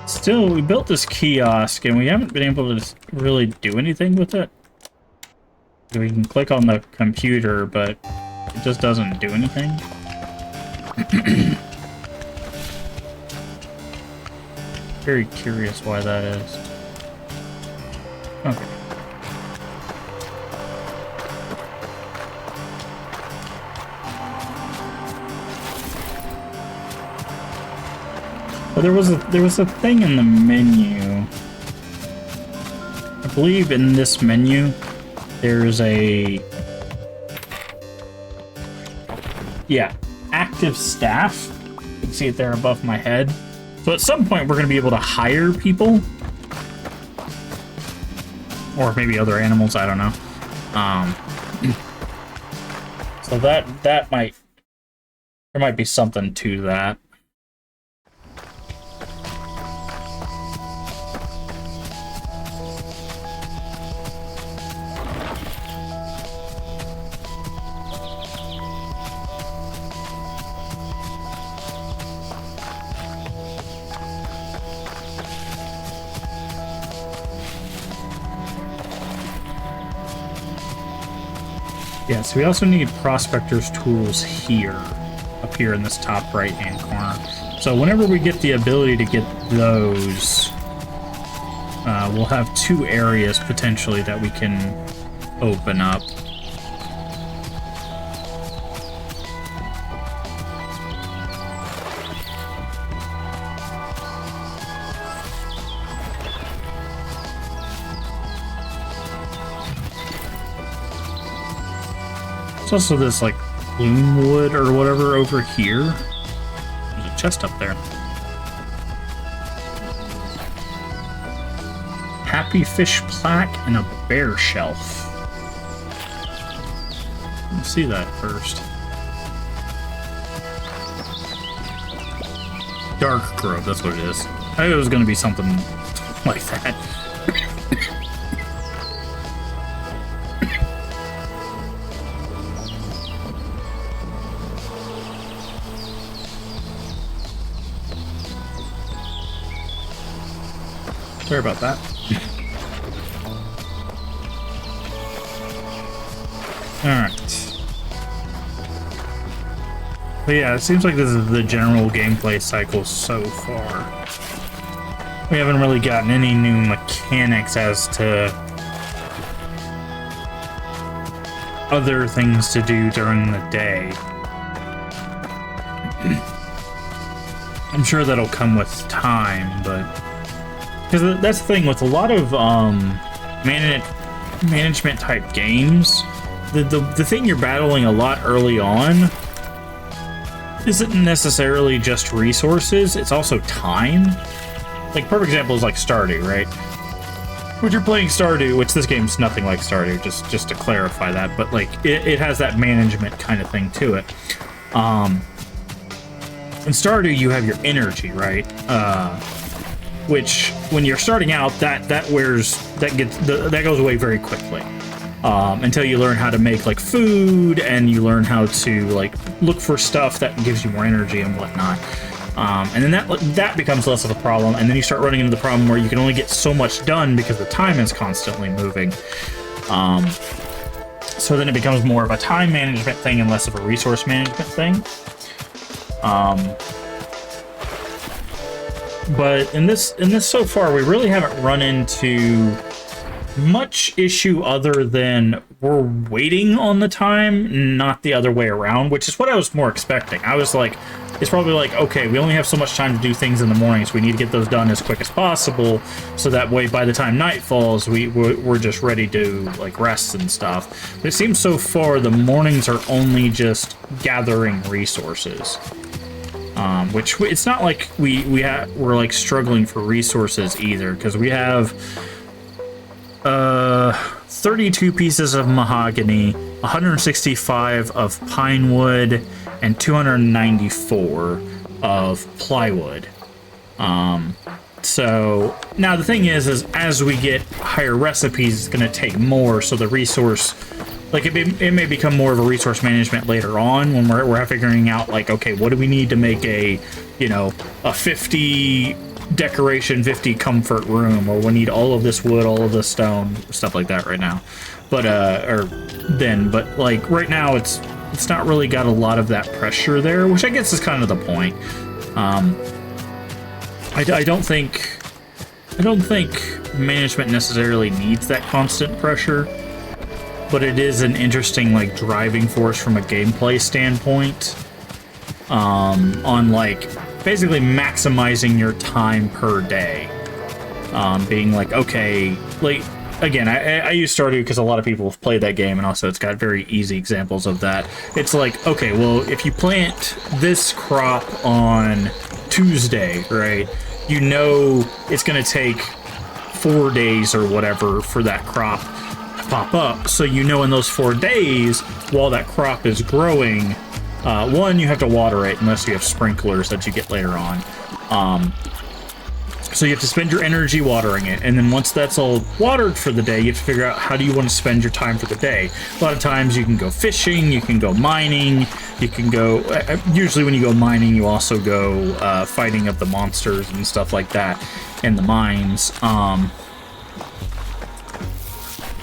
A: Still, we built this kiosk, and we haven't been able to really do anything with it. We can click on the computer, but it just doesn't do anything. Very curious why that is. Okay. Well, there was a thing in the menu. I believe in this menu there's a Yeah, active staff. You can see it there above my head. So at some point, we're going to be able to hire people. Or maybe other animals, I don't know. So that might... There might be something to that. Yeah, so we also need Prospector's Tools here, up here in this top right-hand corner. So whenever we get the ability to get those, we'll have 2 areas potentially that we can open up. There's also this, like, plume wood or whatever over here. There's a chest up there. Happy fish plaque and a bear shelf. Let's see that first. Dark growth, that's what it is. I thought it was going to be something like that. Sorry about that. Alright. But yeah, it seems like this is the general gameplay cycle so far. We haven't really gotten any new mechanics as to other things to do during the day. I'm sure that'll come with time, but... Because that's the thing with a lot of management type games, the thing you're battling a lot early on isn't necessarily just resources, it's also time. Like, perfect example is like Stardew, right? When you're playing Stardew, which this game's nothing like Stardew, just to clarify that, but like it has that management kind of thing to it. In Stardew, you have your energy, right? Which, when you're starting out, that goes away very quickly, until you learn how to make like food and you learn how to like look for stuff that gives you more energy and whatnot. And then that becomes less of a problem, and then you start running into the problem where you can only get so much done because the time is constantly moving. So then it becomes more of a time management thing and less of a resource management thing. But in this so far, we really haven't run into much issue other than we're waiting on the time, not the other way around, which is what I was more expecting. I was like, it's probably like, okay, we only have so much time to do things in the mornings. We need to get those done as quick as possible, so that way by the time night falls, we're just ready to like rest and stuff. But it seems so far the mornings are only just gathering resources. Which it's not like we're like struggling for resources either, because we have 32 pieces of mahogany, 165 of pine wood, and 294 of plywood. So now the thing is as we get higher recipes, it's going to take more, so the resource, like it may become more of a resource management later on when we're figuring out like, okay, what do we need to make a 50 decoration, 50 comfort room, or we need all of this wood, all of this stone, stuff like that right now. But but like right now it's not really got a lot of that pressure there, which I guess is kind of the point. I don't think management necessarily needs that constant pressure, but it is an interesting like driving force from a gameplay standpoint, on like basically maximizing your time per day, being like, okay, like again, I use Stardew because a lot of people have played that game, and also it's got very easy examples of that. It's like, okay, well, if you plant this crop on Tuesday, right, you know it's going to take 4 days or whatever for that crop to pop up. So you know in those 4 days, while that crop is growing, one, you have to water it unless you have sprinklers that you get later on. So you have to spend your energy watering it, and then once that's all watered for the day, you have to figure out how do you want to spend your time for the day. A lot of times you can go fishing, you can go mining, you can go... usually when you go mining, you also go fighting of the monsters and stuff like that in the mines.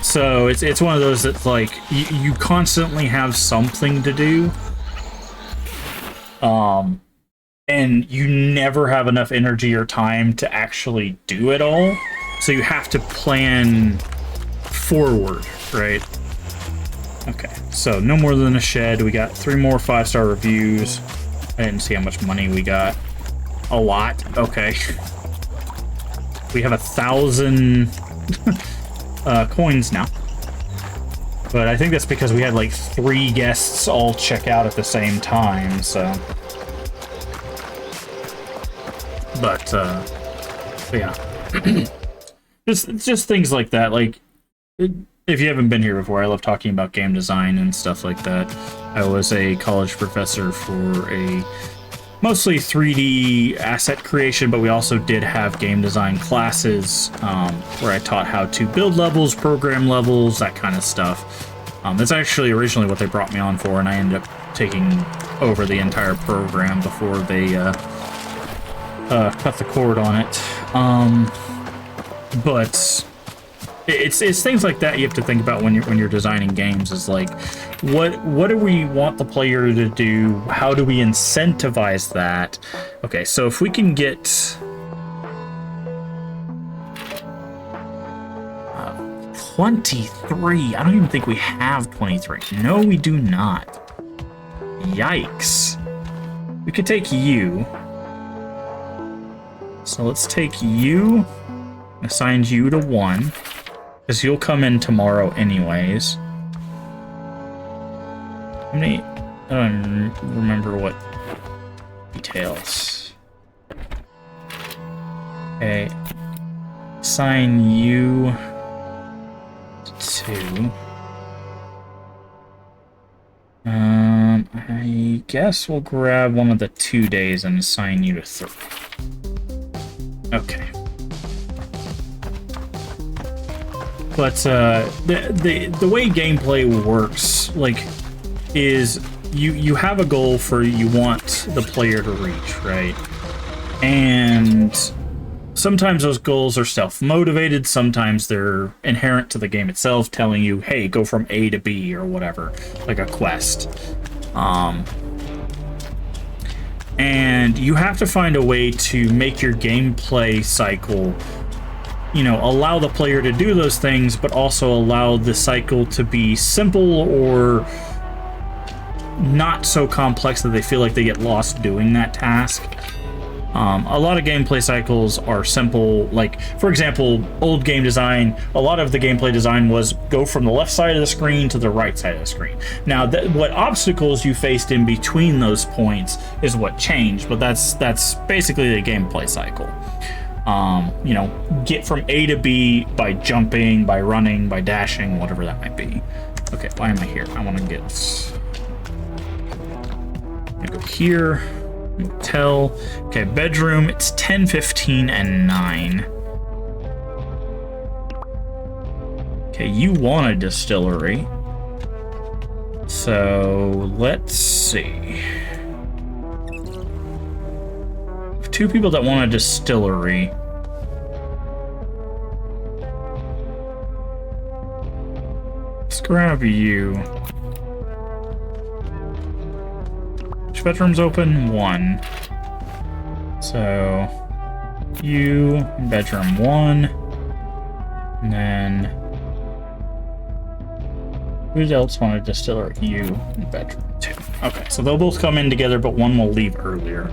A: So it's one of those that's like, you constantly have something to do. And you never have enough energy or time to actually do it all. So you have to plan forward, right? Okay, so no more than a shed. We got 3 more 5-star reviews. I didn't see how much money we got. A lot, okay. We have 1,000 coins now. But I think that's because we had like 3 guests all check out at the same time, so... But yeah, just things like that. Like, if you haven't been here before, I love talking about game design and stuff like that. I was a college professor for a mostly 3D asset creation, but we also did have game design classes where I taught how to build levels, program levels, that kind of stuff. That's actually originally what they brought me on for, and I ended up taking over the entire program before they cut the cord on it. But it's things like that you have to think about when you're designing games. Is like, what do we want the player to do? How do we incentivize that? Okay, so if we can get 23, I don't even think we have 23. No, we do not. Yikes. We could take you. So let's take you, assign you to 1, because you'll come in tomorrow anyways. How many? I don't remember what details. Okay, assign you to 2. I guess we'll grab one of the 2 days and assign you to 3. Okay. But the way gameplay works, like, is you have a goal for you want the player to reach, right? And sometimes those goals are self-motivated, sometimes they're inherent to the game itself, telling you, hey, go from A to B or whatever, like a quest. And you have to find a way to make your gameplay cycle, you know, allow the player to do those things, but also allow the cycle to be simple or not so complex that they feel like they get lost doing that task. A lot of gameplay cycles are simple. Like, for example, old game design, a lot of the gameplay design was go from the left side of the screen to the right side of the screen. Now, what obstacles you faced in between those points is what changed, but that's basically the gameplay cycle. You know, get from A to B by jumping, by running, by dashing, whatever that might be. Okay, why am I here? I want to get... I'm gonna go here. Motel. Okay, bedroom. It's 10, 15, and 9. Okay, you want a distillery. So, let's see. 2 people that want a distillery. Let's grab you. Which bedroom's open? 1. So, you in bedroom 1. And then, who else want a distillery? You in bedroom 2. Okay, so they'll both come in together, but one will leave earlier.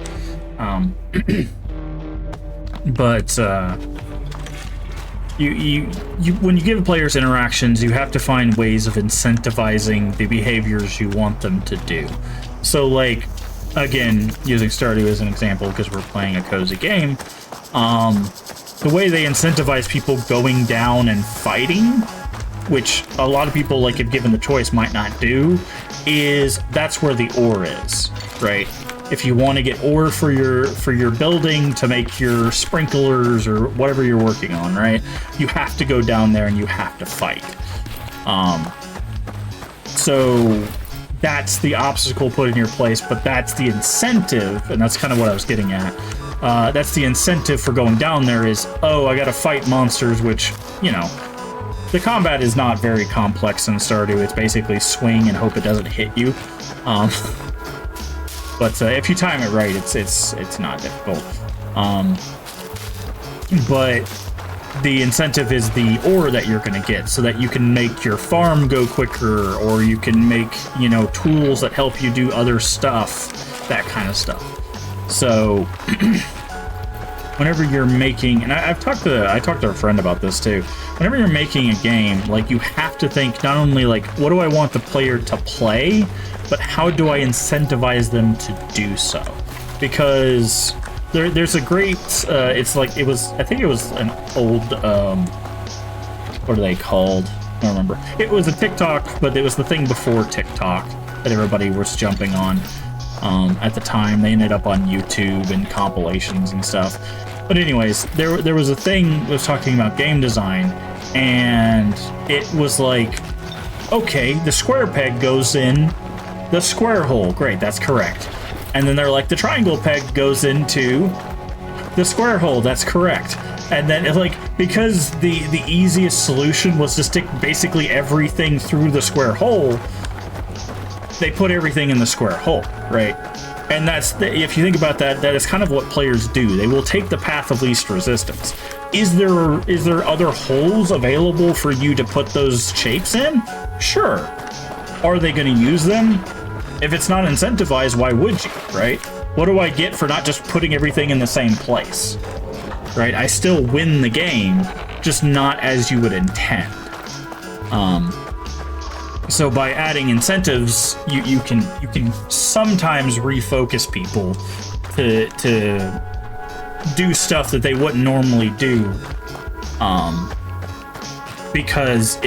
A: when you give players interactions, you have to find ways of incentivizing the behaviors you want them to do. So, like, again, using Stardew as an example because we're playing a cozy game, the way they incentivize people going down and fighting, which a lot of people, like, if given the choice, might not do, is that's where the ore is, right? If you want to get ore for your building to make your sprinklers or whatever you're working on, right? You have to go down there and you have to fight. So that's the obstacle put in your place, but that's the incentive, and that's kind of what I was getting at. That's the incentive for going down there is, oh, I gotta fight monsters, which, you know, the combat is not very complex in Stardew. It's basically swing and hope it doesn't hit you. But if you time it right, it's not difficult. But the incentive is the ore that you're going to get, so that you can make your farm go quicker, or you can make, you know, tools that help you do other stuff, that kind of stuff. So whenever you're making, and I talked to a friend about this too. Whenever you're making a game, like, you have to think not only like, what do I want the player to play, but how do I incentivize them to do so? Because there's a great, it's like, I think it was an old, what are they called? I don't remember. It was a TikTok, but it was the thing before TikTok that everybody was jumping on. At the time, they ended up on YouTube and compilations and stuff. But anyways, there was a thing that was talking about game design, and it was like, okay, the square peg goes in the square hole. Great, that's correct. And then they're like, the triangle peg goes into the square hole. That's correct. And then it's like, because the easiest solution was to stick basically everything through the square hole, they put everything in the square hole, right? And that's if you think about that, that is kind of what players do. They will take the path of least resistance. Is there other holes available for you to put those shapes in? Sure. Are they going to use them? If it's not incentivized, why would you, right? What do I get for not just putting everything in the same place, right? I still win the game, just not as you would intend. So by adding incentives, you can sometimes refocus people to do stuff that they wouldn't normally do, because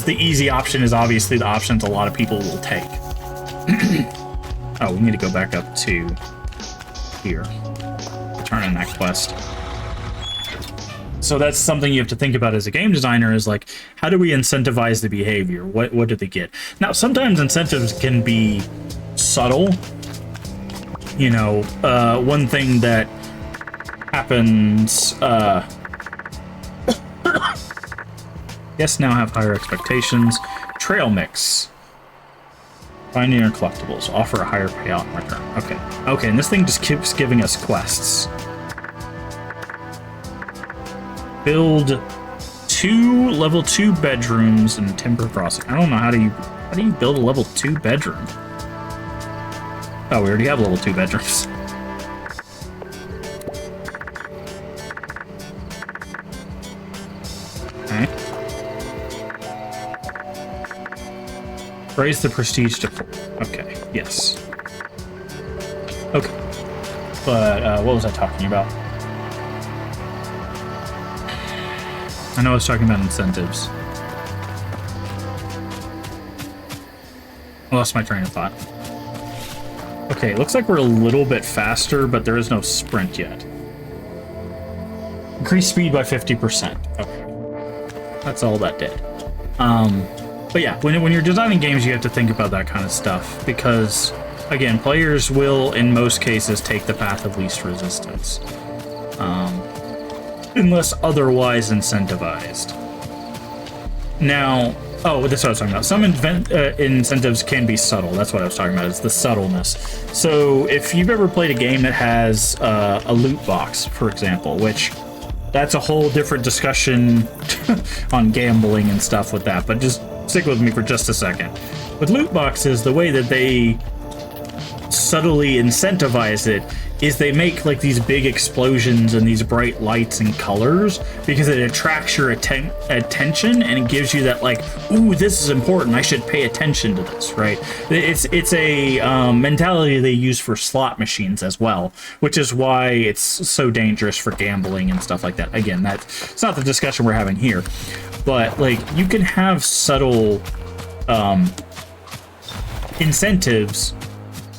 A: the easy option is obviously the options a lot of people will take. Oh, we need to go back up to here. Turn in that quest. So that's something you have to think about as a game designer, is like, how do we incentivize the behavior? What do they get? Now, sometimes incentives can be subtle. You know, one thing that happens, yes, now have higher expectations. Trail mix. Finding your collectibles. Offer a higher payout in return. Okay. Okay, and this thing just keeps giving us quests. Build 2 level 2 bedrooms in Timber Crossing. I don't know, how do you build a level 2 bedroom? Oh, we already have level 2 bedrooms. Okay. Raise the prestige to 4. Okay, yes. Okay. But, what was I talking about? I know I was talking about incentives. I lost my train of thought. Okay, looks like we're a little bit faster, but there is no sprint yet. Increase speed by 50%. Okay. That's all that did. But yeah, when you're designing games, you have to think about that kind of stuff, because, again, players will, in most cases, take the path of least resistance. Unless otherwise incentivized. Now, oh, that's what I was talking about. Some incentives can be subtle. That's what I was talking about, is the subtleness. So if you've ever played a game that has a loot box, for example, which that's a whole different discussion on gambling and stuff with that, but just stick with me for just a second. With loot boxes, the way that they subtly incentivize it is they make like these big explosions and these bright lights and colors because it attracts your attention and it gives you that like, ooh, this is important, I should pay attention to this, right? It's a mentality they use for slot machines as well, which is why it's so dangerous for gambling and stuff like that. Again, it's not the discussion we're having here, but like you can have subtle incentives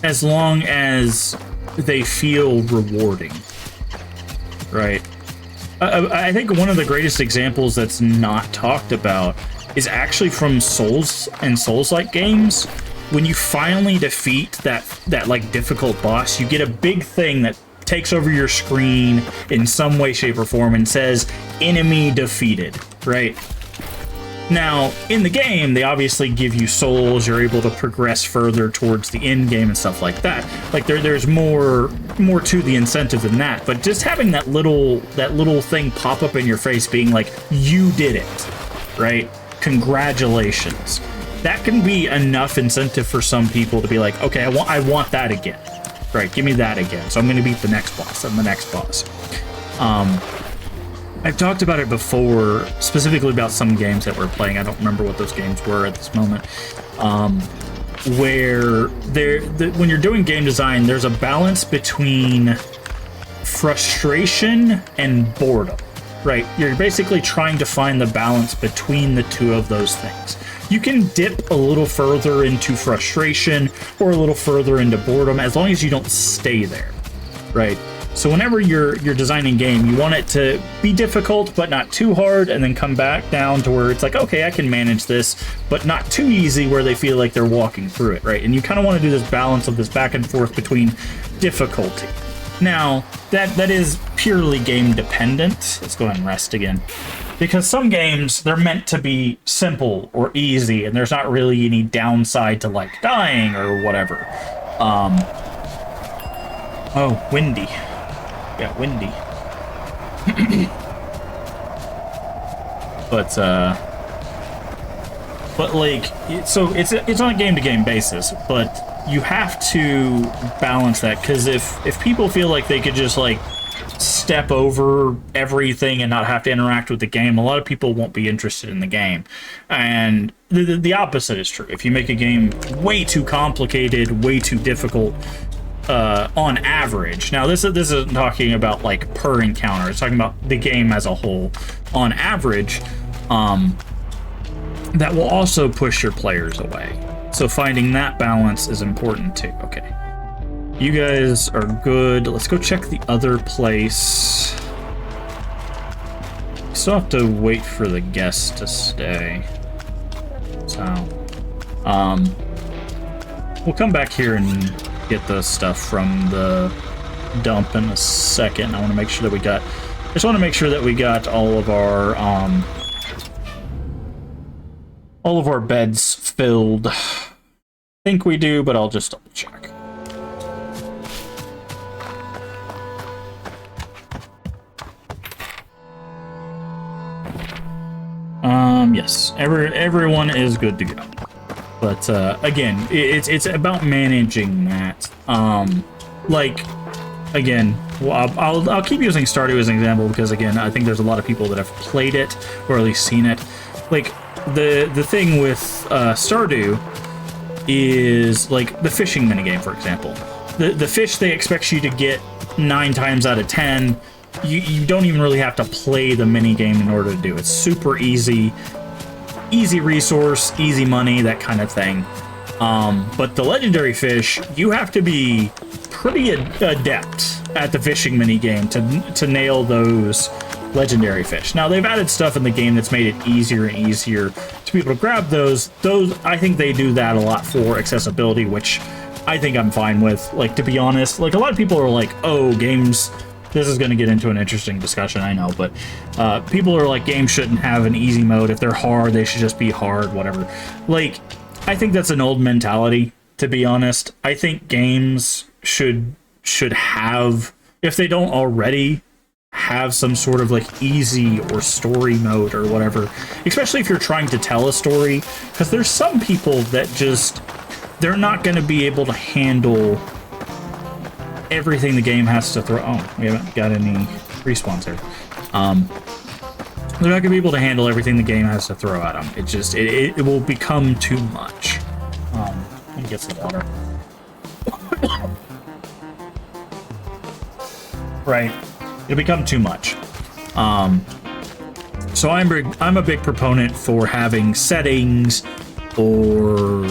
A: as long as they feel rewarding, right? I think one of the greatest examples that's not talked about is actually from Souls and Souls-like games. When you finally defeat that like difficult boss, you get a big thing that takes over your screen in some way, shape, or form and says "enemy defeated," right? Now, in the game, they obviously give you souls, you're able to progress further towards the end game and stuff like that. Like, there's more to the incentive than that, but just having that little thing pop up in your face being like, you did it, right? Congratulations. That can be enough incentive for some people to be like, okay, I want that again, right? Give me that again. So I'm going to beat the next boss and the next boss. I've talked about it before, specifically about some games that we're playing. I don't remember what those games were at this moment. Where when you're doing game design, there's a balance between frustration and boredom, right? You're basically trying to find the balance between the two of those things. You can dip a little further into frustration or a little further into boredom as long as you don't stay there, right? So whenever you're designing a game, you want it to be difficult, but not too hard, and then come back down to where it's like, okay, I can manage this, but not too easy where they feel like they're walking through it, right? And you kind of want to do this balance of this back and forth between difficulty. Now, that is purely game dependent. Let's go ahead and rest again. Because some games, they're meant to be simple or easy, and there's not really any downside to like dying or whatever. Oh, windy. Yeah, windy. but like, so it's on a game-to-game basis, but you have to balance that, because if people feel like they could just like step over everything and not have to interact with the game, a lot of people won't be interested in the game. And the opposite is true. If you make a game way too complicated, way too difficult, on average. Now, this isn't talking about like per encounter. It's talking about the game as a whole. On average, that will also push your players away. So finding that balance is important too. Okay, you guys are good. Let's go check the other place. Still have to wait for the guests to stay. So, we'll come back here and get the stuff from the dump in a second. I want to make sure that we got. I just want to make sure that we got all of our beds filled. I think we do, but I'll just double check. Yes, everyone is good to go. But again, it's about managing that. Like, again, well, I'll keep using Stardew as an example because, again, I think there's a lot of people that have played it or at least seen it. Like, the thing with Stardew is like the fishing minigame, for example. The fish they expect you to get 9 times out of 10. You don't even really have to play the minigame in order to do it. It's super easy. Easy resource, easy money, that kind of thing. But the legendary fish, you have to be pretty adept at the fishing minigame to nail those legendary fish. Now, they've added stuff in the game that's made it easier and easier to be able to grab those. I think they do that a lot for accessibility, which I think I'm fine with. Like, to be honest, like, a lot of people are like, oh, games... This is going to get into an interesting discussion, I know, but people are like, games shouldn't have an easy mode. If they're hard, they should just be hard, whatever. Like, I think that's an old mentality, to be honest. I think games should have, if they don't already, have some sort of like easy or story mode or whatever, especially if you're trying to tell a story, because there's some people that just, they're not going to be able to handle everything the game has to throw. Oh, we haven't got any respawns here. They're not gonna be able to handle everything the game has to throw at them. It will become too much. Let me get some water. Right, it'll become too much. So I'm a big proponent for having settings or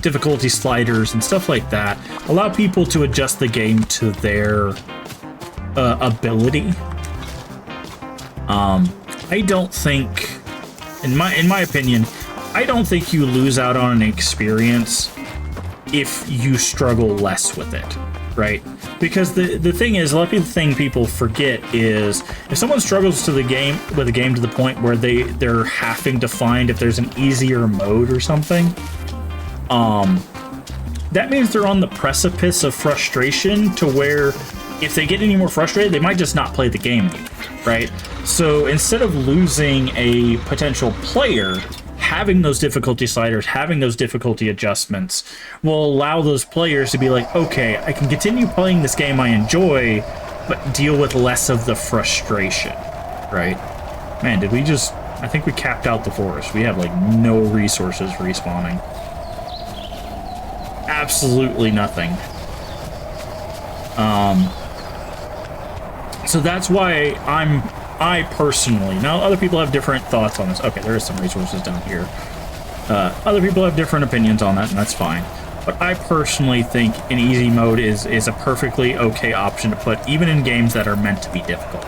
A: difficulty sliders and stuff like that. Allow people to adjust the game to their ability. I don't think, in my opinion, I don't think you lose out on an experience if you struggle less with it, right? Because the thing is, a lot of the people forget is if someone struggles with a game to the point where they're having to find if there's an easier mode or something, that means they're on the precipice of frustration to where if they get any more frustrated, they might just not play the game anymore, right? So instead of losing a potential player, having those difficulty sliders, having those difficulty adjustments will allow those players to be like, okay, I can continue playing this game I enjoy, but deal with less of the frustration, right? Man, did we just... I think we capped out the forest. We have, like, no resources respawning. Absolutely nothing. So that's why I personally, now other people have different thoughts on this. Okay, there is some resources down here. Other people have different opinions on that, and that's fine. But I personally think an easy mode is a perfectly okay option to put even in games that are meant to be difficult.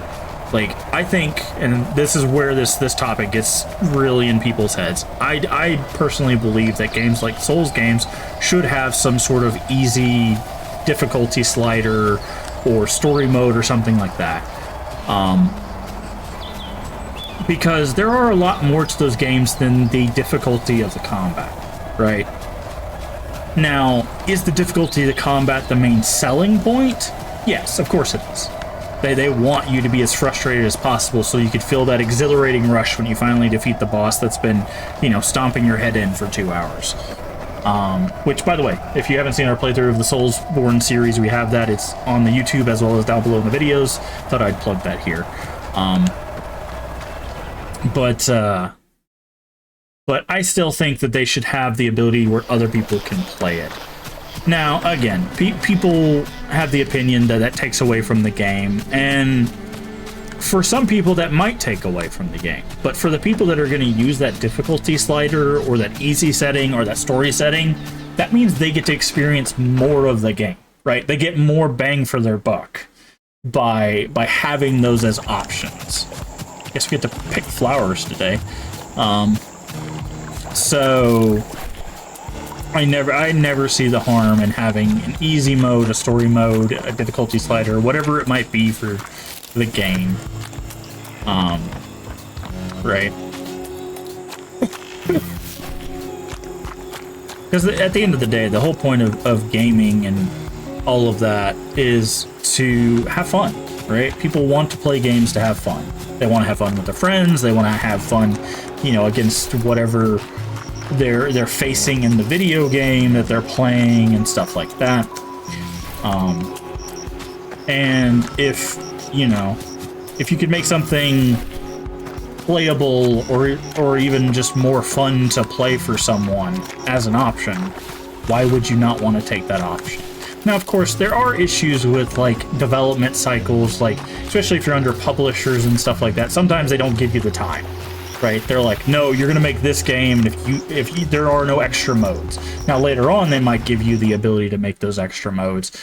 A: Like, I think, and this is where this topic gets really in people's heads, I personally believe that games like Souls games should have some sort of easy difficulty slider or story mode or something like that. Because there are a lot more to those games than the difficulty of the combat, right? Now, is the difficulty of the combat the main selling point? Yes, of course it is. They want you to be as frustrated as possible so you could feel that exhilarating rush when you finally defeat the boss that's been, you know, stomping your head in for 2 hours. Which, by the way, if you haven't seen our playthrough of the Soulsborne series, we have that. It's on the YouTube as well as down below in the videos. Thought I'd plug that here. But I still think that they should have the ability where other people can play it. Now, again, people have the opinion that takes away from the game, and for some people that might take away from the game. But for the people that are going to use that difficulty slider or that easy setting or that story setting, that means they get to experience more of the game, right? They get more bang for their buck by having those as options. I guess we get to pick flowers today. So I never see the harm in having an easy mode, a story mode, a difficulty slider, whatever it might be for the game. Right? Because at the end of the day, the whole point of gaming and all of that is to have fun, right? People want to play games to have fun. They want to have fun with their friends. They want to have fun, you know, against whatever they're facing in the video game that they're playing and stuff like that. And if you could make something playable or even just more fun to play for someone as an option, why would you not want to take that option? Now, of course, there are issues with, like, development cycles, like, especially if you're under publishers and stuff like that. Sometimes they don't give you the time, right? They're like, no, you're gonna make this game if there are no extra modes. Now, later on, they might give you the ability to make those extra modes,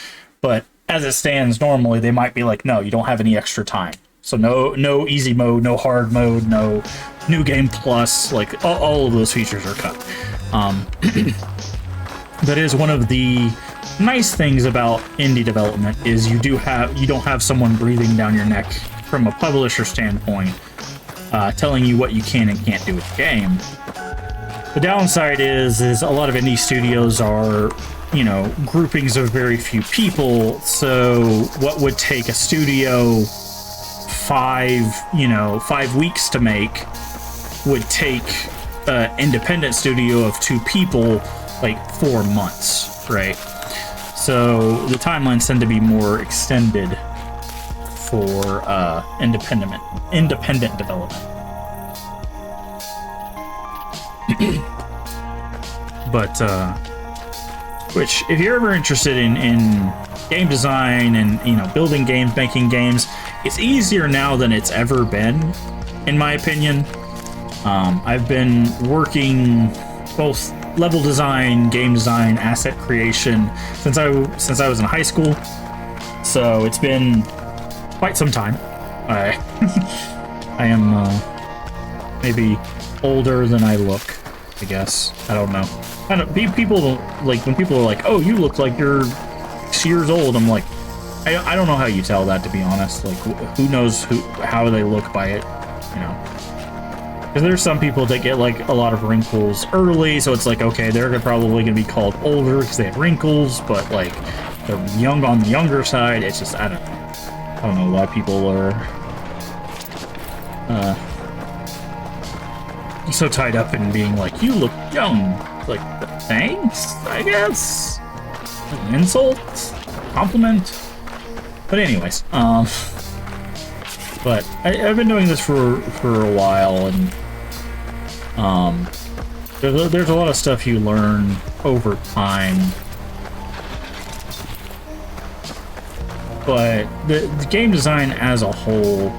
A: but as it stands normally, they might be like, no, you don't have any extra time. So no easy mode, no hard mode, no new game plus, like, all of those features are cut. That is one of the nice things about indie development is you don't have someone breathing down your neck from a publisher standpoint, telling you what you can and can't do with the game. The downside is a lot of indie studios are, you know, groupings of very few people, so what would take a studio 5 weeks to make would take an independent studio of 2 people like 4 months, right? So the timelines tend to be more extended for independent development. But which, if you're ever interested in game design and, you know, building games, making games, it's easier now than it's ever been, in my opinion. I've been working both level design, game design, asset creation since I was in high school. So it's been quite some time. I am maybe older than I look, I guess. I don't know. People, like, when people are like, "Oh, you look like you're 6 years old," I'm like, I don't know how you tell that, to be honest. Like, who knows how they look by it, you know? Because there's some people that get, like, a lot of wrinkles early, so it's like, okay, they're probably going to be called older because they have wrinkles, but, like, they're young on the younger side. It's just, I don't know why people are so tied up in being like, you look young. Like, thanks, I guess? An insult? Compliment? But anyways, but I've been doing this for a while, and there's a lot of stuff you learn over time. But the game design as a whole,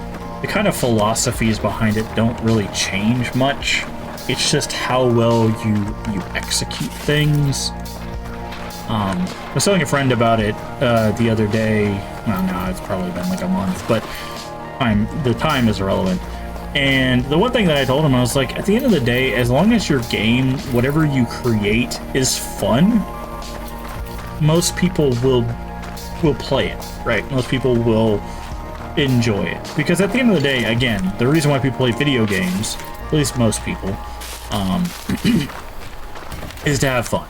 A: the kind of philosophies behind it don't really change much. It's just how well you execute things. I was telling a friend about it the other day. Well, no, it's probably been like a month, but the time is irrelevant. And the one thing that I told him, I was like, at the end of the day, as long as your game, whatever you create, is fun, most people will play it, right? Most people will enjoy it. Because at the end of the day, again, the reason why people play video games, at least most people, is to have fun.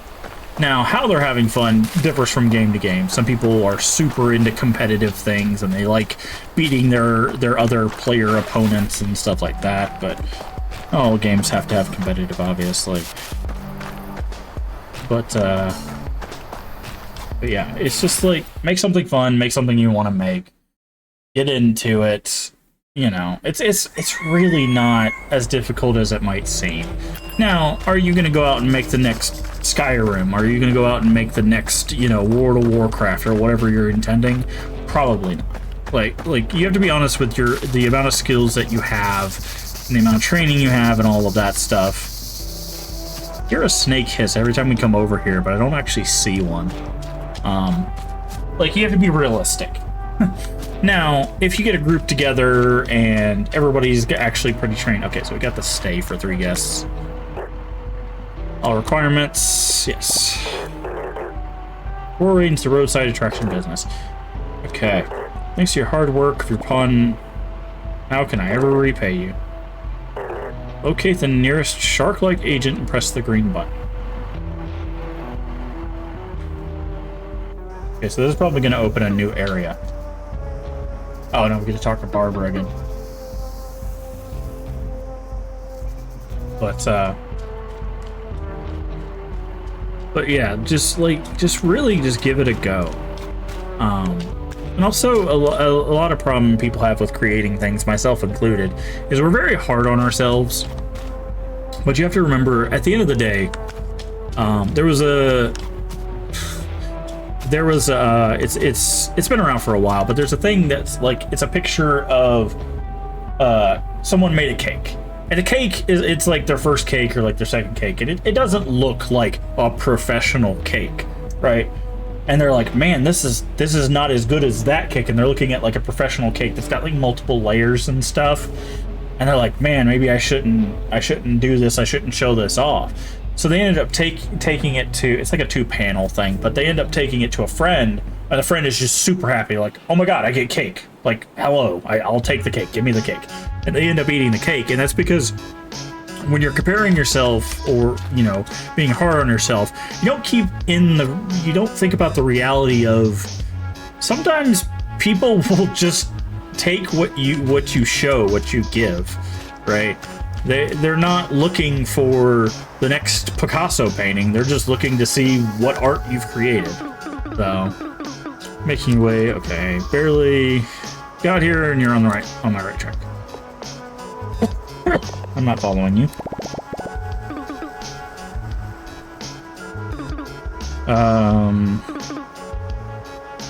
A: Now, how they're having fun differs from game to game. Some people are super into competitive things, and they like beating their other player opponents and stuff like that, but all games have to have competitive, obviously. But yeah, it's just like, make something fun, make something you want to make, get into it. You know, it's really not as difficult as it might seem. Now, are you going to go out and make the next Skyrim? Are you going to go out and make the next, you know, World of Warcraft or whatever you're intending? Probably not. Like you have to be honest with the amount of skills that you have, and the amount of training you have, and all of that stuff. You're a snake hiss every time we come over here, but I don't actually see one. Like, you have to be realistic. Now, if you get a group together and everybody's actually pretty trained... Okay, so we got the stay for 3 guests. All requirements, yes. 4 ratings to roadside attraction business. Okay. Thanks to your hard work, your pawn... How can I ever repay you? Locate the nearest shark-like agent and press the green button. Okay, so this is probably going to open a new area. Oh no, we get to talk to Barbara again. But yeah, just really give it a go. And also, a lot of problem people have with creating things, myself included, is we're very hard on ourselves. But you have to remember, at the end of the day, it's been around for a while, but there's a thing that's like, it's a picture of someone made a cake, and the cake it's like their first cake or like their second cake, and it doesn't look like a professional cake, right? And they're like, man, this is not as good as that cake, and they're looking at like a professional cake that's got like multiple layers and stuff, and they're like, man, maybe I shouldn't do this, I shouldn't show this off. So they ended up taking it to, it's like a 2-panel thing, but they end up taking it to a friend, and the friend is just super happy, like, oh my god, I get cake. Like, hello, I'll take the cake, give me the cake. And they end up eating the cake, and that's because when you're comparing yourself, or, you know, being hard on yourself, you don't think about the reality of, sometimes people will just take what you show, what you give, right? They're not looking for the next Picasso painting. They're just looking to see what art you've created. So, making your way, okay, barely got here and you're on my right track. I'm not following you.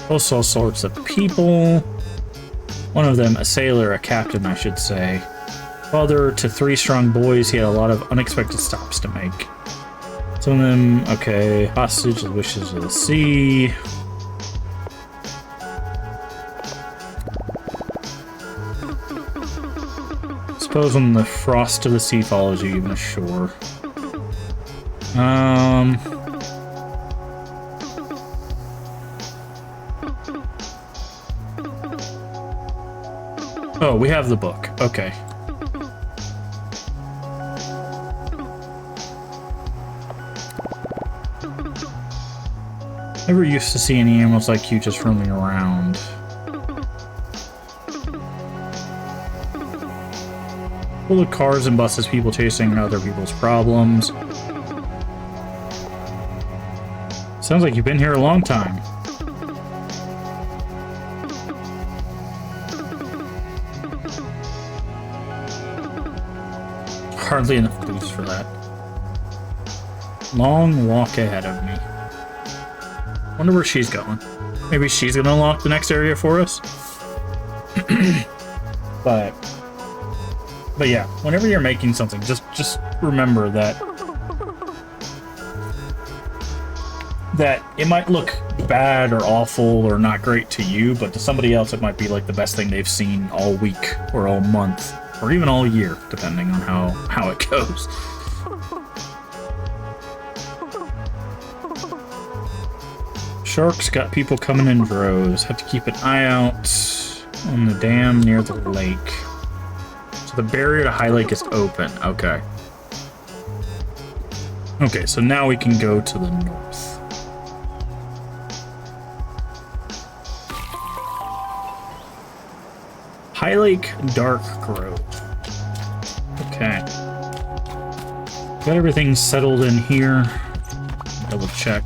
A: Also all sorts of people. One of them, a sailor, a captain, I should say. Father to 3 strong boys, he had a lot of unexpected stops to make. Some of them, okay, hostage, the wishes of the sea. Suppose when the frost of the sea follows you even ashore. Oh, we have the book. Okay. Never used to see any animals like you just roaming around. Full of cars and buses, people chasing other people's problems. Sounds like you've been here a long time. Hardly enough booze for that. Long walk ahead of me. Wonder where she's going. Maybe she's gonna unlock the next area for us. But yeah, whenever you're making something, just remember that it might look bad or awful or not great to you, but to somebody else it might be like the best thing they've seen all week or all month or even all year, depending on how it goes. Sharks got people coming in droves. Have to keep an eye out on the dam near the lake. So the barrier to High Lake is open. Okay. Okay, so now we can go to the north. High Lake Dark Grove. Okay. Got everything settled in here. Double check.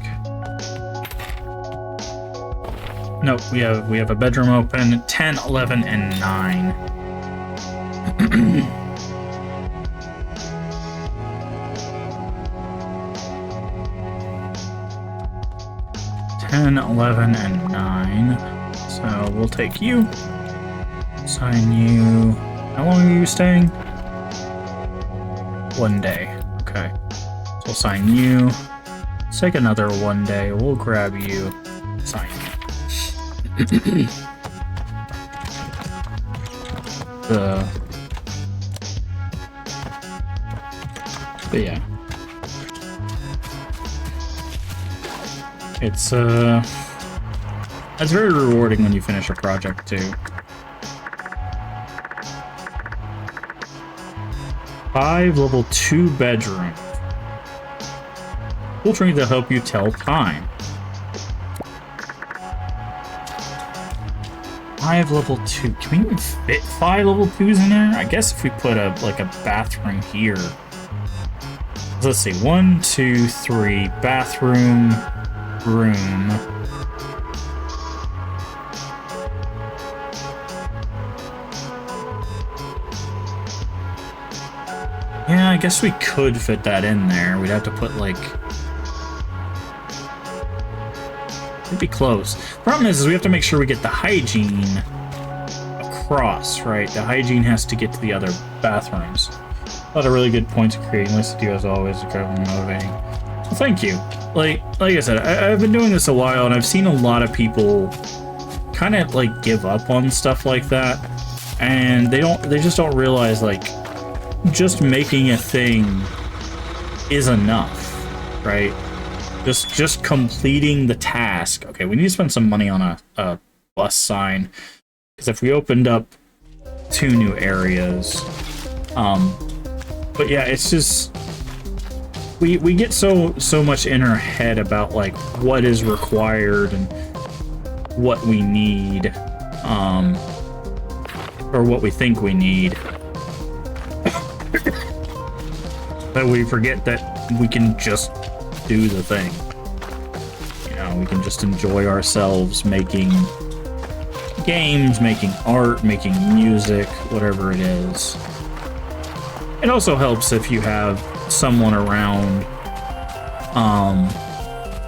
A: Nope, we have a bedroom open. 10, 11, and 9. 10, 11, and 9. So we'll take you. Assign you. How long are you staying? 1 day. Okay. So we'll assign you. Let's take another 1 day. We'll grab you. Assign you. But yeah. It's very rewarding when you finish a project too. 5 level 2 bedroom. We'll try to help you tell time. 5 level 2. Can we even fit 5 level 2s in there? I guess if we put a bathroom here. Let's see. 1, 2, 3. Bathroom. Room. Yeah, I guess we could fit that in there. We'd have to put like... It'd be close. Problem is we have to make sure we get the hygiene across, right? The hygiene has to get to the other bathrooms. A lot of really good points of creating lists to do as always, incredibly motivating. Well, thank you. Like I said, I've been doing this a while, and I've seen a lot of people kind of like give up on stuff like that, and they just don't realize like just making a thing is enough, right? Just completing the task. Okay, we need to spend some money on a bus sign, because if we opened up 2 new areas, but yeah, it's just we get so much in our head about like what is required and what we need, or what we think we need, that we forget that we can just do the thing, you know. know, we can just enjoy ourselves making games, making art, making music, whatever it is. It also helps if you have someone around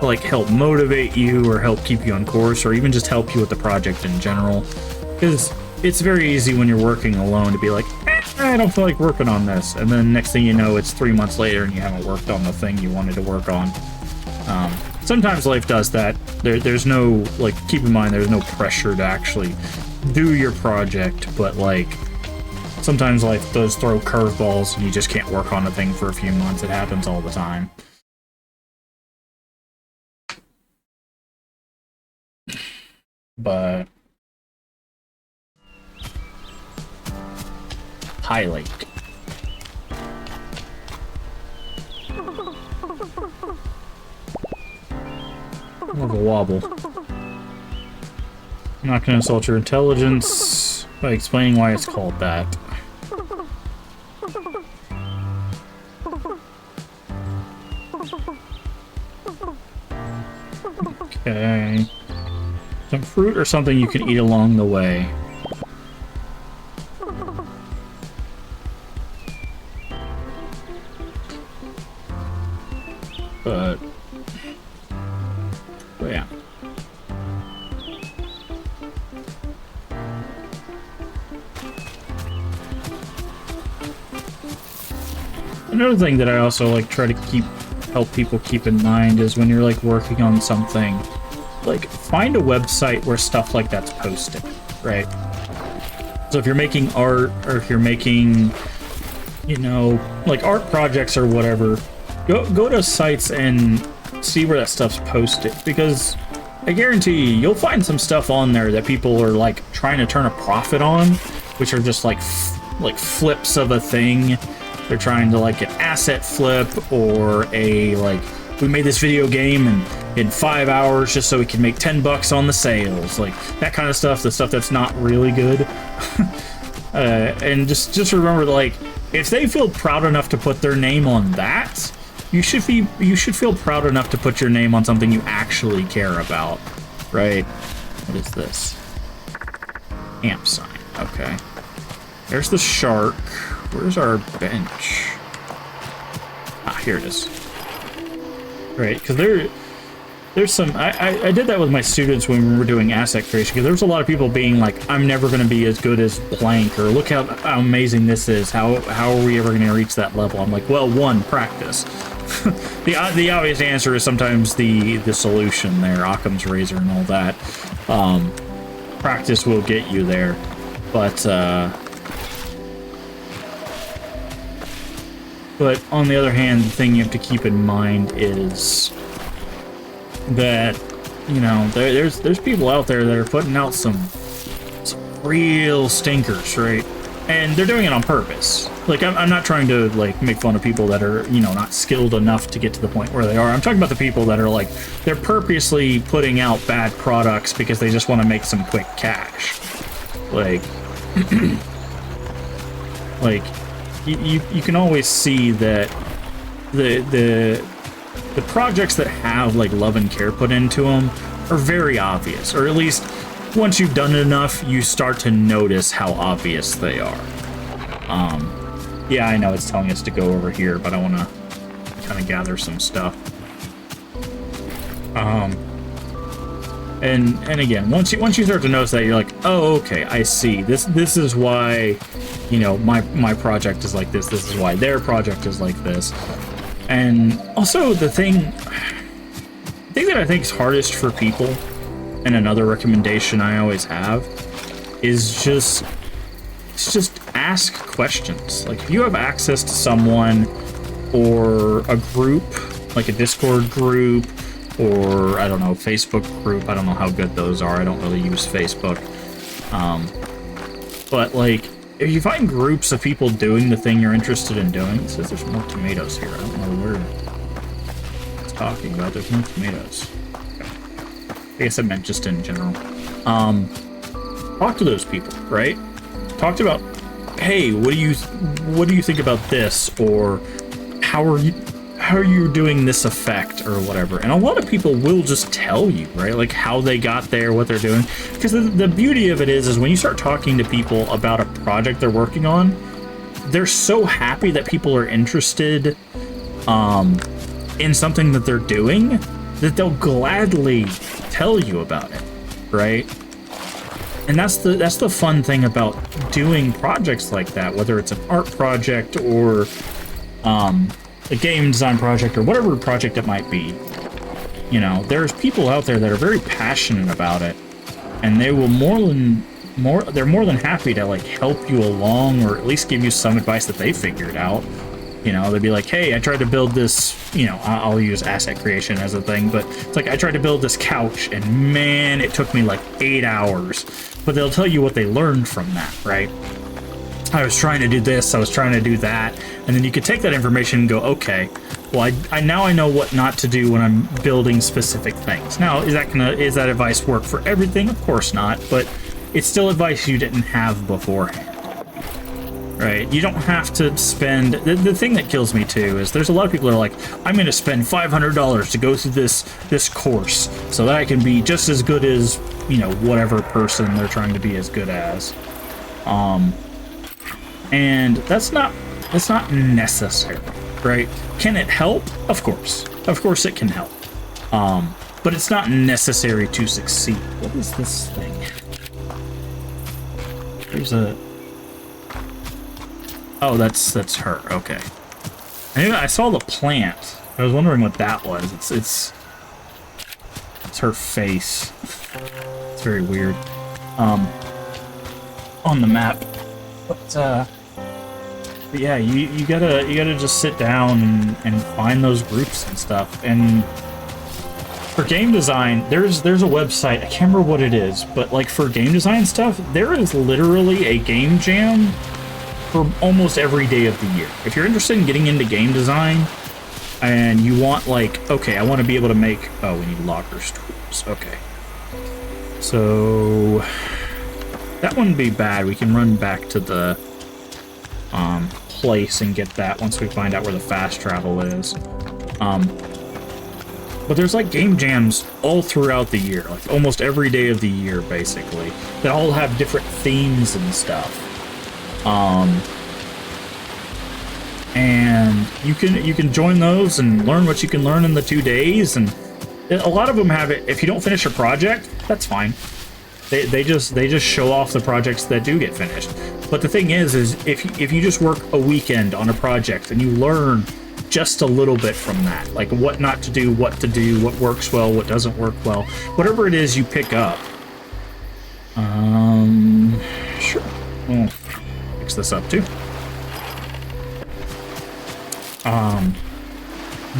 A: to like help motivate you or help keep you on course or even just help you with the project in general. Because it's very easy when you're working alone to be like, I don't feel like working on this. And then next thing you know, it's 3 months later and you haven't worked on the thing you wanted to work on. Sometimes life does that. There's no, like, keep in mind, there's no pressure to actually do your project, but, like, sometimes life does throw curveballs and you just can't work on a thing for a few months. It happens all the time. But highlight. More of a wobble. I'm not going to insult your intelligence by explaining why it's called that. Okay. Some fruit or something you can eat along the way. But yeah. Another thing that I also like try to help people keep in mind is when you're like working on something, like find a website where stuff like that's posted, right? So if you're making art or if you're making, you know, like art projects or whatever, go to sites and see where that stuff's posted, because I guarantee you'll find some stuff on there that people are like trying to turn a profit on, which are just like flips of a thing. They're trying to like an asset flip or a like, we made this video game and in 5 hours just so we can make $10 on the sales, like that kind of stuff, the stuff that's not really good. And just remember, like, if they feel proud enough to put their name on that, you should feel proud enough to put your name on something you actually care about, right? What is this? Amp sign. Okay. There's the shark. Where's our bench? Ah, here it is. Right, because there's some... I did that with my students when we were doing asset creation, because there was a lot of people being like, I'm never going to be as good as blank, or look how amazing this is. How are we ever going to reach that level? I'm like, well, one, practice. The obvious answer is sometimes the solution there, Occam's razor and all that. Practice will get you there, but on the other hand, the thing you have to keep in mind is that, you know, there's people out there that are putting out some real stinkers, right? And they're doing it on purpose. Like, I'm not trying to, like, make fun of people that are, you know, not skilled enough to get to the point where they are. I'm talking about the people that are, like, they're purposely putting out bad products because they just want to make some quick cash. Like, like, you can always see that the projects that have, like, love and care put into them are very obvious, or at least once you've done it enough, you start to notice how obvious they are. Yeah, I know it's telling us to go over here, but I want to kind of gather some stuff. And again, once you start to notice that, you're like, oh, okay, I see. This is why, you know, my project is like this. This is why their project is like this. And also the thing that I think is hardest for people, and another recommendation I always have, is just ask questions. Like, if you have access to someone or a group, like a Discord group, or, I don't know, Facebook group. I don't know how good those are. I don't really use Facebook. But, like, if you find groups of people doing the thing you're interested in doing, it says there's more tomatoes here. I don't know where it's talking about. There's no tomatoes. Okay. I guess I meant just in general. Talk to those people, right? Talk about, hey, what do you think about this? Or how how are you doing this effect or whatever? And a lot of people will just tell you, right? Like how they got there, what they're doing. Because the beauty of it is when you start talking to people about a project they're working on, they're so happy that people are interested in something that they're doing that they'll gladly tell you about it, right? And that's the fun thing about doing projects like that, whether it's an art project or a game design project or whatever project it might be. You know, there's people out there that are very passionate about it, and they will they're more than happy to like help you along, or at least give you some advice that they figured out. You know, they'd be like, hey, I tried to build this, you know, I'll use asset creation as a thing, but it's like I tried to build this couch and man, it took me like 8 hours. But they'll tell you what they learned from that, right? I was trying to do this, I was trying to do that, and then you could take that information and go, okay, well, now I know what not to do when I'm building specific things. Now, is that advice work for everything? Of course not, but it's still advice you didn't have beforehand. Right? You don't have to spend... The thing that kills me, too, is there's a lot of people that are like, I'm going to spend $500 to go through this course so that I can be just as good as, you know, whatever person they're trying to be as good as. And that's not necessary, right? Can it help? Of course. Of course it can help. But it's not necessary to succeed. What is this thing? There's a... Oh, that's her. Okay. Anyway, I saw the plant. I was wondering what that was. It's her face. It's very weird. On the map. But yeah, you gotta just sit down and find those groups and stuff. And for game design, there's a website, I can't remember what it is, but like for game design stuff, there is literally a game jam for almost every day of the year. If you're interested in getting into game design and you want like, okay, I want to be able to make, oh, we need lockers tools. Okay. So that wouldn't be bad. We can run back to the place and get that once we find out where the fast travel is. But there's like game jams all throughout the year, like almost every day of the year, basically, that all have different themes and stuff. And you can join those and learn what you can learn in the 2 days, and a lot of them have it. If you don't finish a project, that's fine. They just show off the projects that do get finished. But the thing is if you just work a weekend on a project and you learn just a little bit from that, like what not to do, what to do, what works well, what doesn't work well, whatever it is you pick up. Sure. We'll fix this up too.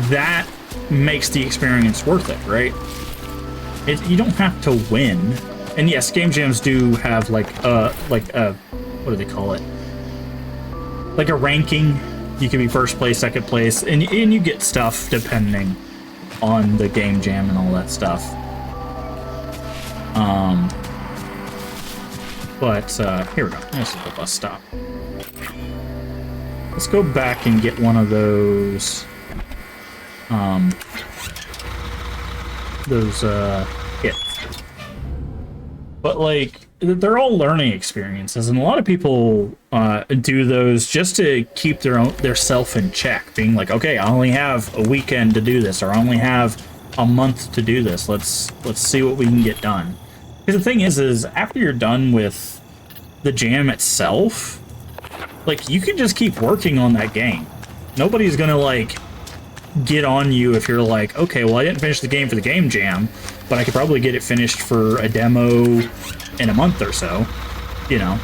A: That makes the experience worth it, right? You don't have to win. And yes, game jams do have like a what do they call it? Like a ranking. You can be first place, second place, and you get stuff depending on the game jam and all that stuff. But here we go. This is the bus stop. Let's go back and get one of those hits. But like, they're all learning experiences, and a lot of people do those just to keep their self in check, being like, okay, I only have a weekend to do this, or I only have a month to do this. Let's see what we can get done. Because the thing is after you're done with the jam itself, like, you can just keep working on that game. Nobody's gonna like get on you if you're like, okay, well, I didn't finish the game for the game jam, but I could probably get it finished for a demo in a month or so. You know,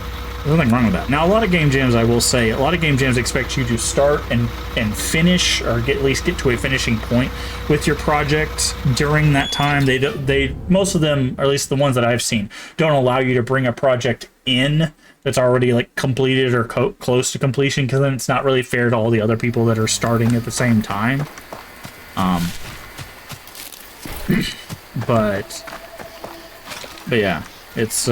A: there's nothing wrong with that. Now, a lot of game jams, I will say, a lot of game jams expect you to start and finish, or at least get to a finishing point with your project during that time. They most of them, or at least the ones that I've seen, don't allow you to bring a project in that's already like completed or close to completion, because then it's not really fair to all the other people that are starting at the same time. But yeah, it's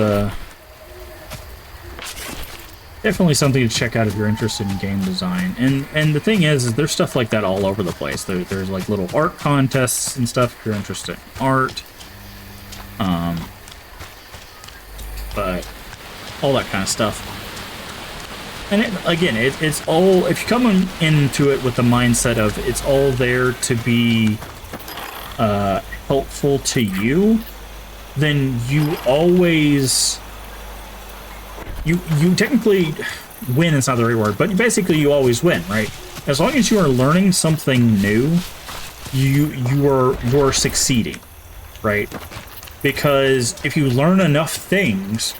A: definitely something to check out if you're interested in game design. And the thing is there's stuff like that all over the place. There's like little art contests and stuff if you're interested in art. But all that kind of stuff. And it's all, if you come into it with the mindset of it's all there to be helpful to you, then you always, you technically win is not the right word, but basically you always win, right? As long as you are learning something new, you're succeeding, right? Because if you learn enough things,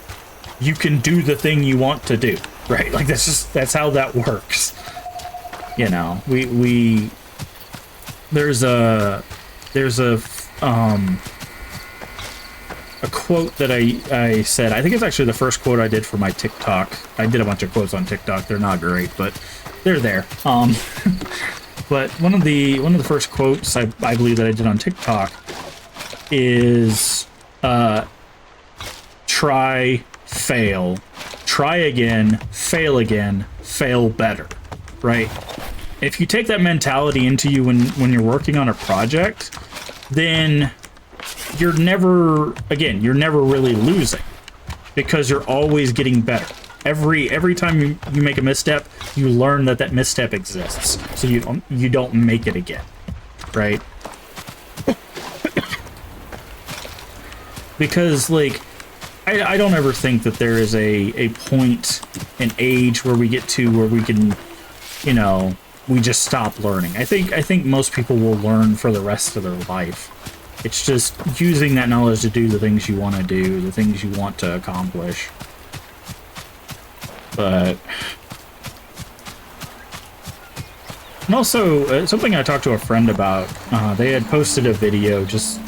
A: you can do the thing you want to do, right? Like that's how that works. You know, there's a quote that I said. I think it's actually the first quote I did for my TikTok. I did a bunch of quotes on TikTok. They're not great, but they're there. But one of the first quotes I believe that I did on TikTok is try, fail, try again, fail better, right? If you take that mentality into you when you're working on a project, then you're never really losing, because you're always getting better. Every time you make a misstep, you learn that misstep exists, so you don't make it again, right? Because like I don't ever think that there is a point in age where we get to where we can, you know, we just stop learning. I think most people will learn for the rest of their life. It's just using that knowledge to do the things you want to do, the things you want to accomplish. But and also something I talked to a friend about. They had posted a video just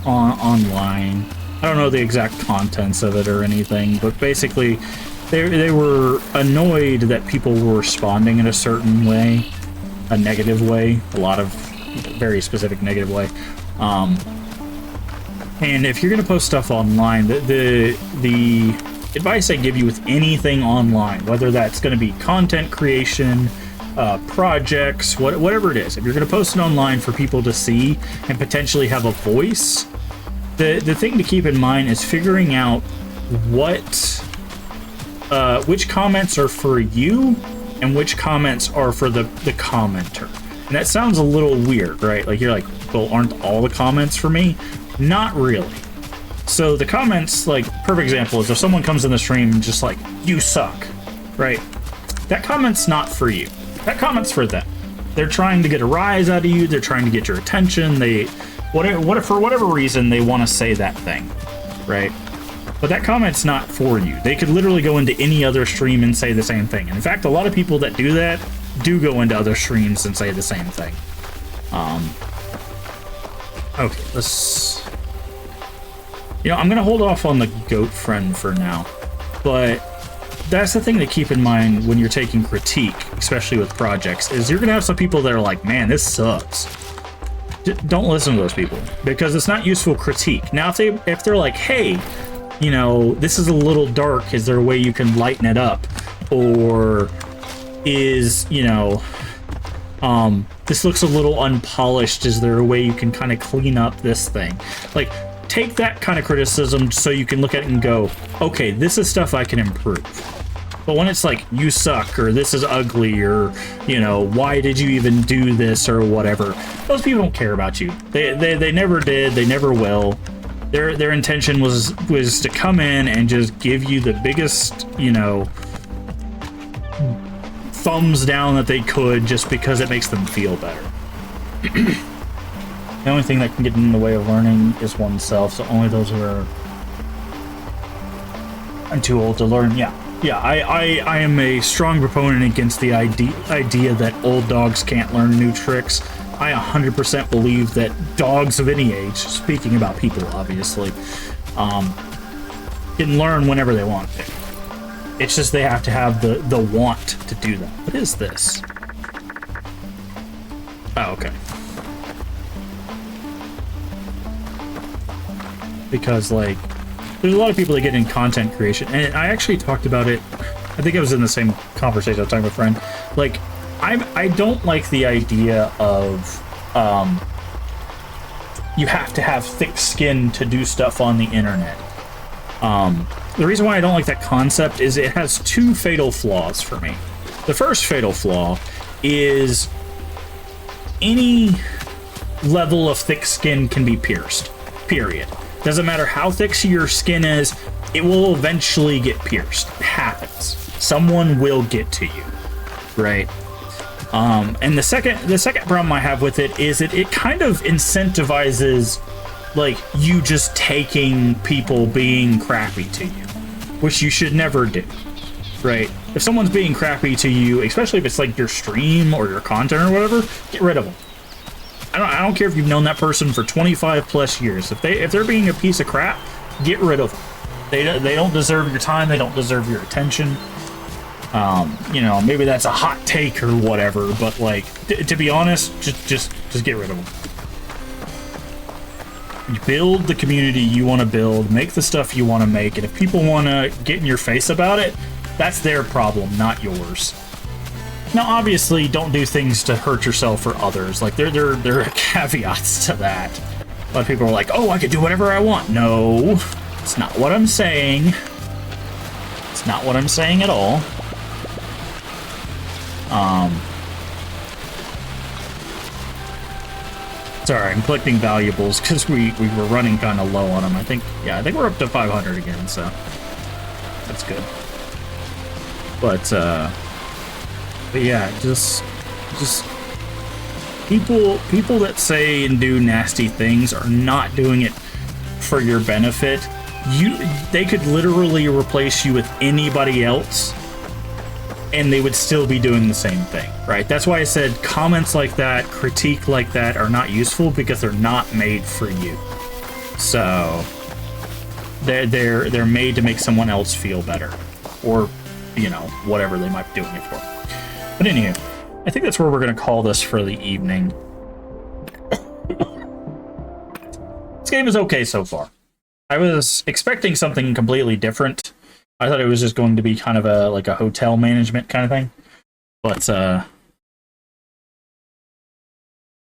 A: online. I don't know the exact contents of it or anything, but basically they were annoyed that people were responding in a certain way, a negative way, a lot of very specific negative way. And if you're going to post stuff online, the advice I give you with anything online, whether that's going to be content creation, projects, whatever it is, if you're going to post it online for people to see and potentially have a voice, the thing to keep in mind is figuring out which comments are for you and which comments are for the commenter. And that sounds a little weird, right? Like you're like, well, aren't all the comments for me? Not really. So the comments, like, perfect example is if someone comes in the stream and just like, you suck, right? That comment's not for you. That comment's for them. They're trying to get a rise out of you. They're trying to get your attention. For whatever reason, they want to say that thing, right? But that comment's not for you. They could literally go into any other stream and say the same thing. And in fact, a lot of people that do that do go into other streams and say the same thing. Okay, let's... You know, I'm going to hold off on the goat friend for now. But that's the thing to keep in mind when you're taking critique, especially with projects, is you're going to have some people that are like, man, this sucks. Don't listen to those people, because it's not useful critique. Now, if they're like, hey, you know, this is a little dark, is there a way you can lighten it up? Or is, you know, this looks a little unpolished, is there a way you can kind of clean up this thing? Like, take that kind of criticism so you can look at it and go, okay, this is stuff I can improve. But when it's like, you suck, or this is ugly, or, you know, why did you even do this, or whatever, those people don't care about you. They never did, they never will. Their intention was to come in and just give you the biggest, you know, thumbs down that they could, just because it makes them feel better. The only thing that can get in the way of learning is oneself, so only those who are I'm too old to learn. Yeah, I am a strong proponent against the idea that old dogs can't learn new tricks. I 100% believe that dogs of any age, speaking about people obviously, can learn whenever they want to. It's just they have to have the want to do that. What is this? Oh, okay. Because, like, there's a lot of people that get in content creation, and I actually talked about it. I think it was in the same conversation I was talking with a friend. Like, I don't like the idea of you have to have thick skin to do stuff on the internet. The reason why I don't like that concept is it has two fatal flaws for me. The first fatal flaw is any level of thick skin can be pierced, period. Doesn't matter how thick your skin is, it will eventually get pierced. It happens. Someone will get to you, right? And the second problem I have with it is it kind of incentivizes, like, you just taking people being crappy to you, which you should never do, right? If someone's being crappy to you, especially if it's like your stream or your content or whatever, get rid of them. I don't care if you've known that person for 25 plus years. If they're being a piece of crap, get rid of them. They don't deserve your time. They don't deserve your attention. You know, maybe that's a hot take or whatever, but like, to be honest, just get rid of them. You build the community you want to build, make the stuff you want to make, and if people want to get in your face about it, that's their problem, not yours. Now, obviously, don't do things to hurt yourself or others. Like, there are caveats to that. A lot of people are like, oh, I could do whatever I want. No, it's not what I'm saying. It's not what I'm saying at all. Sorry, I'm collecting valuables because we were running kind of low on them. I think we're up to 500 again, so that's good. But yeah, just people that say and do nasty things are not doing it for your benefit. They could literally replace you with anybody else, and they would still be doing the same thing, right? That's why I said comments like that, critique like that are not useful, because they're not made for you. So they're made to make someone else feel better, or, you know, whatever they might be doing it for. But anyway, I think that's where we're gonna call this for the evening. This game is okay so far. I was expecting something completely different. I thought it was just going to be kind of like a hotel management kind of thing. But